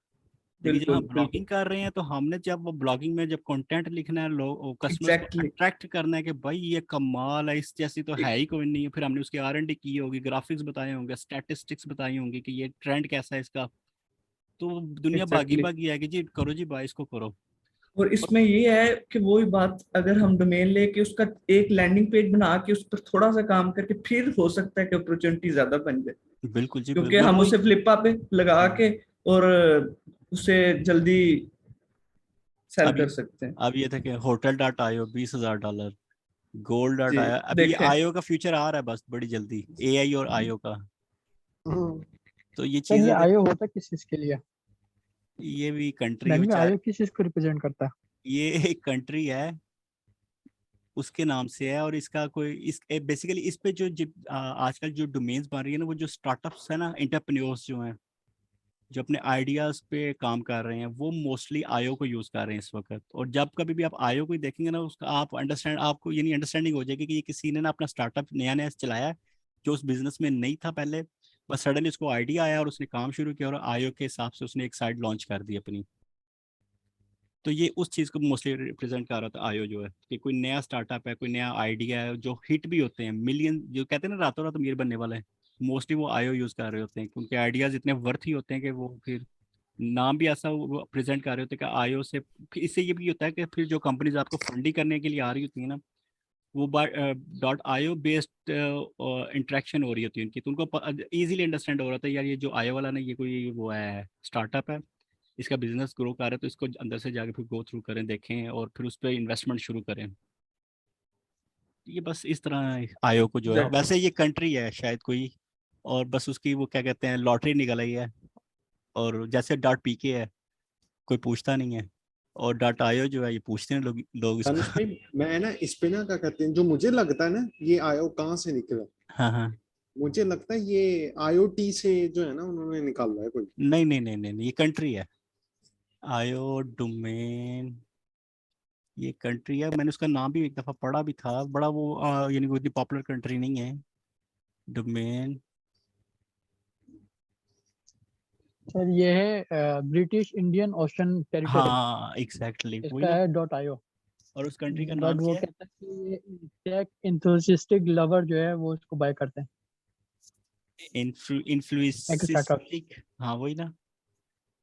लेकिन जब बिल्कुल हम बिल्कुल ब्लॉगिंग कर रहे हैं, तो हमने जब वो ब्लॉगिंग में जब कंटेंट लिखना है, लोग कस्टमर्स को एग्जैक्टली अट्रैक्ट करना है कि भाई ये कमाल है, इस जैसी तो है ही कोई नहीं है, फिर हमने उसकी R&D की होगी, ग्राफिक्स बताए होंगे, स्टैटिस्टिक्स बताई होंगी कि ये ट्रेंड कैसा है इसका, तो दुनिया भागी एग्जैक्टली। भागी आएगी जी, करो जी भाई इसको करो। और और इसमें ये है कि वही बात, अगर हम डोमेन लेके उसका एक लैंडिंग पेज बना के उस पर थोड़ा सा काम करके, फिर हो सकता है कि अपॉर्चुनिटी ज्यादा बन जाए, बिल्कुल जी क्योंकि बिल्कुल। और हम कोई उसे फ्लिपा पे लगा के और उसे जल्दी सेल अभी कर सकते हैं। अब ये था कि होटल डाटा आयो $20,000, गोल्ड जी डाटा आया, अभी ये देखें आयो का फ्यूचर आ रहा है बस बड़ी जल्दी, AI और आयो का। तो ये सर ये चीजें आयो होता किस चीज के लिए? ये भी कंट्री दानिश है, भाई चाहे आयो किस चीज को रिप्रेजेंट करता है? ये एक कंट्री है उसके नाम से है। और इसका कोई इस बेसिकली इस पे जो आजकल जो डोमेन्स बन रही है ना, वो जो स्टार्टअप्स है ना, एंटरप्रेन्योर्स जो हैं, जो अपने आइडियाज पे काम कर रहे हैं, वो मोस्टली आयो को यूज कर रहे हैं इस वक्त। और जब कभी भी आप आयो को ही देखेंगे ना, उसका आप आपको ये नहीं अंडरस्टैंडिंग हो जाएगी कि ये किसी ने ना अपना स्टार्टअप नया नया चलाया है, जो उस बिजनेस में नहीं था पहले, बस सडनली उसको आइडिया आया और उसने काम शुरू किया, और आयो के हिसाब से उसने एक साइट लॉन्च कर दी अपनी। तो ये उस चीज़ को मोस्टली रिप्रेजेंट कर रहा था आयो, जो है कि कोई नया स्टार्टअप है, कोई नया आइडिया है, जो हिट भी होते हैं, मिलियन, जो कहते हैं ना रातों रात अमीर बनने वाला है, मोस्टली वो आयो यूज़ कर रहे होते हैं, क्योंकि आइडियाज़ इतने वर्थ ही होते हैं कि वो फिर नाम भी ऐसा वो प्रेजेंट कर रहे होते हैं कि आयो से। फिर इससे ये भी होता है कि फिर जो कंपनीज आपको फंडिंग करने के लिए आ रही होती है ना, वो .io बेस्ड इंटरेक्शन हो रही होती है उनकी, तो उनको इजीली अंडरस्टैंड हो रहा था यार ये जो आयो वाला ना ये कोई वो है स्टार्टअप है, इसका बिजनेस ग्रो कर रहा है, तो इसको अंदर से जाके फिर गो थ्रू करें, देखें और फिर उस पर इन्वेस्टमेंट शुरू करें। ये बस इस तरह आयो को जो है, वैसे ये कंट्री है शायद कोई, और बस उसकी वो क्या कहते हैं लॉटरी निकल आई है, और जैसे .pk है कोई पूछता नहीं है, और .io जो है ये पूछते हैं लोग इसको। तनुष भाई मैं ना इस पे ना क्या कहते हैं, जो मुझे लगता है ना ये आयो कहाँ से निकला, हाँ हाँ, मुझे लगता है ये IoT से जो है ना उन्होंने निकाला है कोई। नहीं नहीं नहीं नहीं, ये कंट्री है। आयो डोमेन ये कंट्री है, मैंने उसका नाम भी एक दफा पढ़ा भी था, बड़ा वो यानी कोई पॉपुलर कंट्री नहीं है। डोमेन सर ये है ब्रिटिश इंडियन ओशन टेरिटरी, हाँ एग्जैक्टली वही इसका ना, है .io। और उस कंट्री का नाम बट वो क्या है? कहता है कि ये टेक इंथुसिस्टिक लवर जो है वो उसको बाय करते हैं, एक स्टार्टअप इन्फ्लुइसिस्टिक, हाँ वही ना।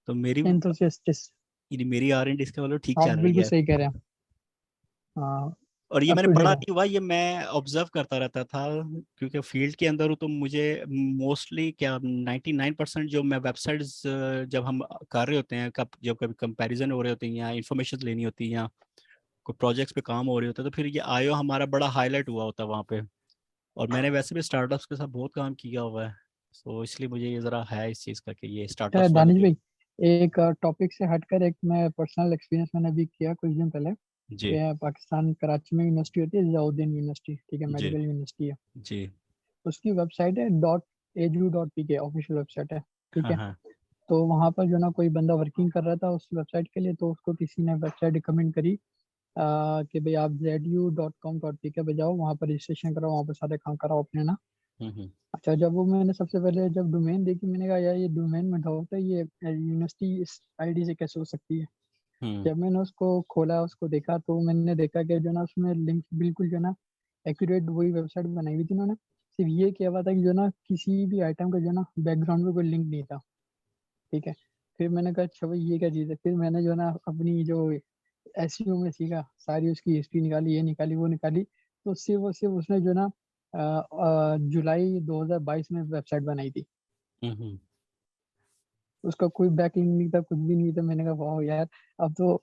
तो मेरी इंथुसिस्टिस। मेरी R&D इसका वालों ठीक आप चल रही बिल्कुल है, सही कह रहे हैं। हाँ, और ये अप मैंने टू पढ़ा डेट है। नहीं हुआ, ये मैं ऑब्जर्व करता रहता था क्योंकि फील्ड के अंदर हूँ, तो मुझे मोस्टली क्या 99% जो मैं वेबसाइट्स जब हम कर रहे होते हैं, जब कभी कंपैरिजन हो रहे होते हैं या इंफॉर्मेशन लेनी होती है या कोई प्रोजेक्ट्स पे काम हो रहे होते हैं, तो फिर ये आयो हमारा बड़ा हाईलाइट हुआ होता है वहाँ पे। और मैंने वैसे भी स्टार्टअप्स के साथ बहुत काम किया हुआ है, तो इसलिए मुझे ये ज़रा है इस चीज़ का कि ये अच्छा स्टार्टअप्स वाले दानिश जो। भाई, एक टॉपिक से हटकर एक मैं पर्सनल एक्सपीरियंस मैंने अभी किया कुछ दिन पहले। जी ये पाकिस्तान कराची में यूनिवर्सिटी होती है जलाउद्दीन यूनिवर्सिटी, ठीक है, जी मेडिकल यूनिवर्सिटी है। जी। उसकी वेबसाइट है .adu.pk, ऑफिशियल वेबसाइट है, ठीक हाँ है। हाँ। तो वहाँ पर जो ना कोई बंदा वर्किंग कर रहा था उस वेबसाइट के लिए, तो उसको किसी ने वेबसाइट रिकमेंड करी कि भाई आप ZU.com.pk पे जाओ, वहाँ पर रजिस्ट्रेशन कराओ, वहाँ पर सारे काम कराओ अपने ना। हम्म। अच्छा, जब वो मैंने सबसे पहले जब डोमेन देखी, मैंने कहा यार ये डोमेन में डाउट है, ये यूनिवर्सिटी इस आईडी से कैसे हो सकती है। हम्म। जब मैंने उसको खोला, उसको देखा, तो मैंने देखा कि जो ना उसमें लिंक बिल्कुल जो ना एक्यूरेट वही वेबसाइट बनाई हुई थी उन्होंने। सिर्फ ये किया हुआ था कि जो ना किसी भी आइटम का जो ना बैकग्राउंड में कोई लिंक नहीं था, ठीक है। फिर मैंने कहा अच्छा भाई ये क्या चीज़ है। फिर मैंने जो ना अपनी जो एसईओ में सीखा, सारी उसकी हिस्ट्री निकाली, ये निकाली वो निकाली, तो सिर्फ उसने जो ना जुलाई 2022 में वेबसाइट बनाई थी। हम्म। उसका कोई बैकलिंक नहीं था, कुछ भी नहीं था। मैंने कहा वाह यार, अब तो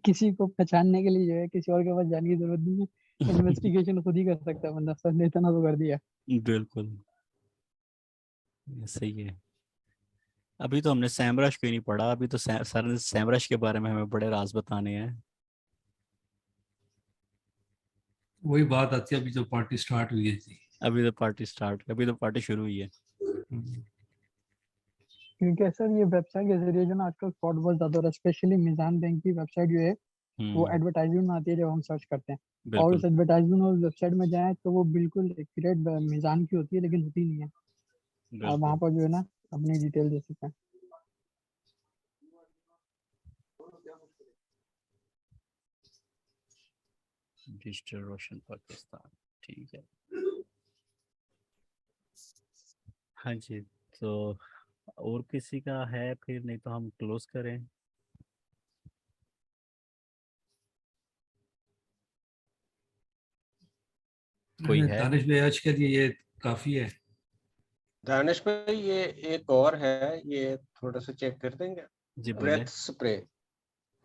किसी को पहचानने के लिए जो है किसी और के पास जाने की जरूरत नहीं है, इन्वेस्टिगेशन खुद ही कर सकता है बंदा। सर ने इतना तो कर दिया। बिल्कुल, ये सही है। अभी तो हमने सैमरश क्यों नहीं पढ़ा, अभी तो सर ने सैमरश के बारे में हमें बड़े राज बताने हैं। वही बात आती है, अभी जो पार्टी स्टार्ट हुई है जी। अभी तो पार्टी शुरू हुई है। क्योंकि सर ये वेबसाइट के जरिए जो ना आजकल फ्रॉड बहुत ज्यादा हो रहा है, स्पेशली मिजान बैंक की वेबसाइट जो है वो एडवर्टाइजमेंट आती है जब हम सर्च करते हैं, और उस बिल्कुल। एडवर्टाइजमेंट और वेबसाइट में जाए तो वो बिल्कुल एक्यूरेट मिजान की होती है, लेकिन होती नहीं है। आप वहाँ बिल्कुल। पर जो है ना अपनी डिटेल दे सकते हैं। डिजिटल रोशन पाकिस्तान, ठीक है। हाँ जी, तो और किसी का है फिर, नहीं तो हम क्लोज करें। कोई है? दानिश भाई आज के लिए ये काफी है। दानिश भाई ये एक और है, ये थोड़ा सा चेक कर देंगे। जी बोले। ब्रेथ स्प्रे,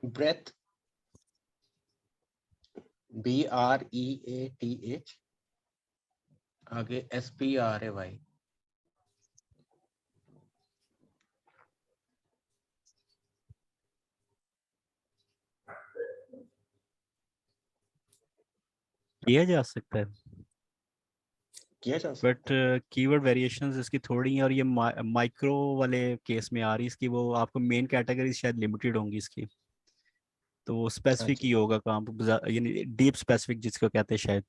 ब्रेथ BREATH आगे SPRAY। किया जा सकता है, किया जा बट सकता है। कीवर्ड वेरिएशंस इसकी थोड़ी हैं, और ये माइक्रो वाले केस में आ रही है इसकी, वो आपको मेन कैटेगरी शायद लिमिटेड होंगी इसकी, तो वो हाँ स्पेसिफिक जी, ही होगा काम, यानी डीप स्पेसिफिक जिसको कहते हैं शायद,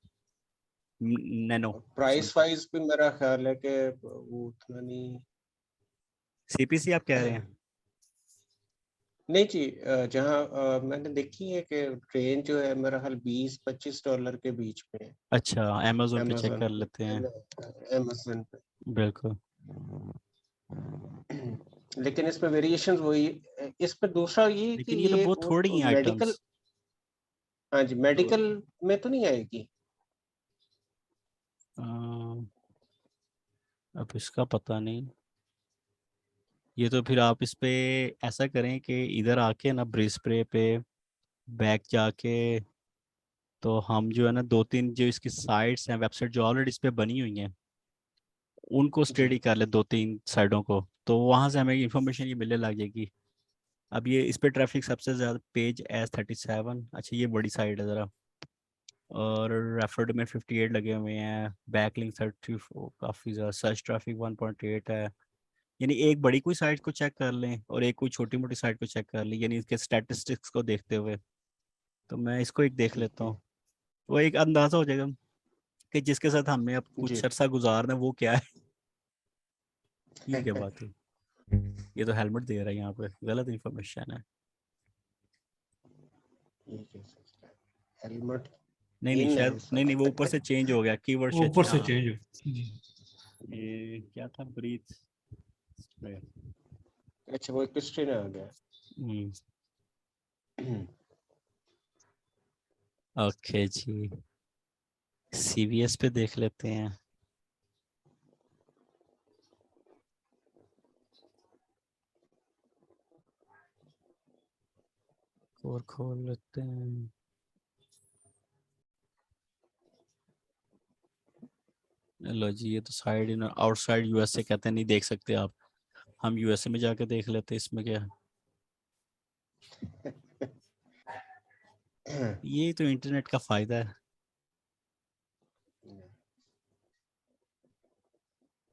नैनो। प्राइस वाइज भी मेरा ख्याल है कि वो उतना नहीं। CPC आप कह रहे हैं? नहीं जी, जहाँ मैंने देखी है कि रेंज जो है मेरा ख्याल $20-25 के बीच में है। अच्छा, अमेजोन पे चेक Amazon कर लेते हैं। Amazon पे। बिल्कुल। लेकिन इसमें वेरिएशंस वही, इस पे दूसरा ये कि लेकिन ये तो बहुत थोड़ी ही मेडिकल, आइटम्स। हाँ जी, मेडिकल में तो नहीं आएगी। अब इसका पता नहीं। ये तो फिर आप इस पे ऐसा करें कि इधर आके ना ब्रिस्प्रे पे बैक जाके, तो हम जो है ना 2-3 जो इसकी साइट्स हैं, वेबसाइट जो ऑलरेडी इस पे बनी हुई हैं, उनको स्टडी कर ले 2-3 साइडों को, तो वहां से हमें इंफॉर्मेशन ये मिलने लग जाएगी। अब ये इस पे ट्रैफिक सबसे ज्यादा पेज S37, अच्छा ये बड़ी साइड है ज़रा, और रेफर्ड में 58 लगे हुए हैं, बैकलिंक 34, काफ़ी ज़्यादा, सर्च ट्रैफिक 1.8 है। यानी एक बड़ी कोई साइट को चेक कर लें और एक कोई छोटी मोटी साइट को चेक कर लें, यानी इसके स्टैटिस्टिक्स को देखते हुए। तो मैं इसको एक देख लेता हूँ, वो एक अंदाज़ा हो जाएगा कि जिसके साथ हमें अब जी कुछ अर्सा गुजारना है वो क्या है। ये क्या बात है, ये तो हेलमेट दे रहा है, यहाँ पे गलत इंफॉर्मेशन है। हेलमेट नहीं नहीं, शायद नहीं, वो ऊपर से चेंज हो गया कीवर्ड, वो ऊपर से हाँ। चेंज हो। ये क्या था, ब्रीथ स्प्रे। अच्छा, वो क्वेश्चन आ गया। ओके जी, CVS पे देख लेते हैं। और खोल लेते हैं। लो जी, ये तो साइड इन आउटसाइड USA कहते हैं, नहीं देख सकते आप। हम USA में जाके देख लेते हैं, इसमें क्या है। ये तो इंटरनेट का फायदा है।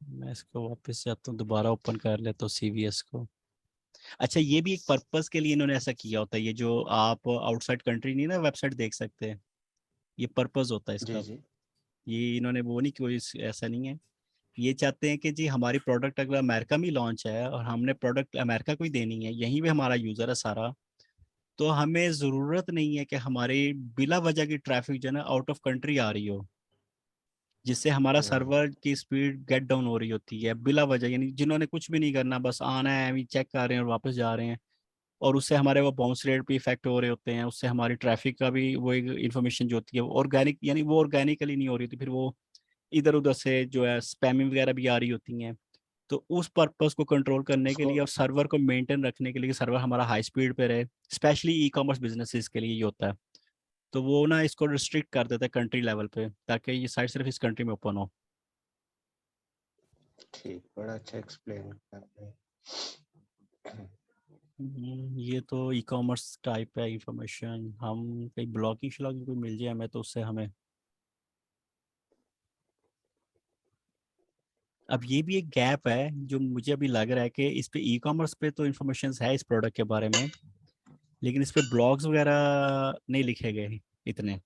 मैं इसको वापस जाता हूँ, दोबारा ओपन कर लेता हूँ CVS को। अच्छा, ये भी एक पर्पस के लिए इन्होंने ऐसा किया होता है, ये जो आप आउटसाइड कंट्री नहीं ना वेबसाइट देख सकते, ये पर्पस होता है जी इसका। जी। ये इन्होंने वो नहीं, कोई ऐसा नहीं है। ये चाहते हैं कि जी हमारी प्रोडक्ट अगर अमेरिका में लॉन्च है और हमने प्रोडक्ट अमेरिका को ही देनी है, यहीं पे हमारा यूज़र है सारा, तो हमें ज़रूरत नहीं है कि हमारी बिला वजह की ट्रैफिक जो है ना आउट ऑफ कंट्री आ रही हो, जिससे हमारा सर्वर की स्पीड गेट डाउन हो रही होती है बिला वजह। यानी जिन्होंने कुछ भी नहीं करना, बस आना है, अभी चेक कर रहे हैं और वापस जा रहे हैं, और उससे हमारे वो बाउंस रेट भी इफेक्ट हो रहे होते हैं, उससे हमारी ट्रैफिक का भी वो एक इन्फॉर्मेशन जो होती है ऑर्गेनिक, यानी वो ऑर्गेनिकली नहीं हो रही होती, फिर वो इधर उधर से जो है स्पैमिंग वगैरह भी आ रही होती हैं। तो उस पर्पस को कंट्रोल करने के लिए और सर्वर को मेंटेन रखने के लिए, सर्वर हमारा हाई स्पीड पे रहे, स्पेशली ई-कॉमर्स बिजनेसेस के लिए ये होता है। तो वो ना इसको रिस्ट्रिक्ट कर देता है कंट्री लेवल पे, ताकि ये साइट सिर्फ इस कंट्री में ओपन हो। ठीक, बड़ा अच्छा एक्सप्लेन कर रहे हैं। ये तो ई-कॉमर्स टाइप है इंफॉर्मेशन, हम कहीं ब्लॉगिंग श्लॉगिंग कोई मिल जाए हमें, तो उससे हमें। अब ये भी एक गैप है जो मुझे अभी लग रहा है कि इस पे ई-कॉमर्स पे तो इन्फॉर्मेशन है इस प्रोडक्ट के बारे में, लेकिन इस पे ब्लॉग्स वगैरह नहीं लिखे गए इतने,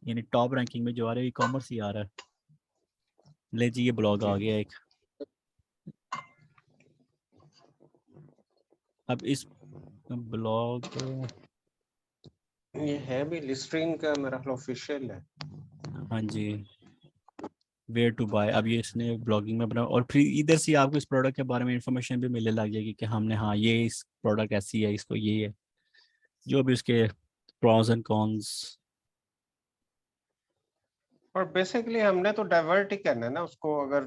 यानी टॉप रैंकिंग में जो आ रहा है ई-कॉमर्स ही आ रहा है। ले जी, ये ब्लॉग आ गया एक। अब इस ब्लॉग, ये है भी लिस्टिंग का, मेरा ख्याल ऑफिशियल है। हाँ जी, वेयर टू बाय। अब ये इसने ब्लॉगिंग में बना, और फिर इधर से आपको इस प्रोडक्ट के बारे में इंफॉर्मेशन भी मिलने लग जाएगी कि हमने, हाँ ये इस प्रोडक्ट ऐसी है, इसको ये है, जो भी उसके प्रॉस एंड कॉन्स। और बेसिकली हमने तो डाइवर्ट ही करना है ना उसको, अगर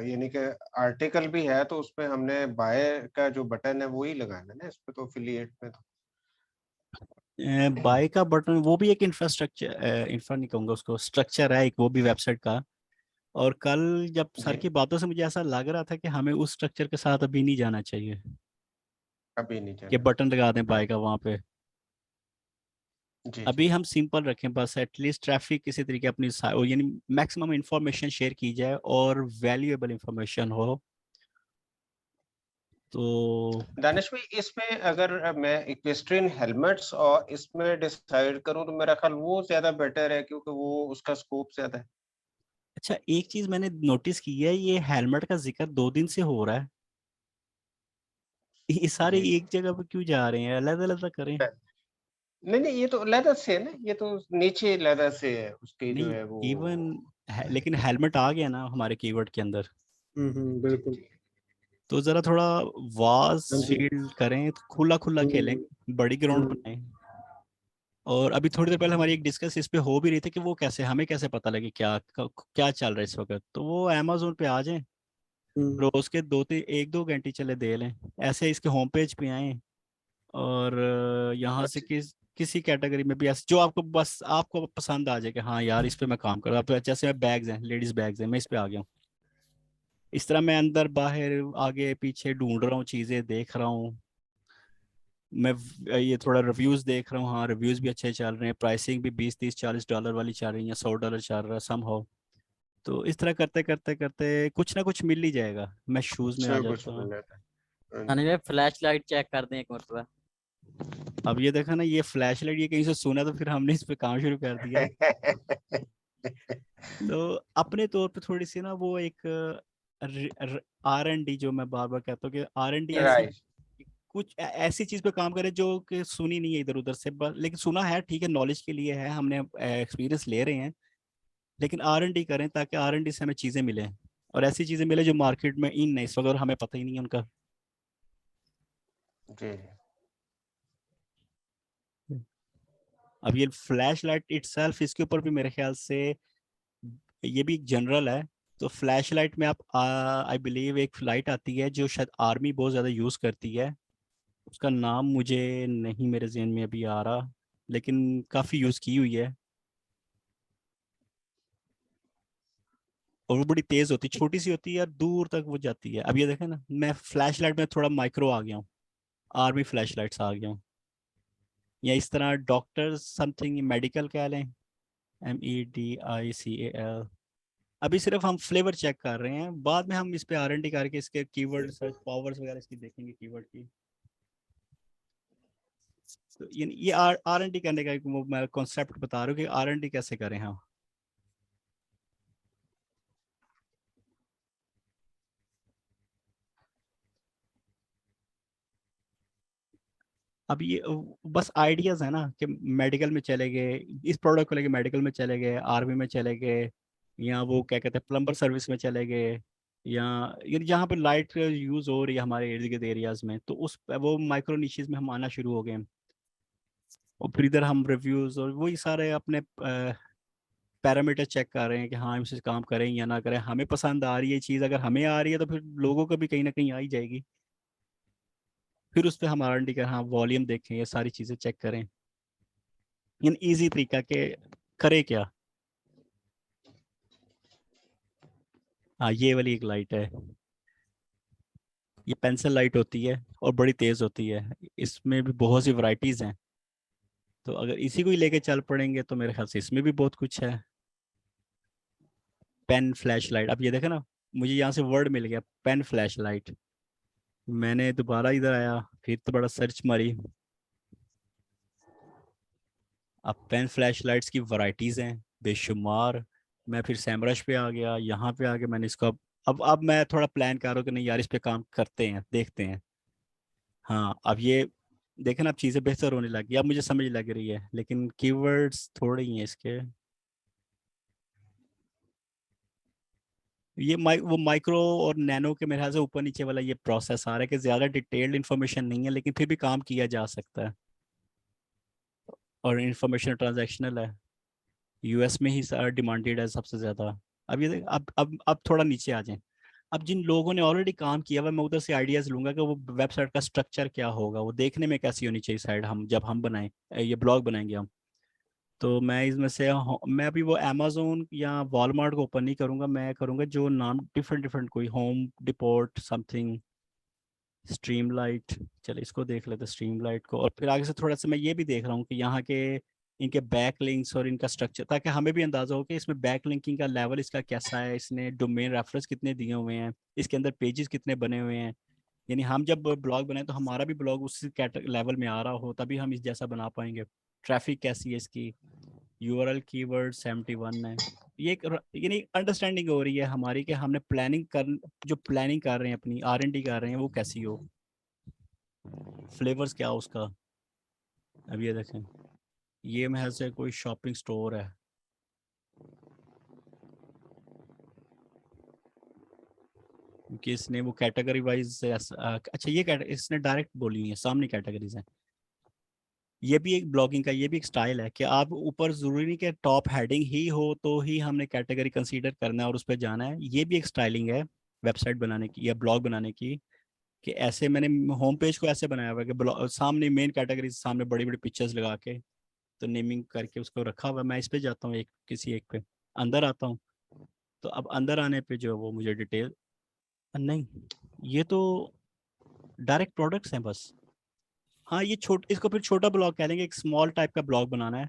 यानी कि आर्टिकल भी है तो उसपे हमने बाय का जो बटन है वो ही लगाना है ना, इस पे तो एफिलिएट में तो बाय का बटन, वो भी एक इंफ्रास्ट्रक्चर, इंफ्रा नहीं कहूँगा उसको, स्ट्रक्चर है एक वो भी वेबसाइट का। और कल जब सर जी, की बातों से मुझे ऐसा लग रहा था कि हमें उस स्ट्रक्चर के साथ अभी नहीं जाना चाहिए अभी नहीं कि जाना। बटन लगा दें बाय का वहाँ पे। जी अभी जी। हम सिंपल रखें, बस एटलीस्ट ट्रैफिक किसी तरीके अपनी यानी मैक्सिमम इंफॉर्मेशन शेयर की जाए और वैल्यूएबल इंफॉर्मेशन हो। तो दानिश भाई, इसमें अगर मैं इक्वेस्ट्रियन हेलमेट्स और इसमें डिसाइड करूं तो मेरा ख्याल वो ज्यादा बेटर है, क्योंकि वो उसका स्कोप ज्यादा है। अच्छा, एक चीज मैंने नोटिस की है, ये हेलमेट का जिक्र 2 दिन से हो रहा है, ये सारे जी। एक जगह पे क्यों जा रहे हैं, अलग अलग करें। नहीं नहीं, ये तो लेदर से है ना, ये तो नीचे लेदर से है उसकी जो नहीं, है वो। इवन लेकिन हेलमेट आ गया ना हमारे कीवर्ड के अंदर, बिल्कुल। तो जरा थोड़ा वास्ट हाँ जी। फील्ड करें, खुला खुला खेलें, बड़ी ग्राउंड बनाएं। और अभी थोड़ी देर पहले हमारी एक डिस्कस इस पे हो भी रही थी कि वो कैसे, हमें कैसे पता लगे क्या चल रहा है इस वक्त। तो वो अमेजोन पे आ जाएं, रोज के 1-2 घंटे चले दे लें, ऐसे इसके होम पेज पे आए और यहाँ से किसी कैटेगरी में भी ऐसे जो आपको बस आपको पसंद आ जाए कि हाँ यार इस पे मैं काम कर रहा हूँ। जैसे बैग्स हैं, लेडीज बैग्स हैं, मैं इस पे आ गया हूँ। इस तरह मैं अंदर बाहर आगे पीछे ढूंढ रहा हूँ, चीजें देख रहा हूँ। मैं ये थोड़ा रिव्यूज देख रहा हूँ, हाँ रिव्यूज भी अच्छे चल रहे हैं, प्राइसिंग भी $20-30-40 वाली चल रही है, $100 चल रहा है सम हो। तो इस तरह करते करते करते कुछ ना कुछ मिल ही जाएगा। मैं शूज में आ सब कुछ जाता मिल हूँ। जाता है। अनिल भाई फ्लैश लाइट चेक कर दें एक मरतबा। अब ये देखा ना, ये फ्लैश लाइट ये कहीं से सुना तो फिर हमने इस पे काम शुरू कर दिया। तो अपने तौर पे थोड़ी सी ना वो एक R&D, जो मैं बार बार कहता हूँ कि R&D ऐसी राइट। कुछ ऐसी चीज पे काम करे जो कि सुनी नहीं है इधर उधर से, बस लेकिन सुना है, ठीक है, नॉलेज के लिए है, हमने एक्सपीरियंस ले रहे हैं, लेकिन R&D करें ताकि R&D से हमें चीजें मिले, और ऐसी चीजें मिले जो मार्केट में इन नहीं इस वक्त और हमें पता ही नहीं है उनका। जी। अब ये फ्लैश लाइट इटसेल्फ, इसके ऊपर भी मेरे ख्याल से ये भी जनरल है। तो फ्लैश लाइट में आप आई बिलीव एक लाइट आती है जो शायद आर्मी बहुत ज़्यादा यूज़ करती है, उसका नाम मुझे नहीं मेरे जहन में अभी आ रहा, लेकिन काफ़ी यूज़ की हुई है और वो बड़ी तेज़ होती है, छोटी सी होती है और दूर तक वो जाती है। अब ये देखें ना, मैं फ्लैश लाइट में थोड़ा माइक्रो आ गया हूँ, आर्मी फ्लैश लाइट्स आ गया हूँ, या इस तरह डॉक्टर समथिंग मेडिकल कह लें, MEDICAL। अभी सिर्फ हम फ्लेवर चेक कर रहे हैं, बाद में हम इस पे R&D करके इसके कीवर्ड सर्च पावर्स वगैरह इसकी देखेंगे, कीवर्ड की। तो ये R&D करने का एक वो मैं कॉन्सेप्ट बता रहा हूँ कि R&D कैसे करें हम। अब ये बस आइडियाज है ना कि मेडिकल में चले गए, इस प्रोडक्ट को लेके मेडिकल में चले गए, आर्मी में चले गए, या वो क्या कहते हैं प्लम्बर सर्विस में चले गए, या ये जहाँ पे लाइट यूज हो रही है हमारे इर्द गिर्द एरियाज में, तो उस वो माइक्रो निशेज में हम आना शुरू हो गए। और फिर इधर हम रिव्यूज और वही सारे अपने पैरामीटर चेक कर रहे हैं कि हाँ इनसे काम करें या ना करें, हमें पसंद आ रही है चीज़, अगर हमें आ रही है तो फिर लोगों को भी कहीं ना कहीं आ ही जाएगी। फिर उस पर हम R&D करें, हाँ वॉल्यूम देखें, ये सारी चीज़ें चेक करें। इन इजी तरीका के करे क्या। हाँ ये वाली एक लाइट है, ये पेंसिल लाइट होती है और बड़ी तेज़ होती है, इसमें भी बहुत सी वैरायटीज़ हैं। तो अगर इसी को ही लेके चल पड़ेंगे तो मेरे ख्याल से इसमें भी बहुत कुछ है। पेन फ्लैश लाइट, अब ये देखे ना, मुझे यहाँ से वर्ड मिल गया पेन फ्लैश लाइट। मैंने दोबारा इधर आया, फिर तो बड़ा सर्च मारी, अब पेन फ्लैश लाइट्स की वैरायटीज़ हैं बेशुमार। मैं फिर सैमरश पे आ गया, यहाँ पे आके मैंने इसको अब मैं थोड़ा प्लान कर रहा हूँ कि नहीं यार इस पे काम करते हैं, देखते हैं। हाँ अब ये देखें ना, अब चीज़ें बेहतर होने लगी, अब मुझे समझ लग रही है, लेकिन कीवर्ड्स थोड़े ही हैं इसके। ये वो माइक्रो और नैनो के मेरे ख्याल से ऊपर नीचे वाला ये प्रोसेस आ रहा है कि ज़्यादा डिटेल्ड इन्फॉर्मेशन नहीं है, लेकिन फिर भी काम किया जा सकता है और इंफॉर्मेशन ट्रांजैक्शनल है, US में ही डिमांडेड है सबसे ज़्यादा। अब ये अब थोड़ा नीचे आ जाएं। अब जिन लोगों ने ऑलरेडी काम किया हुआ, मैं उधर से आइडियाज़ लूंगा कि वो वेबसाइट का स्ट्रक्चर क्या होगा, वो देखने में कैसी होनी चाहिए साइड, हम जब हम बनाएं ये ब्लॉग बनाएंगे हम। तो मैं इसमें से मैं अभी वो अमेजोन या वॉलमार्ट को ओपन नहीं करूंगा, मैं करूंगा जो नाम डिफरेंट डिफरेंट कोई home deport something stream light. चलो इसको देख लेते स्ट्रीम लाइट को, और फिर आगे से थोड़ा सा मैं ये भी देख रहा हूँ कि यहाँ के इनके बैक लिंक्स और इनका स्ट्रक्चर, ताकि हमें भी अंदाजा हो कि इसमें बैक लिंकिंग का लेवल इसका कैसा है, इसने डोमेन रेफरेंस कितने दिए हुए हैं, इसके अंदर पेजेस कितने बने हुए हैं। यानी हम जब ब्लॉग बनाए तो हमारा भी ब्लॉग उस लेवल में आ रहा हो, तभी हम इस जैसा बना पाएंगे। ट्रैफिक कैसी है इसकी, URL कीवर्ड 71 है। ये एक यानी अंडरस्टैंडिंग हो रही है हमारी कि हमने जो प्लानिंग कर रहे हैं अपनी R&D कर रहे हैं वो कैसी हो, फ्लेवर्स क्या उसका। अब ये देखें, ये महज से कोई शॉपिंग स्टोर है, क्योंकि इसने वो कैटेगरी वाइज अच्छा ये इसने डायरेक्ट बोली हुई है, सामने कैटेगरीज हैं। ये भी एक ब्लॉगिंग का, ये भी एक स्टाइल है कि आप ऊपर जरूरी नहीं कि टॉप हेडिंग ही हो तो ही हमने कैटेगरी कंसीडर करना है और उस पर जाना है। ये भी एक स्टाइलिंग है वेबसाइट बनाने की या ब्लॉग बनाने की, कि ऐसे मैंने होम पेज को ऐसे बनाया हुआ है कि सामने मेन कैटेगरी सामने बड़ी बड़ी पिक्चर्स लगा के तो नेमिंग करके उसको रखा हुआ है। मैं इस पे जाता हूँ, एक किसी एक पे अंदर आता हूँ, तो अब अंदर आने पे जो है वो मुझे डिटेल नहीं, ये तो डायरेक्ट प्रोडक्ट्स हैं बस। हाँ ये इसको फिर छोटा ब्लॉग कह लेंगे, एक स्मॉल टाइप का ब्लॉग बनाना है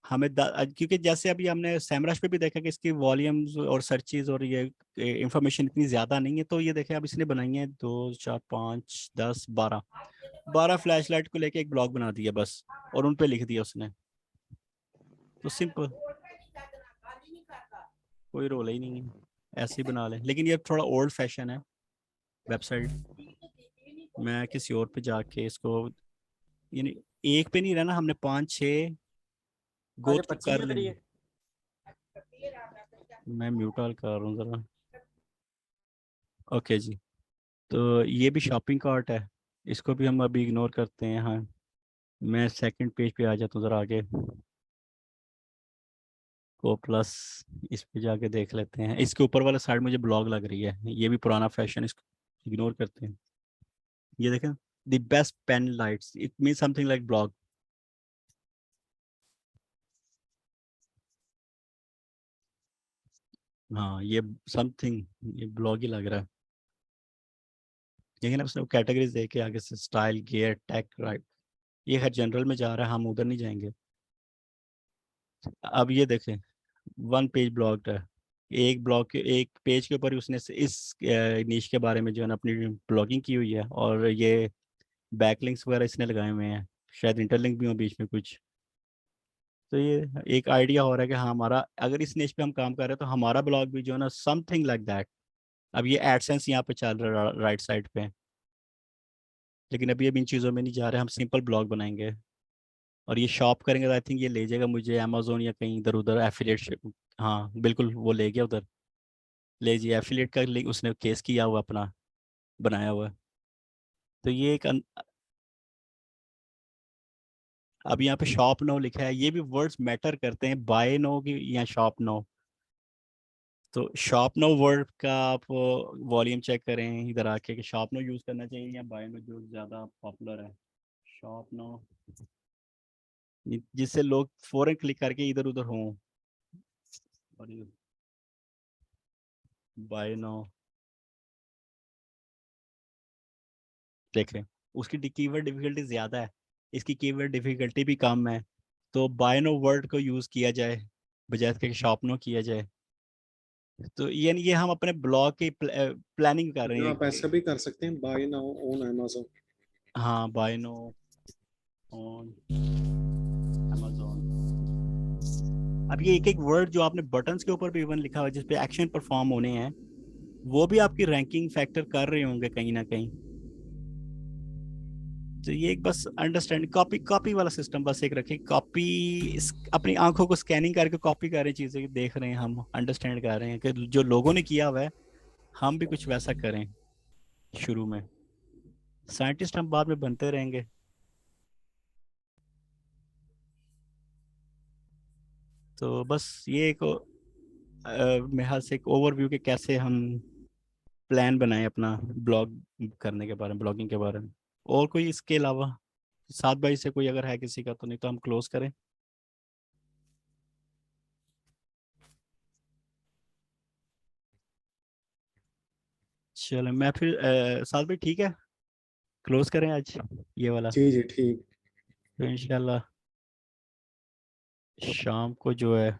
हमें क्योंकि जैसे अभी हमने सैमरश पे भी देखा कि इसकी वॉल्यूम्स और सर्चेज और ये इंफॉर्मेशन इतनी ज़्यादा नहीं है, तो ये देखें अब इसने बनाई है 2 4 5 10 12 फ्लैश लाइट को लेके एक ब्लॉग बना दिया बस, और उन पे लिख दिया उसने, तो सिंपल, कोई रोल ही नहीं है, ऐसे ही बना ले। लेकिन ये थोड़ा ओल्ड फैशन है वेबसाइट। मैं किसी और पे जाके इसको, यानी एक पे नहीं रहना, हमने 5 6 गो अच्छा, थ्रू 25 कर में लेंगे। मैं म्यूट ऑल कर रहा हूँ ज़रा। ओके जी, तो ये भी शॉपिंग कार्ट है, इसको भी हम अभी इग्नोर करते हैं। हाँ मैं सेकंड पेज पे आ जाता हूँ ज़रा आगे को प्लस, इस पे जाके देख लेते हैं। इसके ऊपर वाला साइड मुझे ब्लॉग लग रही है, ये भी पुराना फैशन, इसको इग्नोर करते हैं। ये देखें, the best pen lights, it mean something like blog. हाँ ये समथिंग, ये ब्लॉग ही लग रहा है। लेकिन उसने कैटेगरीज दे के आगे से स्टाइल, गियर, टेक, राइट, ये हर जनरल में जा रहा है, हम उधर नहीं जाएंगे। अब ये देखें, 1 पेज ब्लॉग है, एक ब्लॉग के एक पेज के ऊपर ही उसने इस नीश के बारे में जो है ना अपनी ब्लॉगिंग की हुई है, और ये बैकलिंक्स वगैरह इसने लगाए हुए हैं, शायद इंटरलिंक भी हो बीच में कुछ। तो ये एक आइडिया हो रहा है कि हाँ हमारा अगर इस निश पे हम काम कर रहे हैं तो हमारा ब्लॉग भी जो है ना समथिंग लाइक दैट। अब ये एडसेंस यहाँ पे चल रहा है राइट साइड पे, लेकिन अभी इन चीज़ों में नहीं जा रहे, हम सिंपल ब्लॉग बनाएंगे और ये शॉप करेंगे तो आई थिंक ये ले जाएगा मुझे अमेजोन या कहीं इधर उधर एफिलिएट। हाँ बिल्कुल वो ले गया उधर, ले जी एफिलिएट का लिंक उसने केस किया हुआ अपना बनाया हुआ है। तो ये एक अब यहाँ पे शॉप नो लिखा है, ये भी वर्ड्स मैटर करते हैं, बाय नो की या शॉप नो। तो शॉप नो वर्ड का आप वॉल्यूम चेक करें इधर आके कि शॉप नो यूज़ करना चाहिए या बाय नो जो ज़्यादा पॉपुलर है। शॉप नो जिससे लोग फौरन क्लिक करके इधर उधर हों, और बाय नो देखें उसकी कीवर्ड डिफिकल्टी ज़्यादा है, इसकी कीवर्ड डिफिकल्टी भी कम है। तो बाय नो वर्ड को यूज़ किया जाए बजाय कि शॉप नो किया जाए। तो ये हम अपने ब्लॉग की प्लानिंग कर रहे आप हैं। ऐसा भी कर सकते हैं, बाय नाउ ऑन अमेज़न। हाँ बाय नो ऑन अमेज़न। अब ये एक एक वर्ड जो आपने बटन्स के ऊपर भी इवन लिखा हुआ है जिसपे एक्शन परफॉर्म होने हैं, वो भी आपकी रैंकिंग फैक्टर कर रहे होंगे कहीं ना कहीं। तो ये एक बस अंडरस्टैंड कॉपी वाला सिस्टम बस एक रखें, कॉपी अपनी आंखों को स्कैनिंग करके कॉपी कर रहे हैं, चीजें देख रहे हैं, हम अंडरस्टैंड कर रहे हैं कि जो लोगों ने किया हुआ है हम भी कुछ वैसा करें शुरू में। साइंटिस्ट हम बाद में बनते रहेंगे। तो बस ये एक मेरे ख्याल से एक ओवरव्यू के कैसे हम प्लान बनाएं अपना ब्लॉग करने के बारे में, ब्लॉगिंग के बारे में। और कोई इसके अलावा 7 भाई से कोई अगर है किसी का, तो नहीं तो हम क्लोज करें। चलो मैं फिर 7 भाई ठीक है, क्लोज करें आज ये वाला। जी जी ठीक। तो इंशाल्लाह शाम को जो है